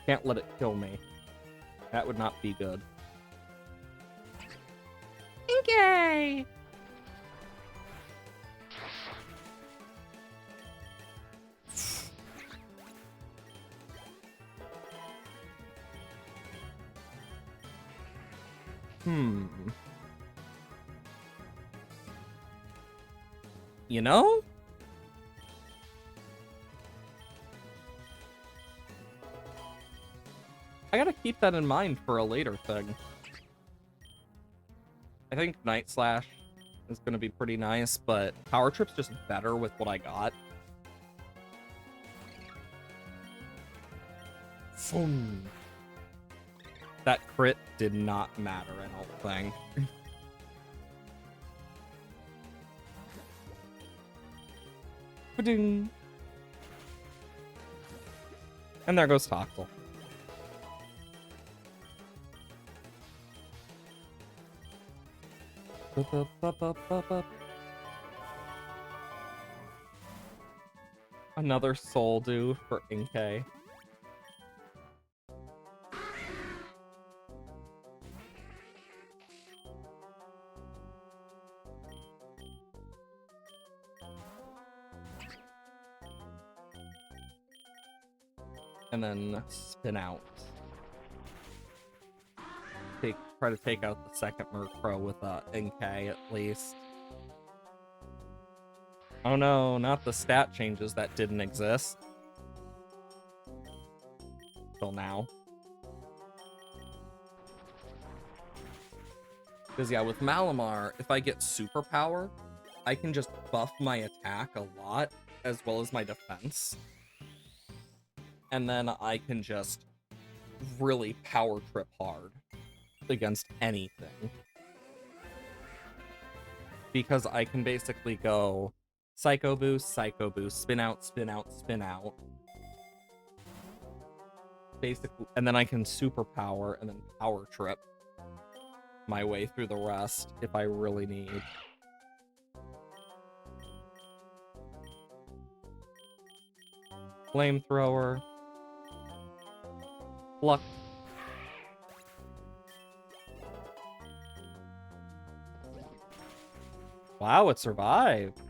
Speaker 1: Can't let it kill me. That would not be good.
Speaker 2: Okay.
Speaker 1: You know? I gotta keep that in mind for a later thing. I think Night Slash is gonna be pretty nice, but Power Trip's just better with what I got. Boom. That crit did not matter, I don't think. Ba-ding. And there goes Toxel. Another Soul Dew for Inkay. And then spin out. Try to take out the second Murkrow with Inkay at least. Oh no, not the stat changes that didn't exist. Till now. Because yeah, with Malamar, if I get superpower, I can just buff my attack a lot, as well as my defense. And then I can just really power trip hard against anything. Because I can basically go Psycho Boost, spin out, spin out, spin out. Basically, and then I can superpower and then power trip my way through the rest if I really need. Flamethrower. Pluck. Wow, it survived.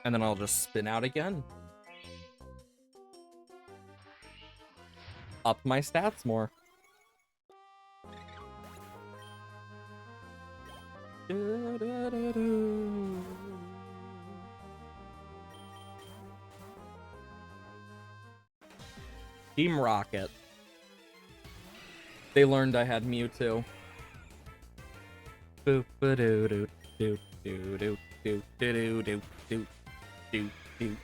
Speaker 1: And then I'll just spin out again. Up my stats more. Team Rocket. They learned I had Mewtwo. Boop ba doo doo doo doo doo doo doo doo doo doo doo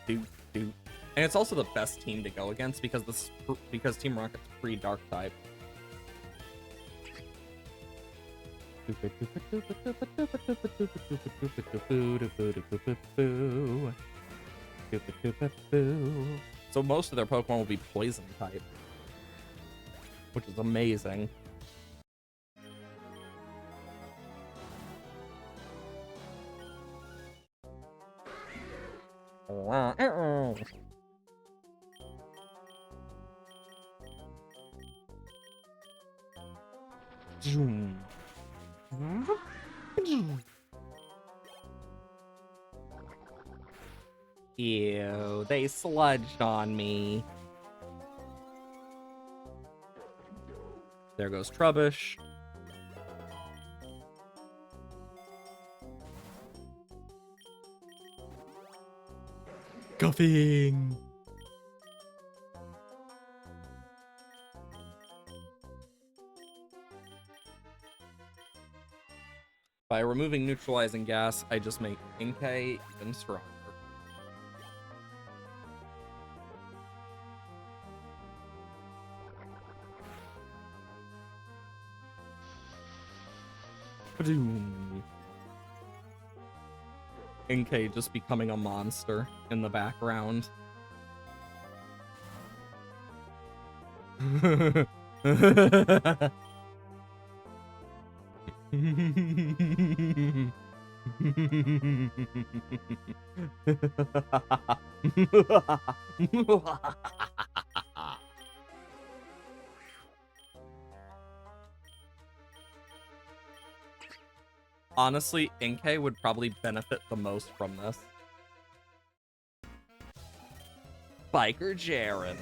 Speaker 1: doo doo. And it's also the best team to go against because Team Rocket's free Dark type. So most of their Pokemon will be Poison type, which is amazing. Ew, they sludged on me. There goes Trubbish. Guffing! By removing neutralizing gas, I just make Inkay even stronger. Ba-doom. Inkay just becoming a monster in the background. Honestly, Inkay would probably benefit the most from this. Biker Jaren.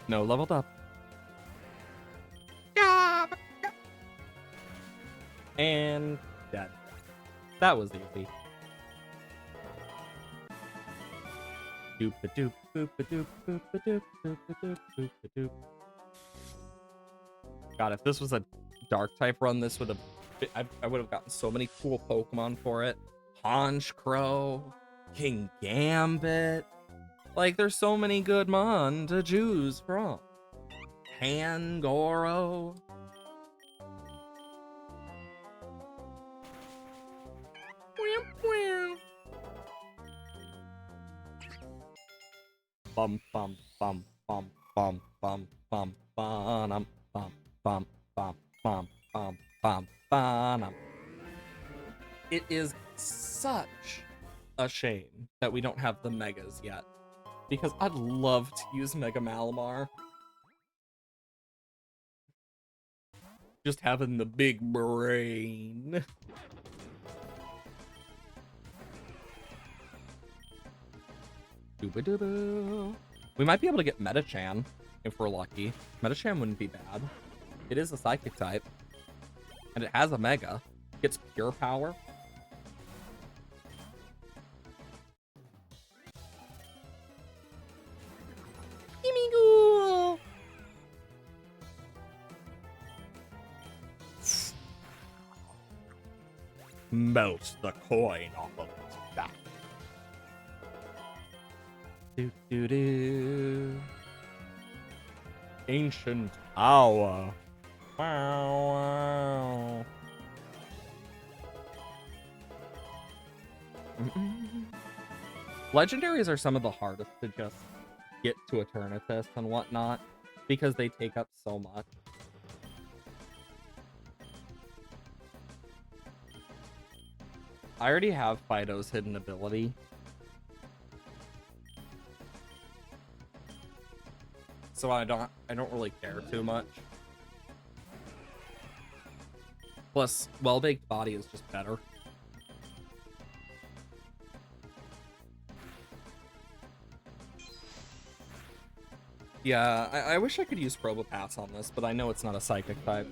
Speaker 1: No, leveled up. And dead. That was easy. Doop-a-doop, boop-a-doop, boop-a-doop, boop-a-doop, boop-a-doop. God, if this was a dark type run, this would have I would have gotten so many cool Pokemon for it. Honchkrow, King Gambit. Like, there's so many good mon to choose from. Pangoro. Bum bum bum bum bum bum bum bum bum bum bum bum bum bum bum. It is such a shame that we don't have the megas yet, because I'd love to use Mega Malamar. Just having the big brain. We might be able to get Metachan if we're lucky. Metachan wouldn't be bad. It is a psychic type. And it has a Mega. It gets pure power. Gimme. Melt the coin off of its back. Do. Ancient Hour. Wow. Legendaries are some of the hardest to just get to Eternatus and whatnot, because they take up so much. I already have Fido's hidden ability. So I don't really care too much. Plus, Well-Baked Body is just better. Yeah, I wish I could use Probopass on this, but I know it's not a psychic type.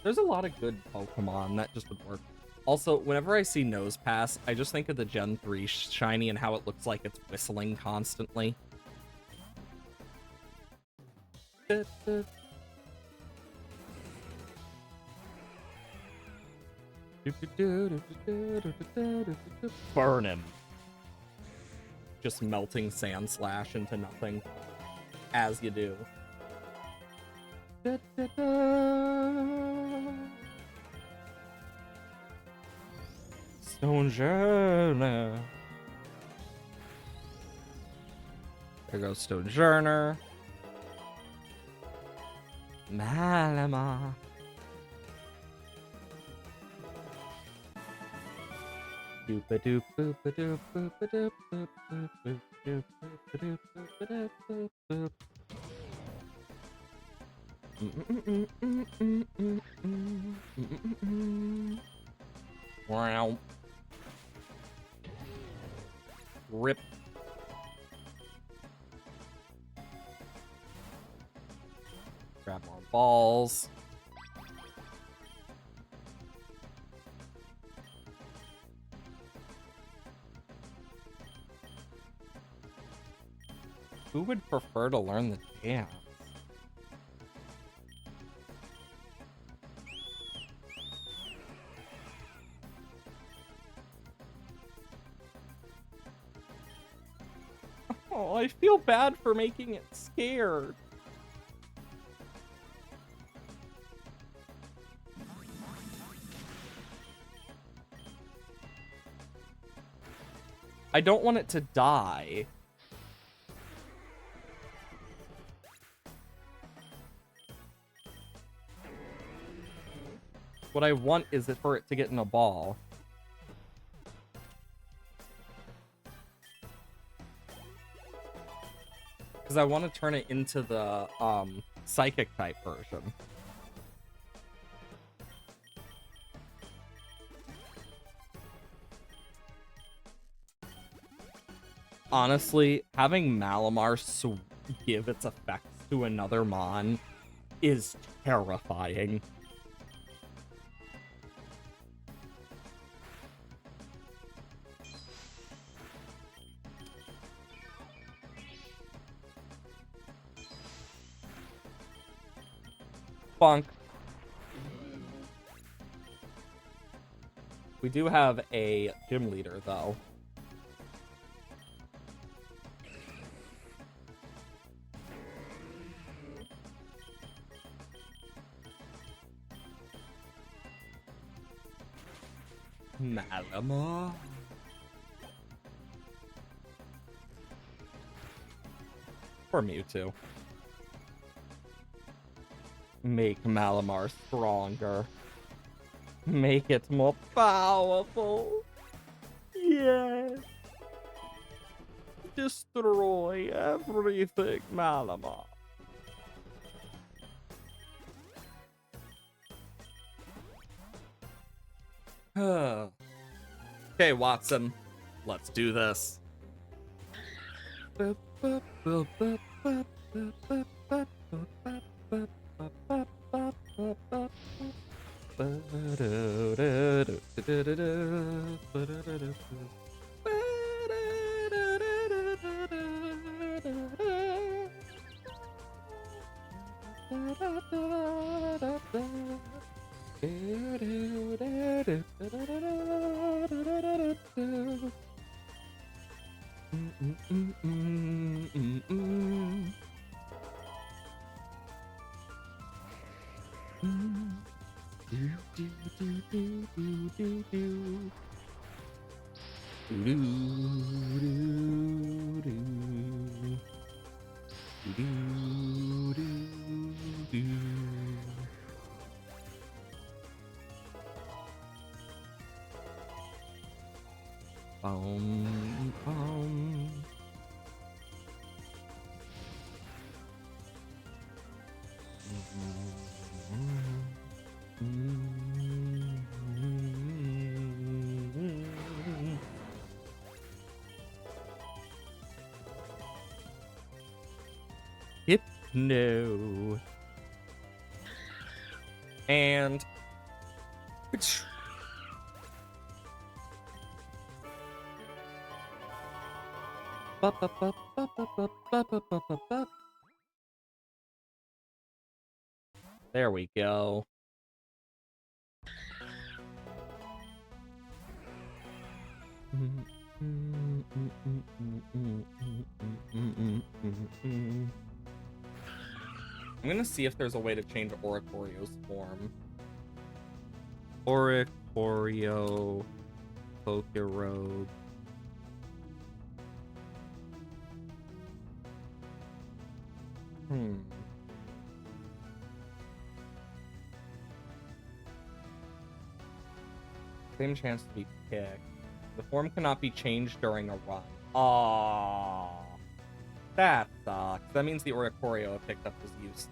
Speaker 1: There's a lot of good Pokemon that just would work. Also, whenever I see Nosepass, I just think of the Gen 3 shiny and how it looks like it's whistling constantly. Burn him. Just melting Sand Slash into nothing. As you do. Stone Journer. There goes Stone Journer. Malamar. Doop-a-doop, boop-a-doop, boop-a-doop, boop-a-doop, boop-a-doop, boop-a-doop, boop-a-doop, boop-a-doop. Wow. Rip. Grab more balls. Who would prefer to learn the dance? Oh, I feel bad for making it scared. I don't want it to die. What I want is for it to get in a ball. Because I want to turn it into the psychic type version. Honestly, having Malamar give its effects to another Mon is terrifying. Bonk. We do have a gym leader, though. Malamar. Or Mewtwo. Make Malamar stronger. Make it more powerful. Yes. Destroy everything, Malamar. Okay, Watson. Let's do this. No. And there we go. I'm gonna see if there's a way to change Oricorio's form. Oricorio, Pokerogue. Same chance to be kicked. The form cannot be changed during a run. Aww. That sucks. That means the Oricorio I picked up was useless.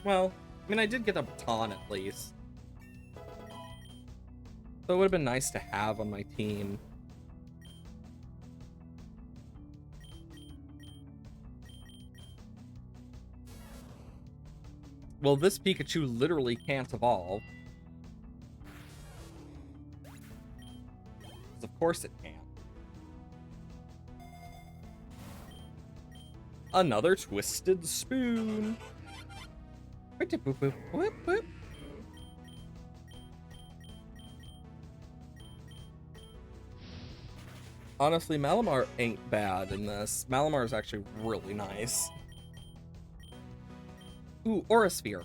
Speaker 1: Well, I mean, I did get a baton at least. So it would have been nice to have on my team. Well, this Pikachu literally can't evolve. Of course it can. Another Twisted Spoon. Honestly, Malamar ain't bad in this. Malamar is actually really nice. Ooh, Aura Sphere.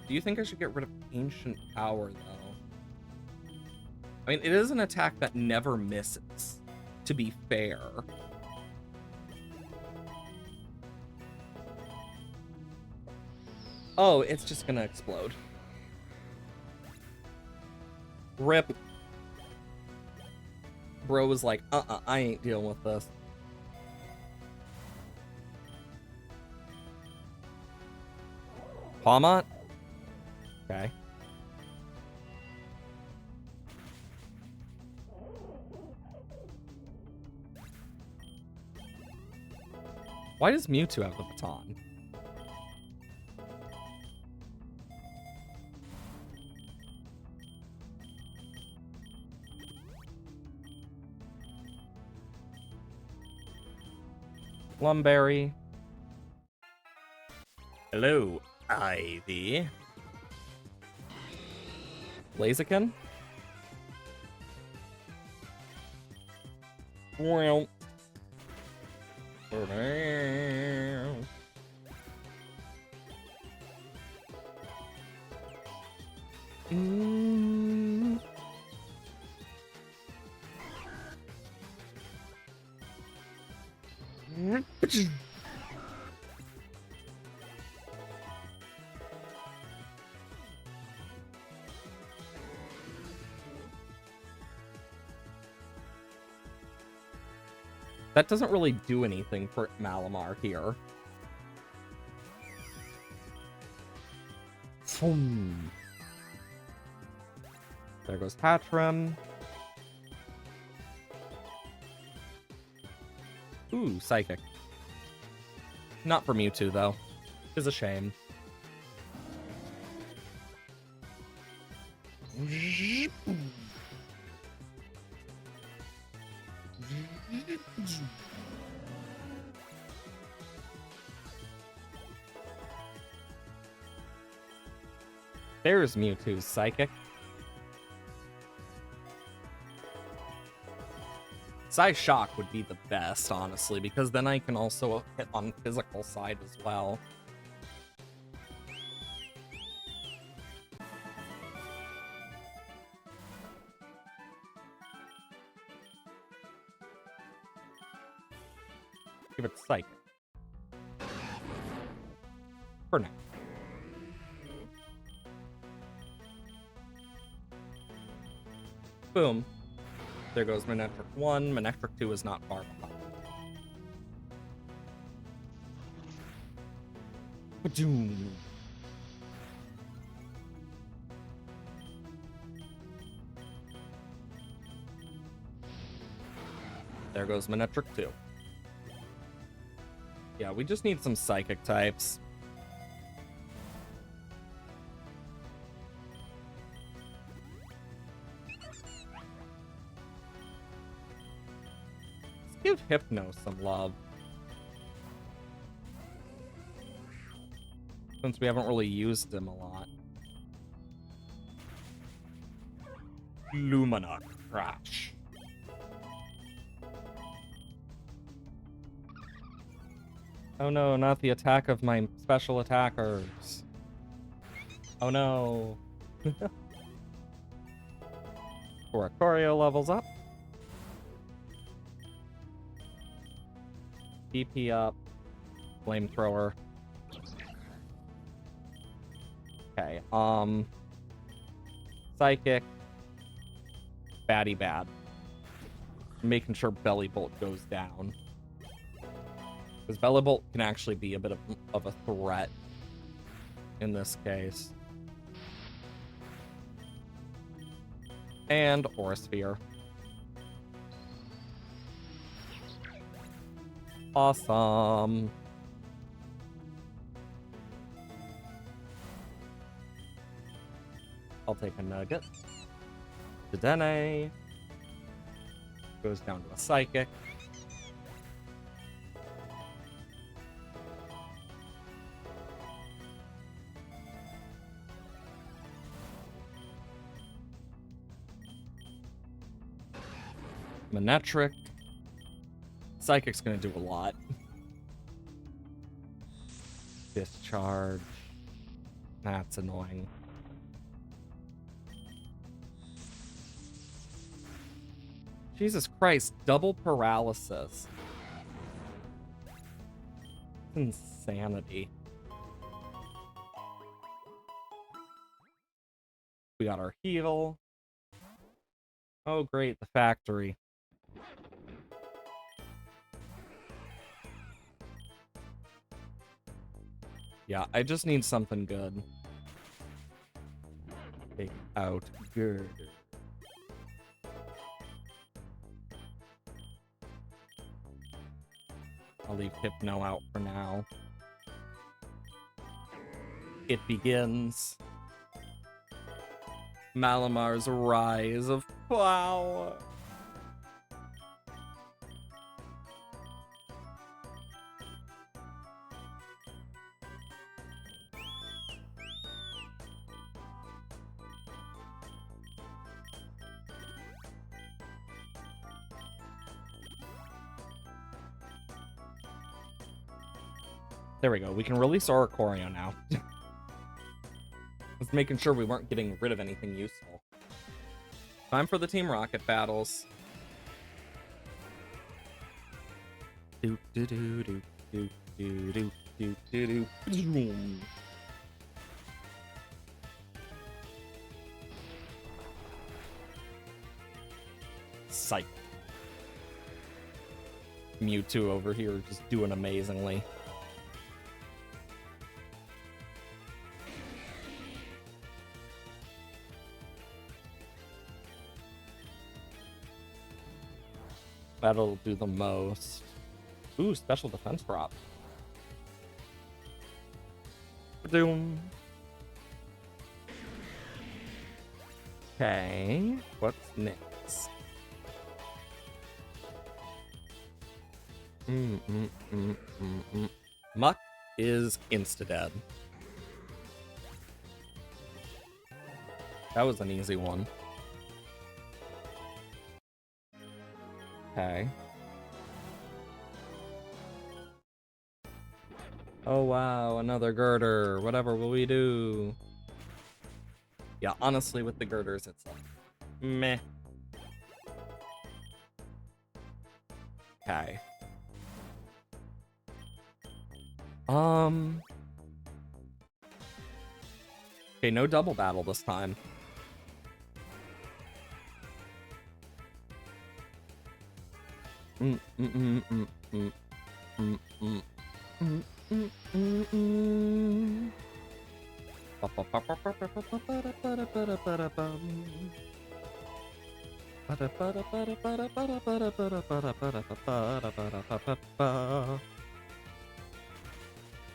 Speaker 1: Do you think I should get rid of Ancient Power, though? I mean, it is an attack that never misses, to be fair. Oh, it's just gonna explode. Rip. Bro was like, I ain't dealing with this. Pawmont? Okay. Why does Mewtwo have the baton? Lumberry. Hello, Ivy. Blaziken? Well. That doesn't really do anything for Malamar here. There goes Hatchram. Ooh, Psychic. Not for Mewtwo, though. It's a shame. There's Mewtwo's Psychic. Psy Shock would be the best, honestly, because then I can also hit on physical side as well. Give it Psychic. For now. Boom. There goes Manectric 1. Manectric 2 is not far behind. Ba-doom. There goes Manectric 2. Yeah, we just need some Psychic types. Give Hypno some love. Since we haven't really used him a lot. Lumina Crash. Oh no, not the attack of my special attackers. Oh no. Oricorio levels up. DP up. Flamethrower. Okay, Psychic. Batty bad. Making sure Belly Bolt goes down. Because Belly Bolt can actually be a bit of a threat in this case. And Aura Sphere. Awesome. I'll take a nugget. Dedenne goes down to a psychic. Manetric. Psychic's gonna do a lot. Discharge. That's annoying. Jesus Christ, double paralysis. Insanity. We got our heal. Oh great, the factory. Yeah, I just need something good. Take out Girder. I'll leave Hypno out for now. It begins. Malamar's rise of power. There we go. We can release Oricorio now. Just making sure we weren't getting rid of anything useful. Time for the Team Rocket battles. Do do do do do do do do do do. Psych. Mewtwo over here just doing amazingly. That'll do the most. Ooh, special defense drop. Doom. Okay, what's next? Muck is insta-dead. That was an easy one. Okay. Oh wow, another girder. Whatever will we do? Yeah, honestly, with the girders, it's like, meh. Okay. Okay, no double battle this time.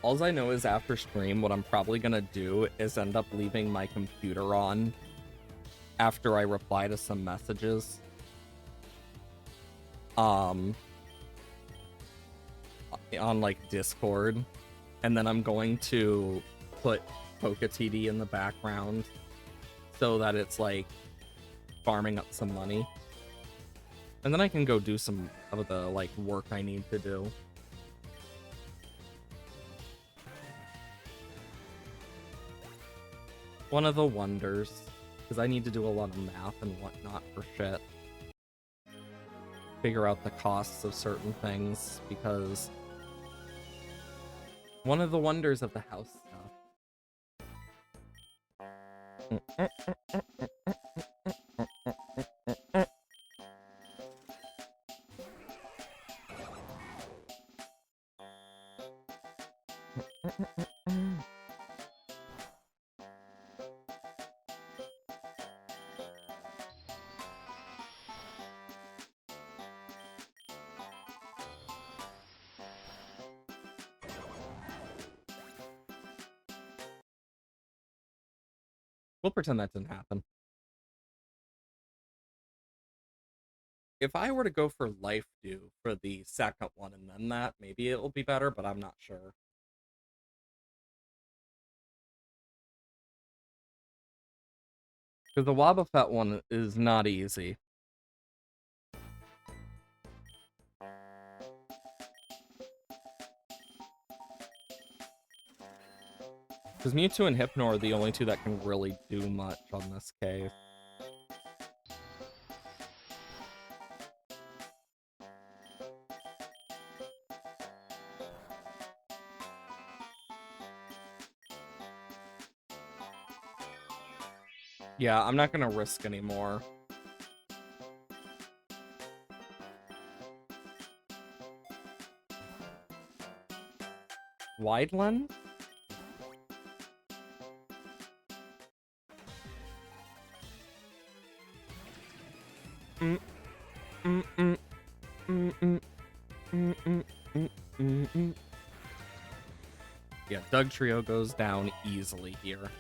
Speaker 1: All I know is after stream, what I'm probably gonna do is end up leaving my computer on after I reply to some messages. On like Discord, and then I'm going to put PokeTD in the background so that it's like farming up some money, and then I can go do some of the like work I need to do. One of the wonders, because I need to do a lot of math and whatnot for shit. Figure out the costs of certain things, because one of the wonders of the house stuff. We'll pretend that didn't happen. If I were to go for life dew for the second one and then that, maybe it'll be better, but I'm not sure. Because the Wobbuffet one is not easy. Because Mewtwo and Hypno are the only two that can really do much on this case. Yeah, I'm not gonna risk anymore. Wide lens? Yeah, Doug Trio goes down easily here.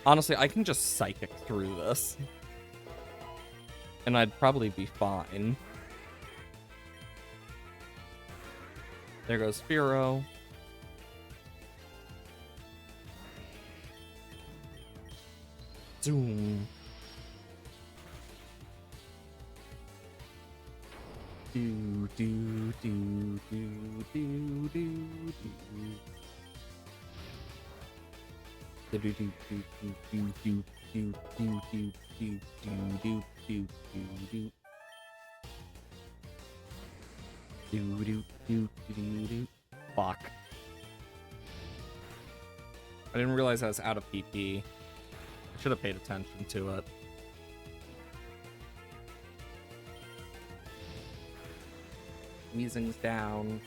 Speaker 1: Honestly, I can just Psychic through this. And I'd probably be fine. There goes Fearow. Zoom. Do, do, do, do, do, do, do. Do, do, do, do, do, do, do, do, do, do, do, do, do. Do, do, do, do, do. Fuck. I didn't realize I was out of PP. I should have paid attention to it. Weezing's down.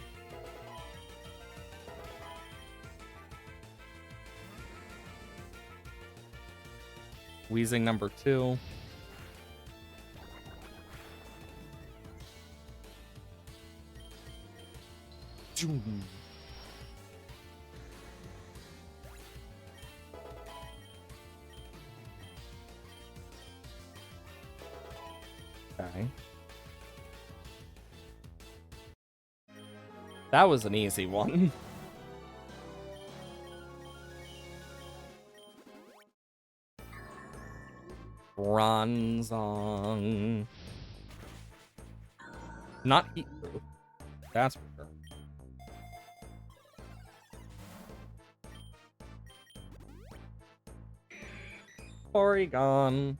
Speaker 1: Weezing number 2. Okay. That was an easy one. Bronzong. Not heat proof. That's for sure. Porygon.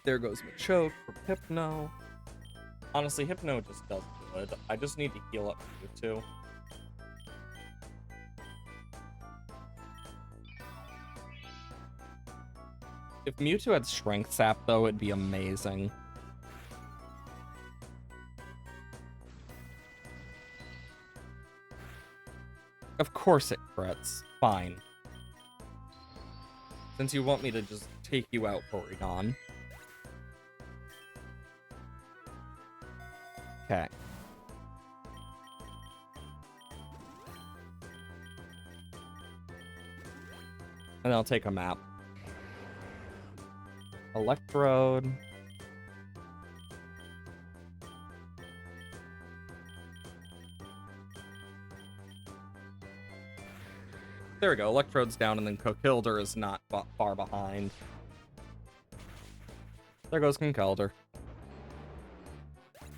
Speaker 1: There goes Machoke for Hypno. Honestly, Hypno just does good. I just need to heal up Mewtwo. If Mewtwo had Strength Sap, though, it'd be amazing. Of course it crits. Fine. Since you want me to just take you out, Porygon. Okay. And I'll take a map. Electrode. There we go. Electrode's down, and then Conkeldurr is not far behind. There goes Conkeldurr.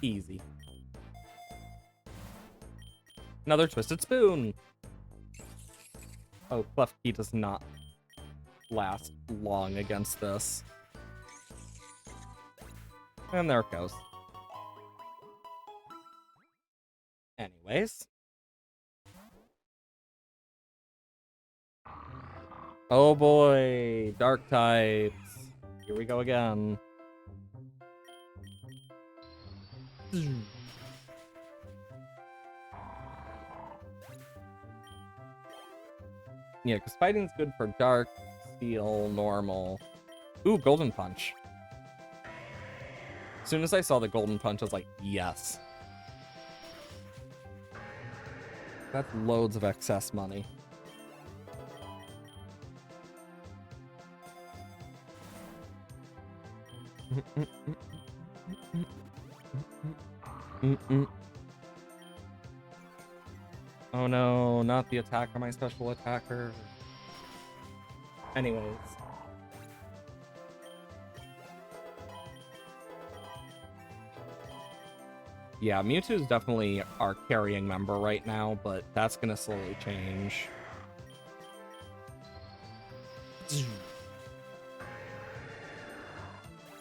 Speaker 1: Easy. Another Twisted Spoon. Oh, Klefki does not last long against this. And there it goes. Anyways. Oh boy, dark types. Here we go again. Yeah, because fighting's good for dark, steel, normal. Ooh, golden punch. As soon as I saw the golden punch, I was like, yes. That's loads of excess money. Oh no, not the attacker, my special attacker. Anyways. Yeah, Mewtwo's definitely our carrying member right now, but that's gonna slowly change.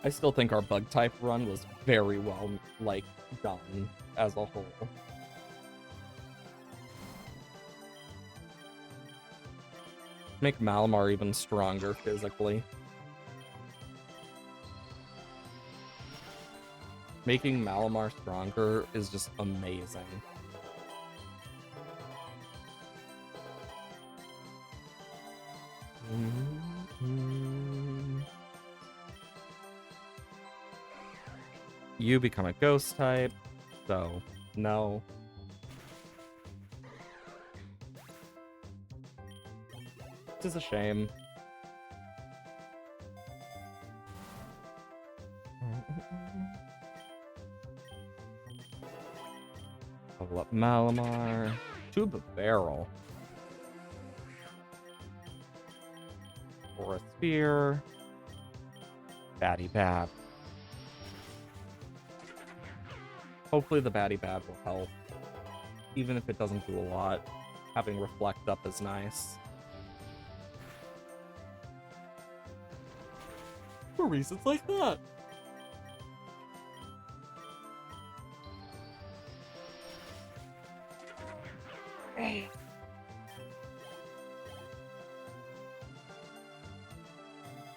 Speaker 1: I still think our bug type run was very well, like, done as a whole. Make Malamar even stronger physically. Making Malamar stronger is just amazing. You become a ghost type, so no. This is a shame. Level up Malamar. Tube of Barrel. Or a Sphere. Batty Bab. Hopefully the Batty Bab will help. Even if it doesn't do a lot. Having Reflect up is nice. For reasons like that.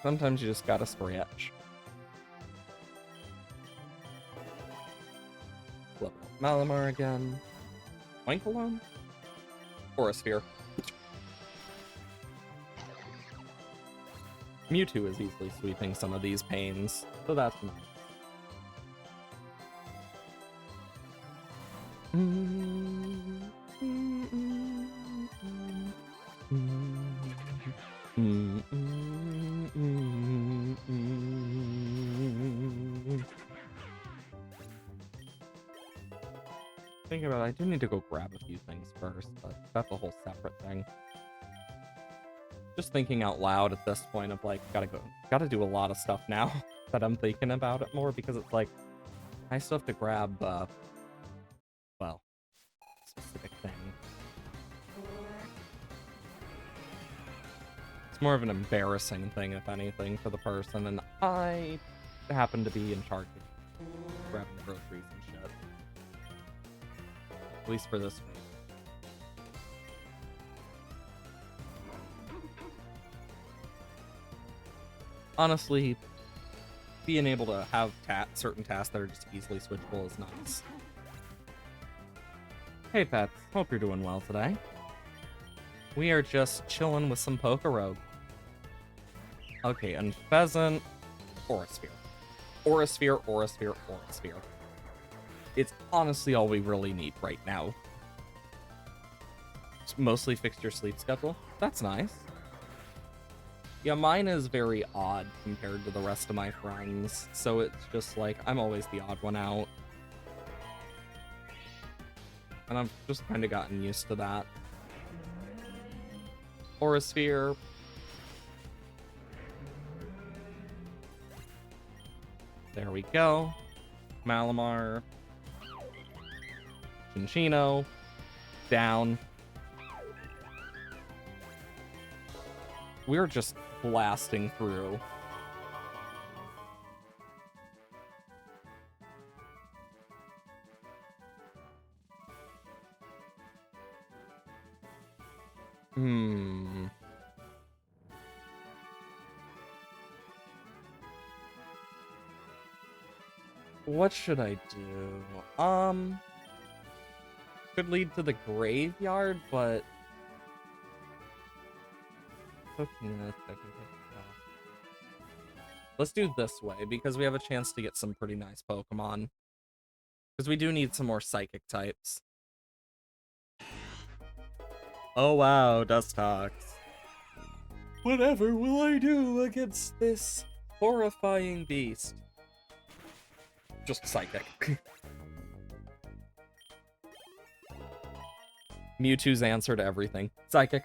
Speaker 1: Sometimes you just gotta stretch. Level up Malamar again. Oinkalon? Or a Sphere. Mewtwo is easily sweeping some of these pains, so that's nice. Thinking about it, I do need to go grab a few things first, but that's a whole separate thing. Just thinking out loud at this point of like, gotta do a lot of stuff now that I'm thinking about it more, because it's like, I still have to grab, well, specific thing. It's more of an embarrassing thing, if anything, for the person, and I happen to be in charge of grabbing groceries and shit. At least for this week. Honestly, being able to have certain tasks that are just easily switchable is nice. Hey pets, hope you're doing well today. We are just chilling with some Pokerogue. Okay, and Pheasant, or a Sphere. Or a Sphere, or a Sphere, or a Sphere. It's honestly all we really need right now. It's mostly fixed your sleep schedule. That's nice. Yeah, mine is very odd compared to the rest of my friends, so it's just like, I'm always the odd one out. And I've just kind of gotten used to that. Aura Sphere. There we go. Malamar. Chinchino. Down. We're just blasting through. Hmm. What should I do? Could lead to the graveyard, but let's do this way because we have a chance to get some pretty nice Pokemon. Because we do need some more psychic types. Oh wow, Dustox. Whatever will I do against this horrifying beast? Just psychic. Mewtwo's answer to everything. Psychic.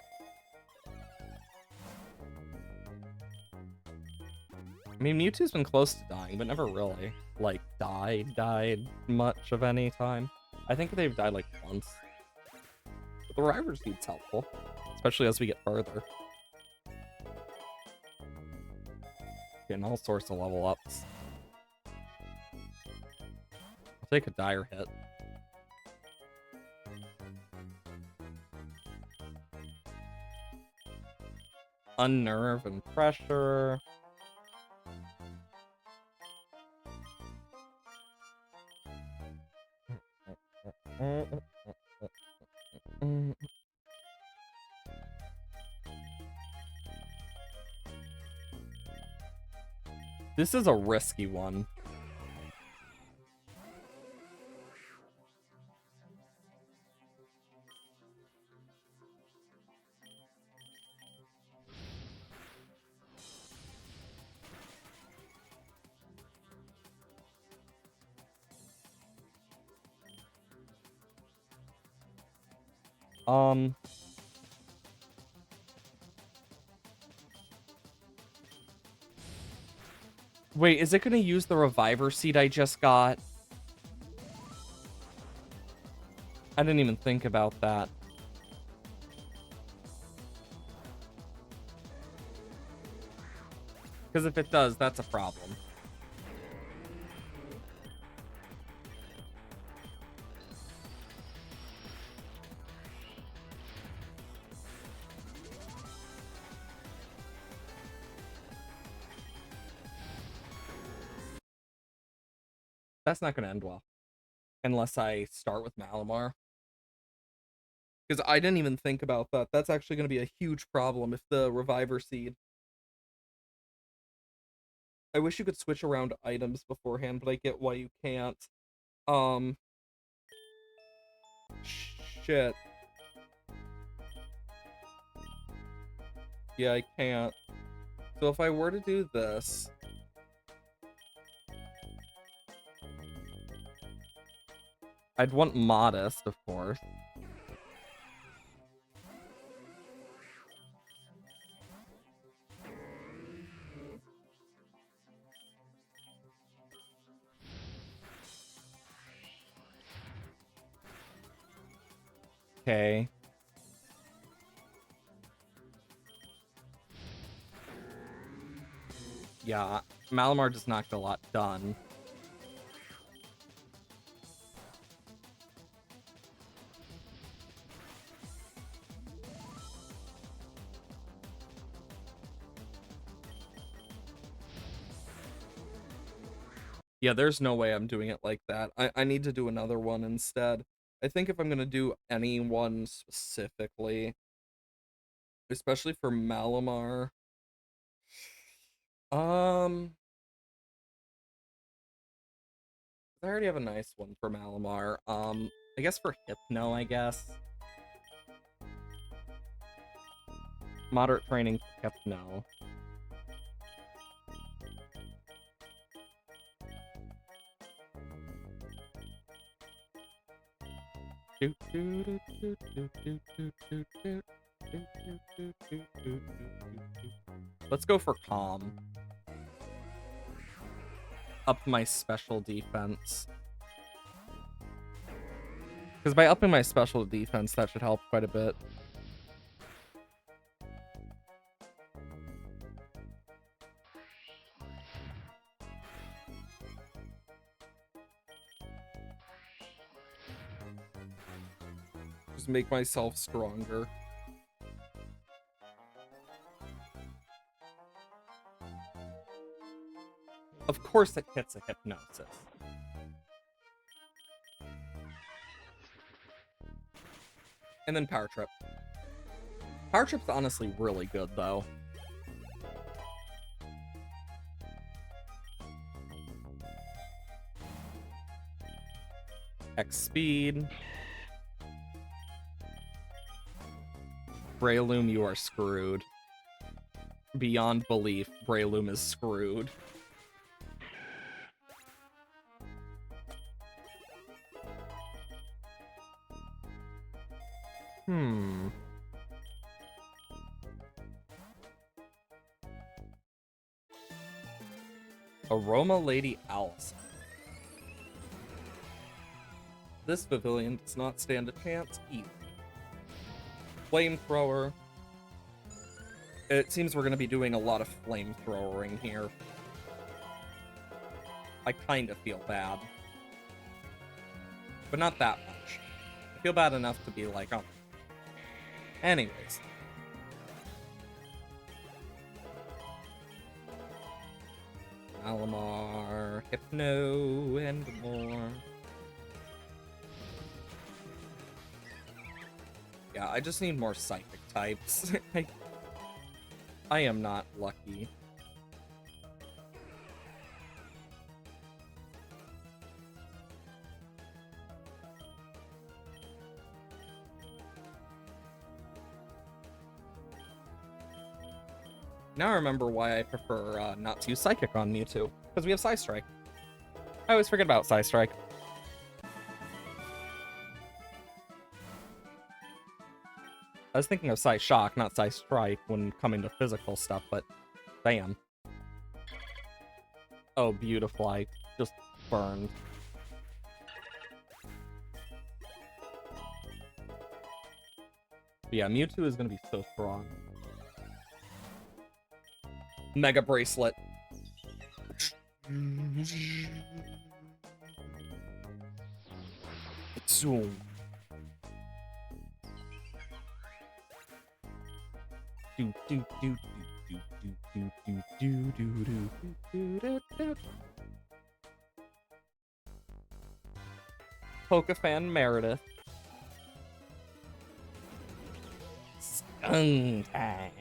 Speaker 1: I mean, Mewtwo's been close to dying, but never really, like, died much of any time. I think they've died, like, once. But the Reviver Seed's helpful, especially as we get further. Getting all sorts of level ups. I'll take a dire hit. Unnerve and pressure. This is a risky one. Wait, is it gonna use the Reviver Seed I just got? I didn't even think about that. Because if it does, that's a problem. That's not gonna end well. Unless I start with Malamar. Because I didn't even think about that. That's actually gonna be a huge problem if the Reviver Seed. I wish you could switch around items beforehand, but I get why you can't. Shit. Yeah, I can't. So if I were to do this... I'd want Modest, of course. Okay. Yeah, Malamar just knocked a lot done. Yeah, there's no way I'm doing it like that. I need to do another one instead. I think if I'm gonna do any one specifically, especially for Malamar, I already have a nice one for Malamar. I guess for Hypno, I guess. Moderate training for Hypno. Let's go for Calm. Up my special defense. Because by upping my special defense, that should help quite a bit. Just make myself stronger. Of course it hits a hypnosis. And then Power Trip. Power Trip's honestly really good, though. X speed. Breloom, you are screwed. Beyond belief, Breloom is screwed. Aroma Lady Owls. This pavilion does not stand a chance either. Flamethrower. It seems we're going to be doing a lot of flamethrowering here. I kind of feel bad. But not that much. I feel bad enough to be like, oh. Anyways. Malamar, Hypno, and more. Yeah, I just need more psychic types. I am not lucky. Now I remember why I prefer not to use Psychic on Mewtwo. Because we have Psy Strike. I always forget about Psy Strike. I was thinking of Psy Shock, not Psy Strike, when coming to physical stuff, but damn. Oh, beautiful. I just burned. But yeah, Mewtwo is going to be so strong. Mega Bracelet. Zoom. Do do do do do do do do do do do do do. Pokefan Meredith. Skuntank.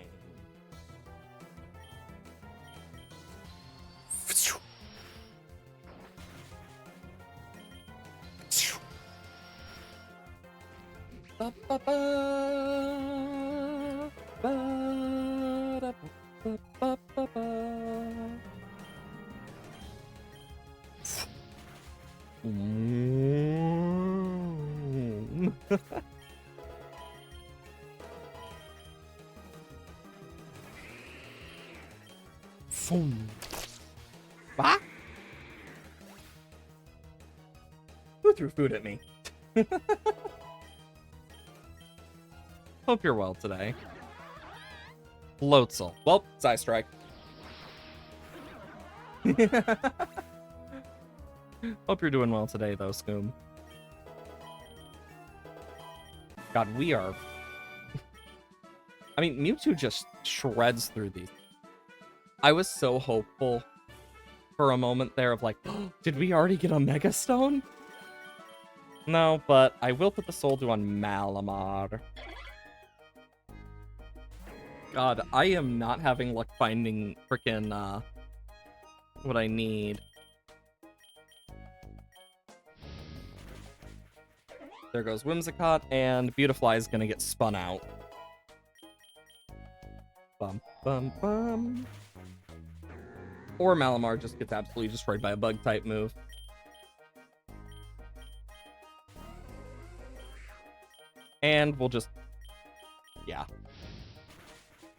Speaker 1: Ba, ba, ba, ba, da, ba, ba, ba, ba. Bah? Who threw food at me? Hope you're well today. Floatzel. Well, Psy Strike. Hope you're doing well today, though, Scoom. God, we are... I mean, Mewtwo just shreds through these. I was so hopeful for a moment there of like, oh, did we already get a Mega Stone? No, but I will put the Soul Dew on Malamar. God, I am not having luck finding frickin' what I need. There goes Whimsicott, and Beautifly is gonna get spun out. Bum, bum, bum. Or Malamar just gets absolutely destroyed by a Bug-type move. And we'll just... yeah.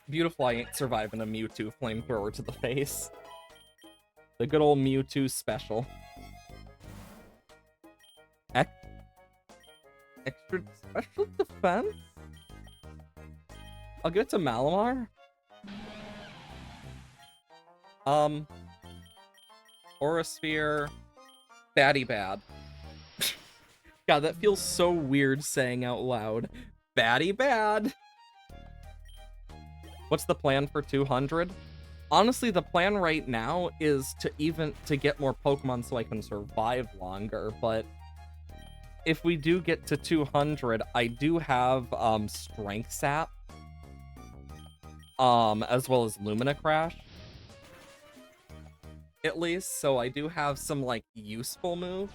Speaker 1: Beautifly ain't surviving a Mewtwo flamethrower to the face. The good old Mewtwo special. Extra special defense? I'll give it to Malamar. Aura Sphere. Batty bad. God, that feels so weird saying out loud. Batty bad. What's the plan for 200? Honestly, the plan right now is to get more Pokemon so I can survive longer, but if we do get to 200, I do have Strength Sap, as well as Lumina Crash, at least, so I do have some like useful moves.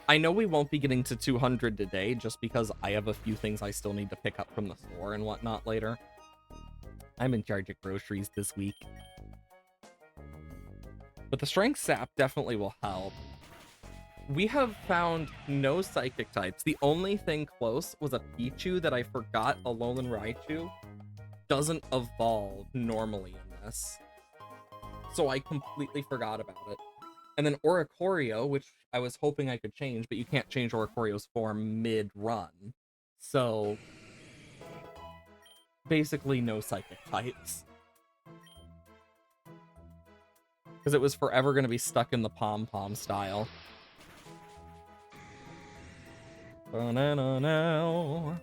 Speaker 1: I know we won't be getting to 200 today just because I have a few things I still need to pick up from the store and whatnot later. I'm in charge of groceries this week. But the Strength Sap definitely will help. We have found no Psychic types. The only thing close was a Pichu that I forgot Alolan Raichu doesn't evolve normally in this. So I completely forgot about it. And then Oricorio, which I was hoping I could change, but you can't change Oricorio's form mid-run. So basically no Psychic types. Because it was forever going to be stuck in the Pom-Pom style. Ba-na-na-na.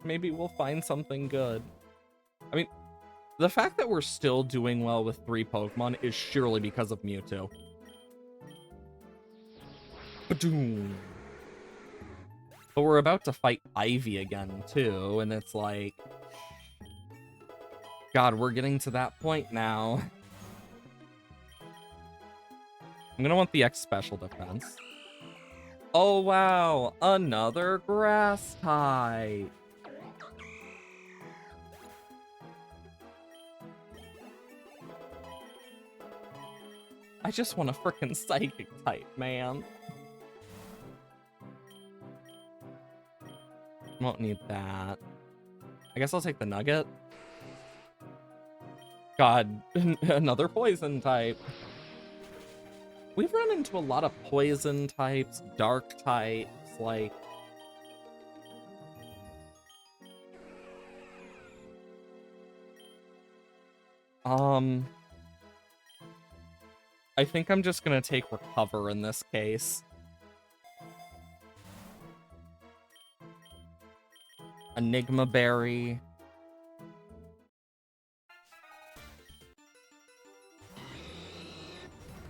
Speaker 1: Maybe we'll find something good. I mean, the fact that we're still doing well with 3 Pokemon is surely because of Mewtwo. Ba-doom. But we're about to fight Ivy again, too, and it's like... God, we're getting to that point now. I'm gonna want the X special defense. Oh, wow! Another grass type! I just want a frickin' Psychic type, man. Won't need that. I guess I'll take the Nugget. God, another poison type. We've run into a lot of poison types, dark types, like... I think I'm just gonna take Recover in this case. Enigma Berry.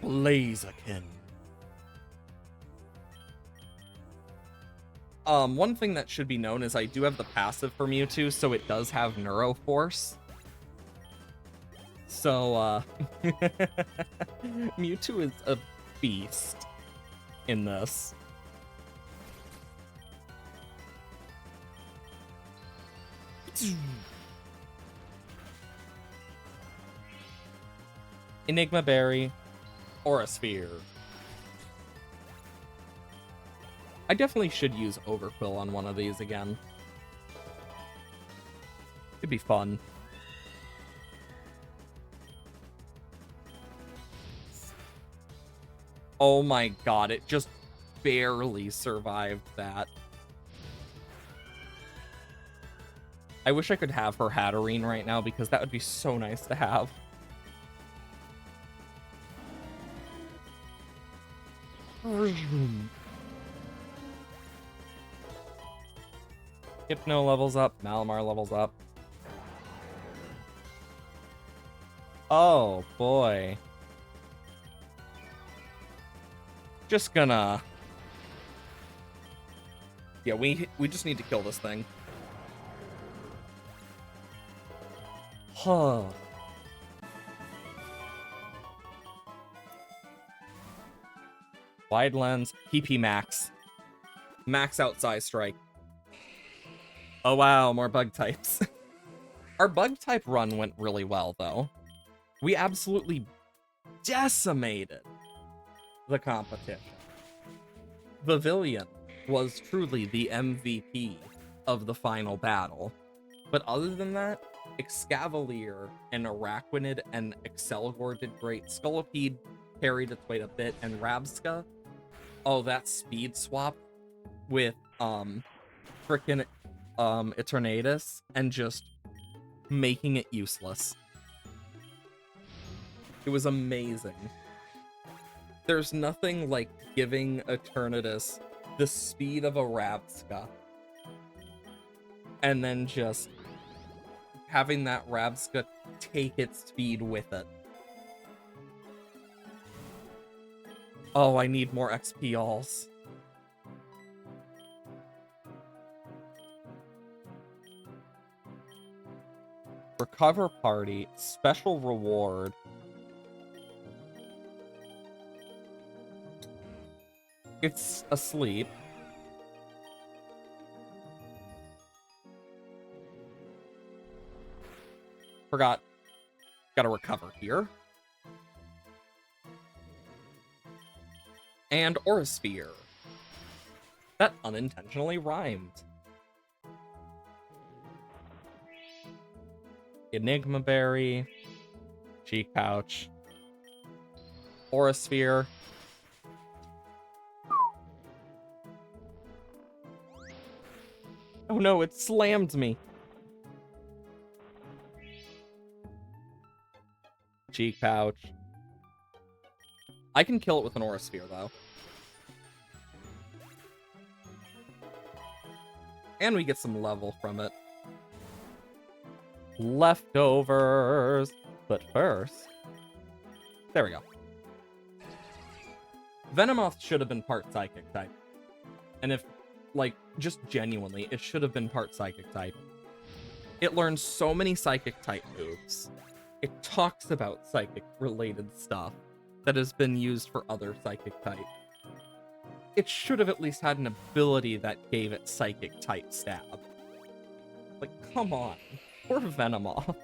Speaker 1: Blaziken. One thing that should be known is I do have the passive for Mewtwo, so it does have Neuroforce. So, Mewtwo is a beast in this. Enigma Berry, or a Sphere. I definitely should use Overquill on one of these again. It'd be fun. Oh my god, it just barely survived that. I wish I could have her Hatterene right now because that would be so nice to have. Hypno levels up, Malamar levels up. Oh boy. Just gonna... Yeah, we just need to kill this thing. Huh. Wide lens, PP max. Max out size strike. Oh wow, more bug types. Our bug type run went really well though. We absolutely decimated the competition. Pavilion was truly the MVP of the final battle. But other than that, Excavalier and Araquanid and Excelgor did great. Scolipede carried its weight a bit, and Rabsca, oh, that speed swap with frickin' Eternatus and just making it useless. It was amazing. There's nothing like giving Eternatus the speed of a Rabsca and then just having that Ravska take its speed with it. Oh, I need more XP alls. Recover party, special reward. It's asleep. Forgot. Gotta recover here. And Aurasphere. That unintentionally rhymed. Enigma Berry. Cheek Pouch. Aurasphere. Oh no, it slammed me. Cheek Pouch. I can kill it with an Aurasphere, though. And we get some level from it. Leftovers. But first... There we go. Venomoth should have been part Psychic type. And if, like, just genuinely, it should have been part Psychic type. It learns so many Psychic type moves. It talks about Psychic-related stuff that has been used for other Psychic type. It should have at least had an ability that gave it Psychic type stab. Like, come on. Poor Venomoth.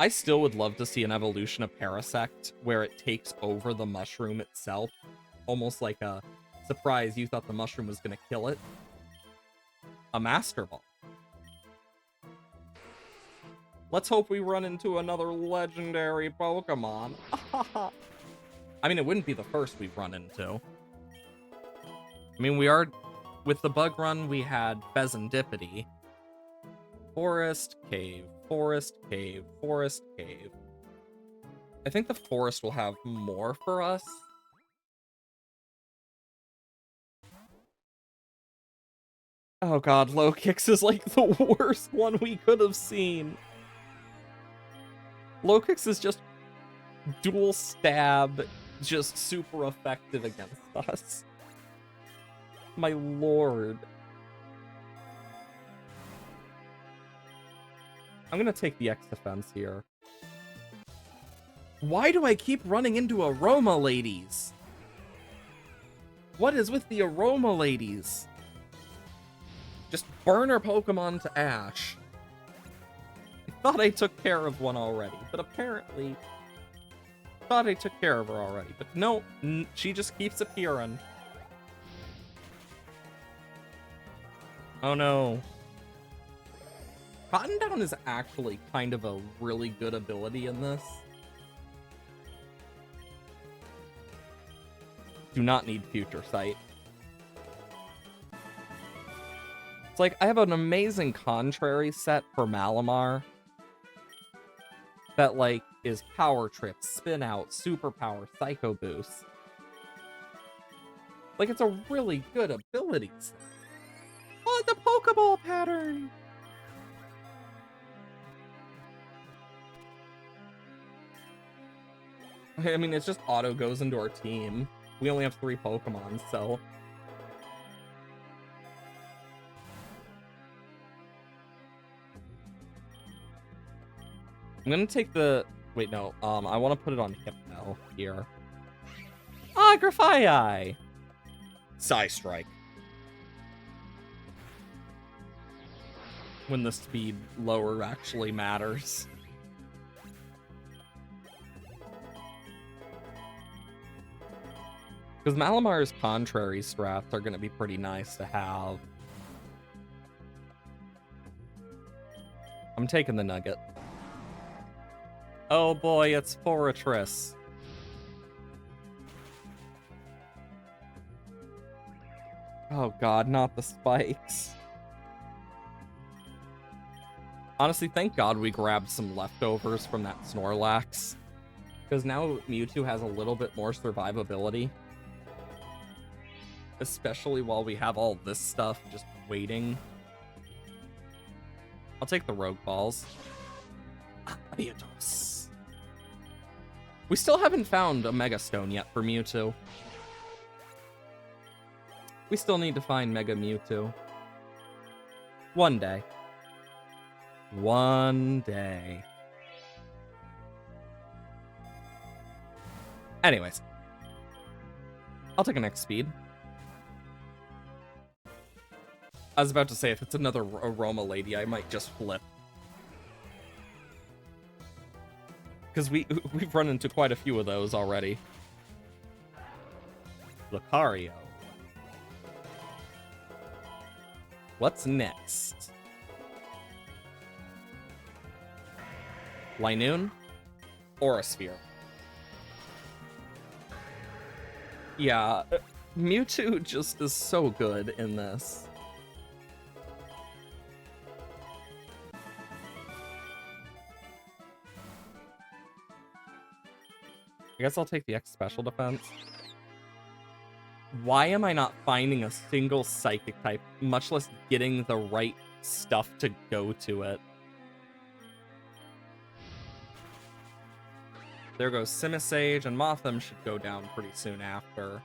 Speaker 1: I still would love to see an evolution of Parasect where it takes over the mushroom itself. Almost like a surprise, you thought the mushroom was going to kill it. A Master Ball. Let's hope we run into another legendary Pokemon. I mean, it wouldn't be the first we've run into. I mean, we are... With the bug run, we had Pheasantipity. Forest, cave, forest, cave, forest, cave. I think the forest will have more for us. Oh god, low kicks is like the worst one we could have seen. Low kicks is just dual stab, just super effective against us. My lord. I'm gonna take the X defense here. Why do I keep running into Aroma Ladies? What is with the Aroma Ladies? Just burn her Pokemon to ash. I thought I took care of one already, but apparently... thought I took care of her already, but no, she just keeps appearing. Oh no. Cotton Down is actually kind of a really good ability in this. Do not need Future Sight. It's like, I have an amazing Contrary set for Malamar. That, like, is Power Trip, Spin Out, Superpower, Psycho Boost. Like, it's a really good ability set. Oh, the Pokeball pattern! I mean, it's just auto goes into our team. We only have 3 Pokemon, so... I'm gonna take the... Wait, no. I want to put it on Hypno here. Ah, Grafaiai! Psy Strike. When the speed lower actually matters. Because Malamar's Contrary strats are going to be pretty nice to have. I'm taking the Nugget. Oh boy, it's Forretress. Oh god, not the spikes. Honestly, thank god we grabbed some leftovers from that Snorlax. Because now Mewtwo has a little bit more survivability. Especially while we have all this stuff just waiting. I'll take the rogue balls. Adios. We still haven't found a Mega Stone yet for Mewtwo. We still need to find Mega Mewtwo. One day. One day. Anyways. I'll take an X speed. I was about to say, if it's another Aroma Lady, I might just flip. Because we've run into quite a few of those already. Lucario. What's next? Linoon? Aurasphere. Yeah, Mewtwo just is so good in this. I guess I'll take the X special defense. Why am I not finding a single psychic type, much less getting the right stuff to go to it? There goes Simisage, and Mothim should go down pretty soon after.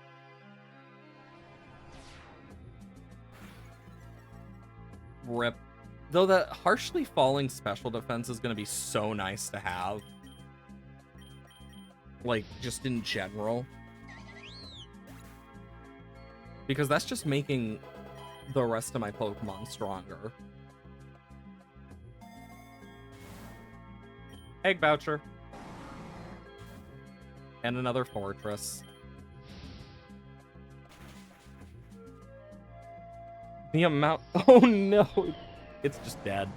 Speaker 1: Rip. Though that harshly falling special defense is going to be so nice to have. Like, just in general. Because that's just making the rest of my Pokemon stronger. Egg Voucher. And another Fortress. The amount... Oh no! It's just dead.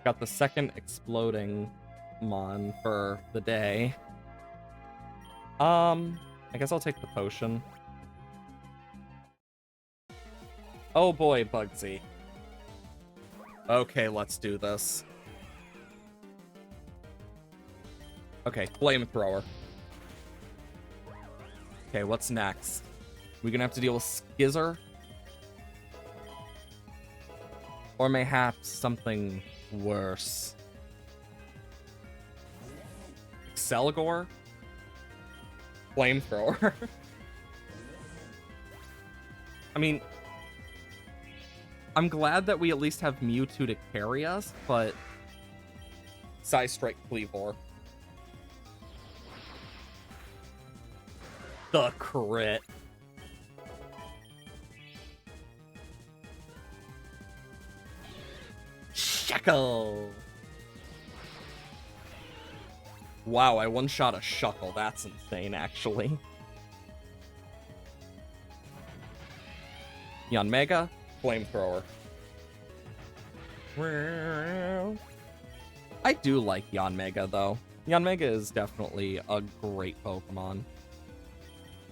Speaker 1: Got the second exploding Mon for the day. I guess I'll take the potion. Oh boy, Bugsy. Okay, let's do this. Okay, Flamethrower. Okay, what's next? We're gonna have to deal with Skizzer? Or mayhaps something worse. Excelgor? Flamethrower. I mean, I'm glad that we at least have Mewtwo to carry us, but Size Strike Cleavor. The crit. Shuckle. Wow, I one-shot a Shuckle. That's insane, actually. Yanmega, Flamethrower. I do like Yanmega, though. Yanmega is definitely a great Pokemon.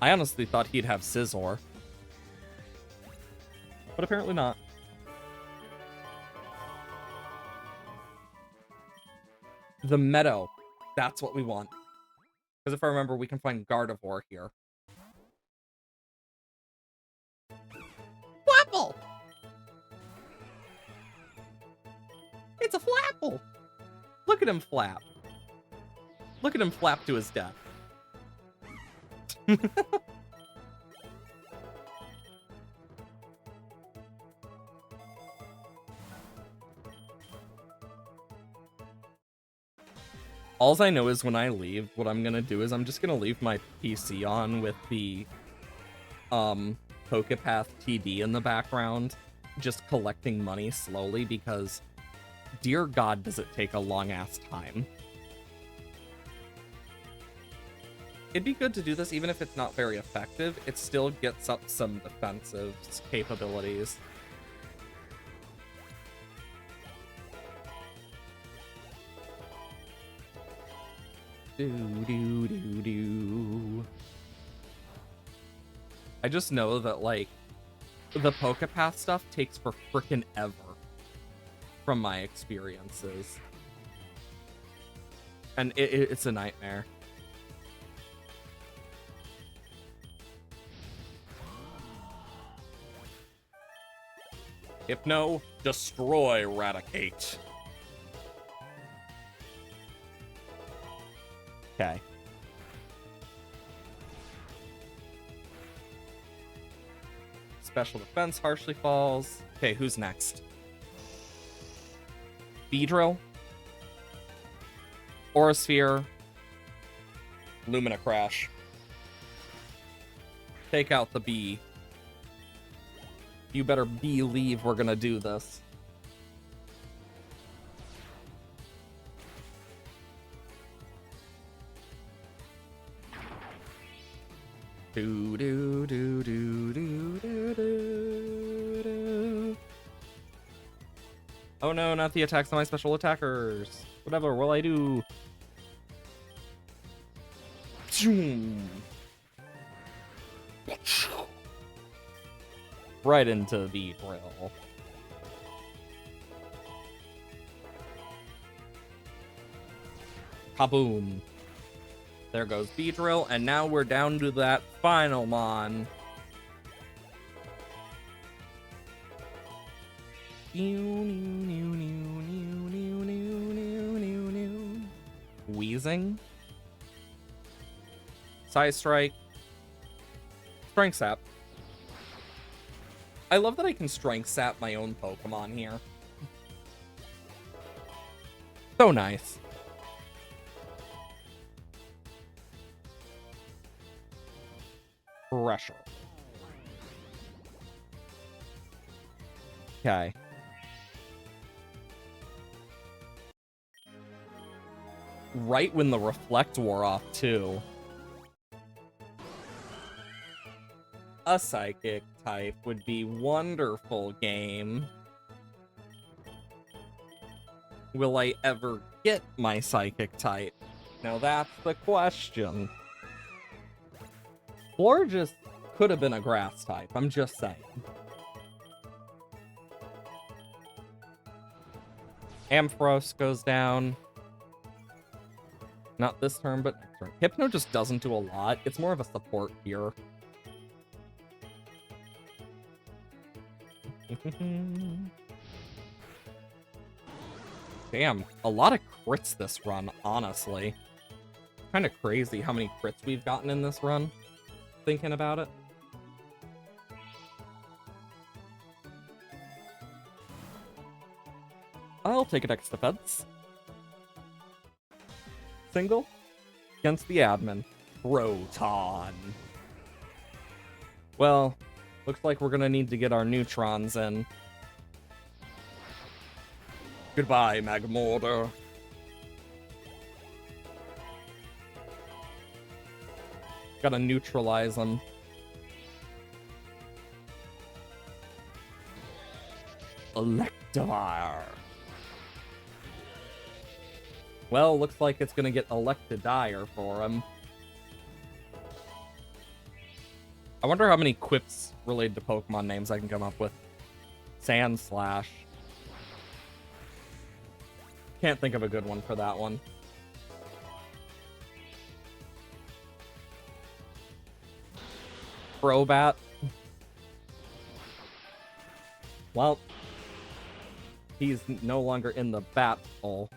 Speaker 1: I honestly thought he'd have Scizor. But apparently not. The Meadow. That's what we want. Because if I remember, we can find Gardevoir here. Flapple! It's a Flapple! Look at him flap. Look at him flap to his death. Alls I know is when I leave, what I'm gonna do is I'm just gonna leave my PC on with the Pokepath TD in the background, just collecting money slowly, because dear God does it take a long ass time. It'd be good to do this even if it's not very effective. It still gets up some defensive capabilities. Do. I just know that, like, the Pokepath stuff takes for frickin' ever from my experiences. And it's a nightmare. Hypno, destroy, Raticate. Okay. Special defense harshly falls. Okay, who's next? Beedrill. Aurasphere. Lumina Crash. Take out the bee. You better believe we're gonna do this. Do do do do do do do. Oh no, not the attacks on my special attackers. Whatever will I do? Right into the drill. Kaboom. There goes Beedrill, and now we're down to that final mon. Wheezing. Side Strike. Strength Sap. I love that I can Strength Sap my own Pokemon here. So nice. Pressure. Okay. Right when the Reflect wore off, too. A Psychic type would be wonderful, game. Will I ever get my Psychic type? Now that's the question. Florges could have been a grass type, I'm just saying. Ampharos goes down. Not this turn, but next turn. Hypno just doesn't do a lot. It's more of a support here. Damn, a lot of crits this run, honestly. Kind of crazy how many crits we've gotten in this run. Thinking about it. I'll take an X defense. Single against the admin. Proton. Well, looks like we're gonna need to get our neutrons in. Goodbye, Magmortar. Gotta neutralize them. Electivire. Well, looks like it's gonna get Electivire for him. I wonder how many quips related to Pokemon names I can come up with. Sandslash. Can't think of a good one for that one. Crobat. Well, he's no longer in the bat hole.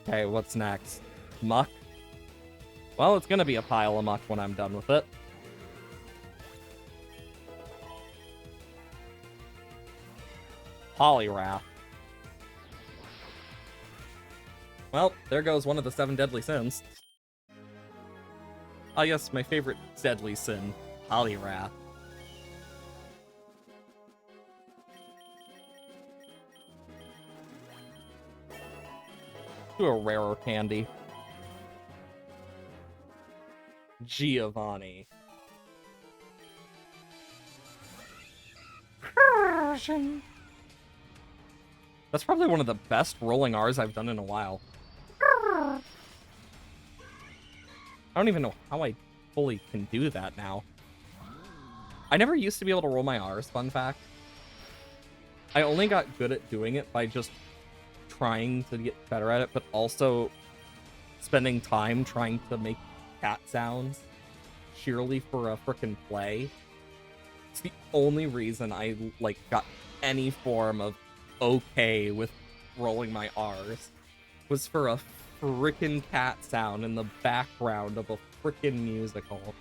Speaker 1: Okay, what's next? Muck? Well, it's gonna be a pile of muck when I'm done with it. Poliwrath. Well, there goes one of the 7 deadly sins. Oh yes, my favorite deadly sin, Poliwrath. To a rarer candy. Giovanni. That's probably one of the best rolling R's I've done in a while. I don't even know how I fully can do that now. I never used to be able to roll my R's, fun fact. I only got good at doing it by just trying to get better at it, but also spending time trying to make cat sounds sheerly for a frickin' play. It's the only reason I, like, got any form of okay with rolling my R's. Was for a frickin' cat sound in the background of a frickin' musical.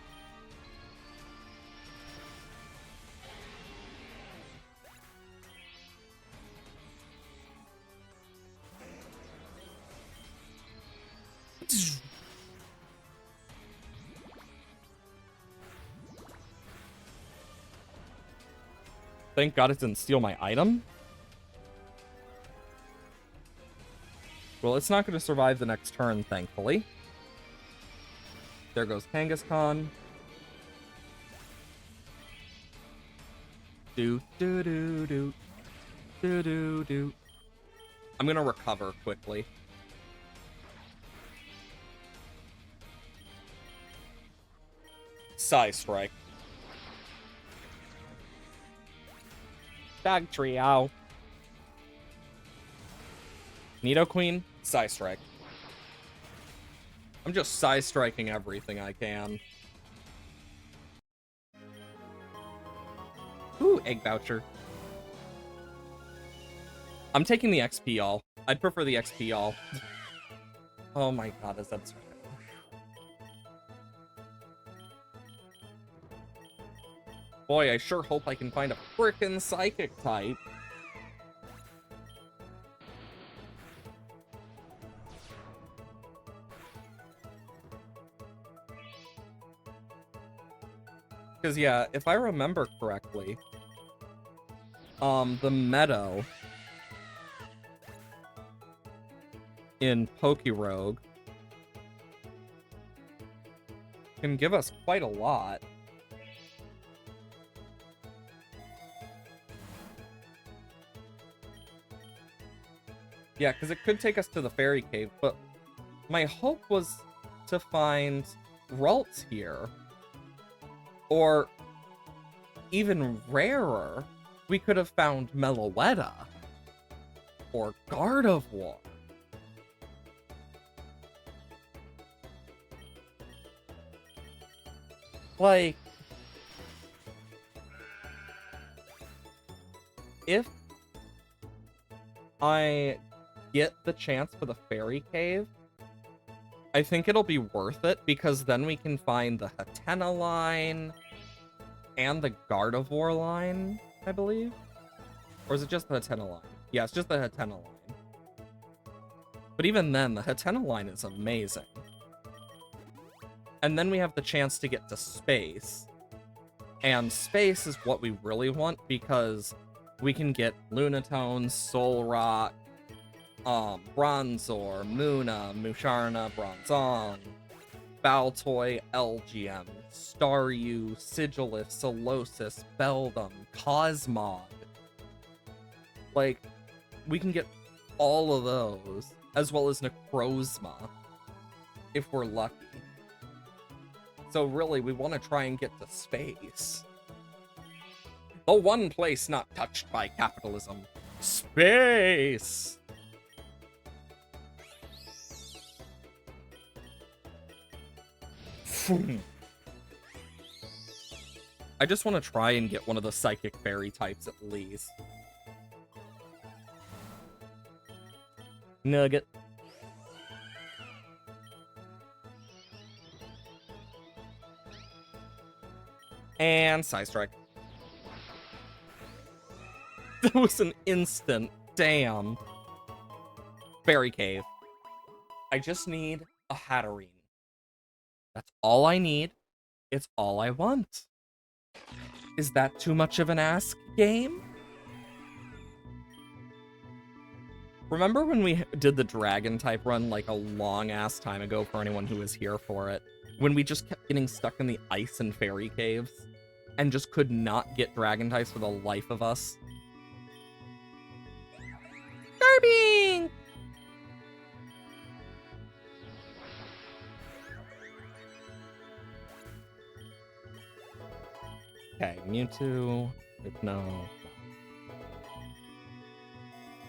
Speaker 1: Thank God it didn't steal my item. Well, it's not going to survive the next turn, thankfully. There goes Kangaskhan. Do do do do do do do. I'm gonna recover quickly. Psy Strike. Bag Trio. Nidoqueen, Psy Strike. I'm just Psy Striking everything I can. Ooh, Egg Voucher. I'm taking the XP, y'all. I'd prefer the XP, y'all. Oh my god, is that strike? Boy, I sure hope I can find a frickin' Psychic type. Because, yeah, if I remember correctly, the Meadow in Pokerogue can give us quite a lot. Yeah, because it could take us to the Fairy Cave, but my hope was to find Ralts here. Or, even rarer, we could have found Meloetta. Or Gardevoir. Like, if I get the chance for the Fairy Cave, I think it'll be worth it, because then we can find the Hatena line and the Gardevoir line, I believe. Or is it just the Hatena line? Yeah, it's just the Hatena line. But even then, the Hatena line is amazing. And then we have the chance to get to space. And space is what we really want, because we can get Lunatone, Solrock, Bronzor, Munna, Musharna, Bronzong, Baltoy, LGM, Staryu, Sigilif, Solosis, Beldum, Cosmog. Like, we can get all of those, as well as Necrozma, if we're lucky. So really, we want to try and get to space. The one place not touched by capitalism. Space! I just want to try and get one of the Psychic Fairy types at least. Nugget. And Psy Strike. That was an instant. Damn. Fairy Cave. I just need a Hatterene. That's all I need. It's all I want. Is that too much of an ask, game? Remember when we did the Dragon type run like a long-ass time ago for anyone who was here for it? When we just kept getting stuck in the ice and fairy caves? And just could not get Dragon types for the life of us? Kirby! Okay, Mewtwo, Hypno.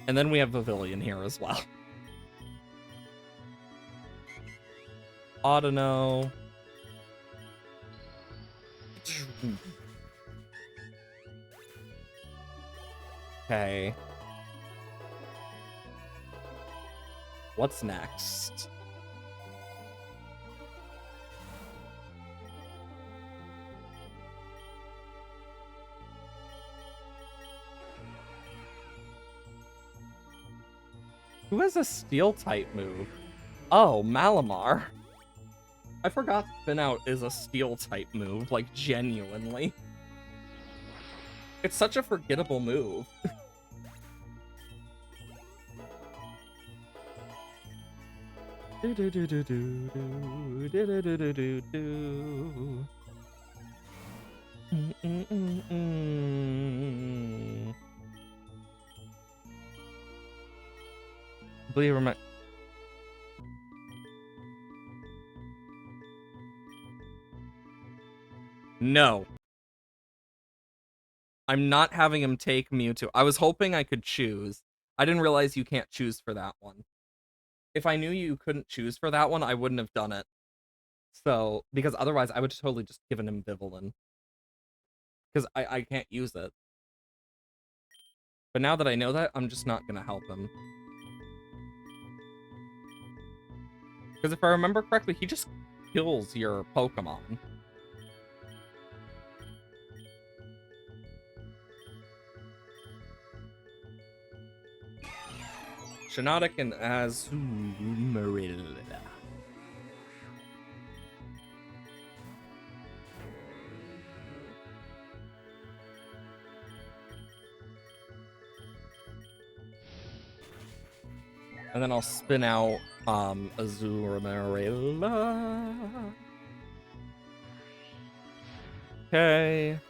Speaker 1: And then we have Pavilion here as well. Audino. Okay. What's next? Who has a steel type move? Oh, Malamar. I forgot Spin Out is a steel type move, like genuinely. It's such a forgettable move. Do do do do do do do do do do do. Believe it. No. I'm not having him take Mewtwo. I was hoping I could choose. I didn't realize you can't choose for that one. If I knew you couldn't choose for that one, I wouldn't have done it. So, because otherwise I would have totally just given him Vivillin. Because I can't use it. But now that I know that, I'm just not going to help him. Because if I remember correctly, he just kills your Pokemon. Shiinotic and Azumarill. And then I'll spin out Azumarill. Okay.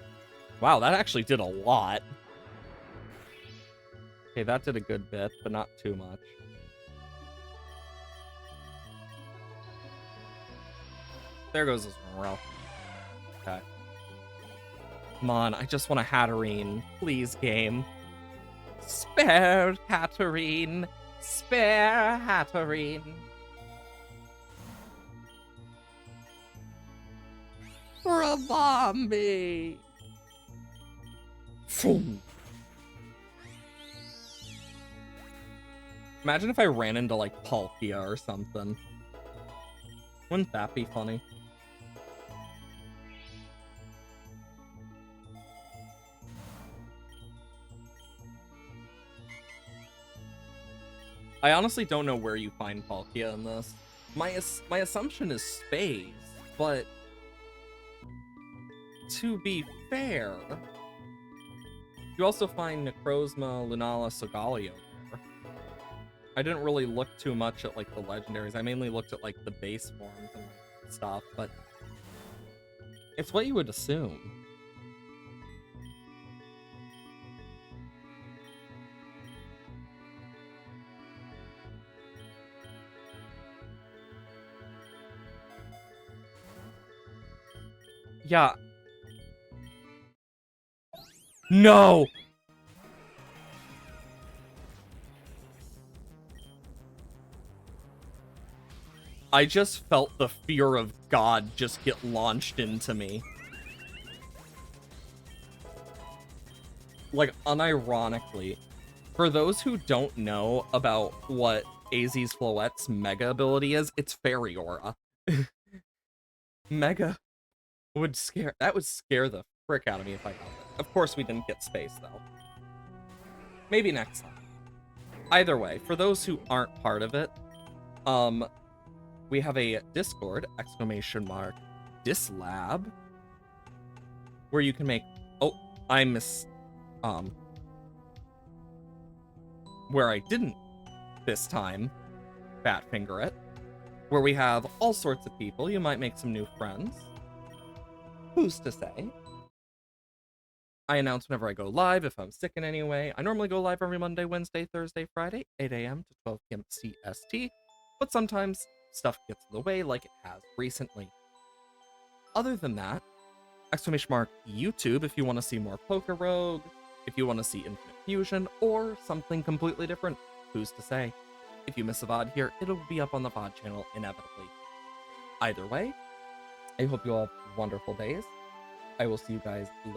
Speaker 1: Wow, that actually did a lot. Okay, that did a good bit, but not too much. There goes Azumarill. Okay. Come on, I just want a Hatterene. Please, game. Spare Hatterene. Spare Hatterene. Rabombi. Imagine if I ran into, like, Palkia or something. Wouldn't that be funny? I honestly don't know where you find Palkia in this. My assumption is space, but to be fair, you also find Necrozma, Lunala, Solgaleo there. I didn't really look too much at, like, the legendaries. I mainly looked at, like, the base forms and stuff, but it's what you would assume. Yeah. No! I just felt the fear of God just get launched into me. Like, unironically. For those who don't know about what AZ's Floette's mega ability is, it's Fairy Aura. Mega would scare... That would scare the frick out of me if I got it. Of course we didn't get space, though. Maybe next time. Either way, for those who aren't part of it, we have a Discord, ! Dislab, where you can make... Oh, I miss... where I didn't this time fat finger it, where we have all sorts of people. You might make some new friends. Who's to say? I announce whenever I go live if I'm sick in any way. I normally go live every Monday, Wednesday, Thursday, Friday, 8 a.m. to 12 p.m. CST, but sometimes stuff gets in the way like it has recently. Other than that, ! YouTube if you want to see more Poker Rogue, if you want to see Infinite Fusion, or something completely different. Who's to say? If you miss a VOD here, it'll be up on the VOD channel inevitably. Either way, I hope you all have wonderful days. I will see you guys later.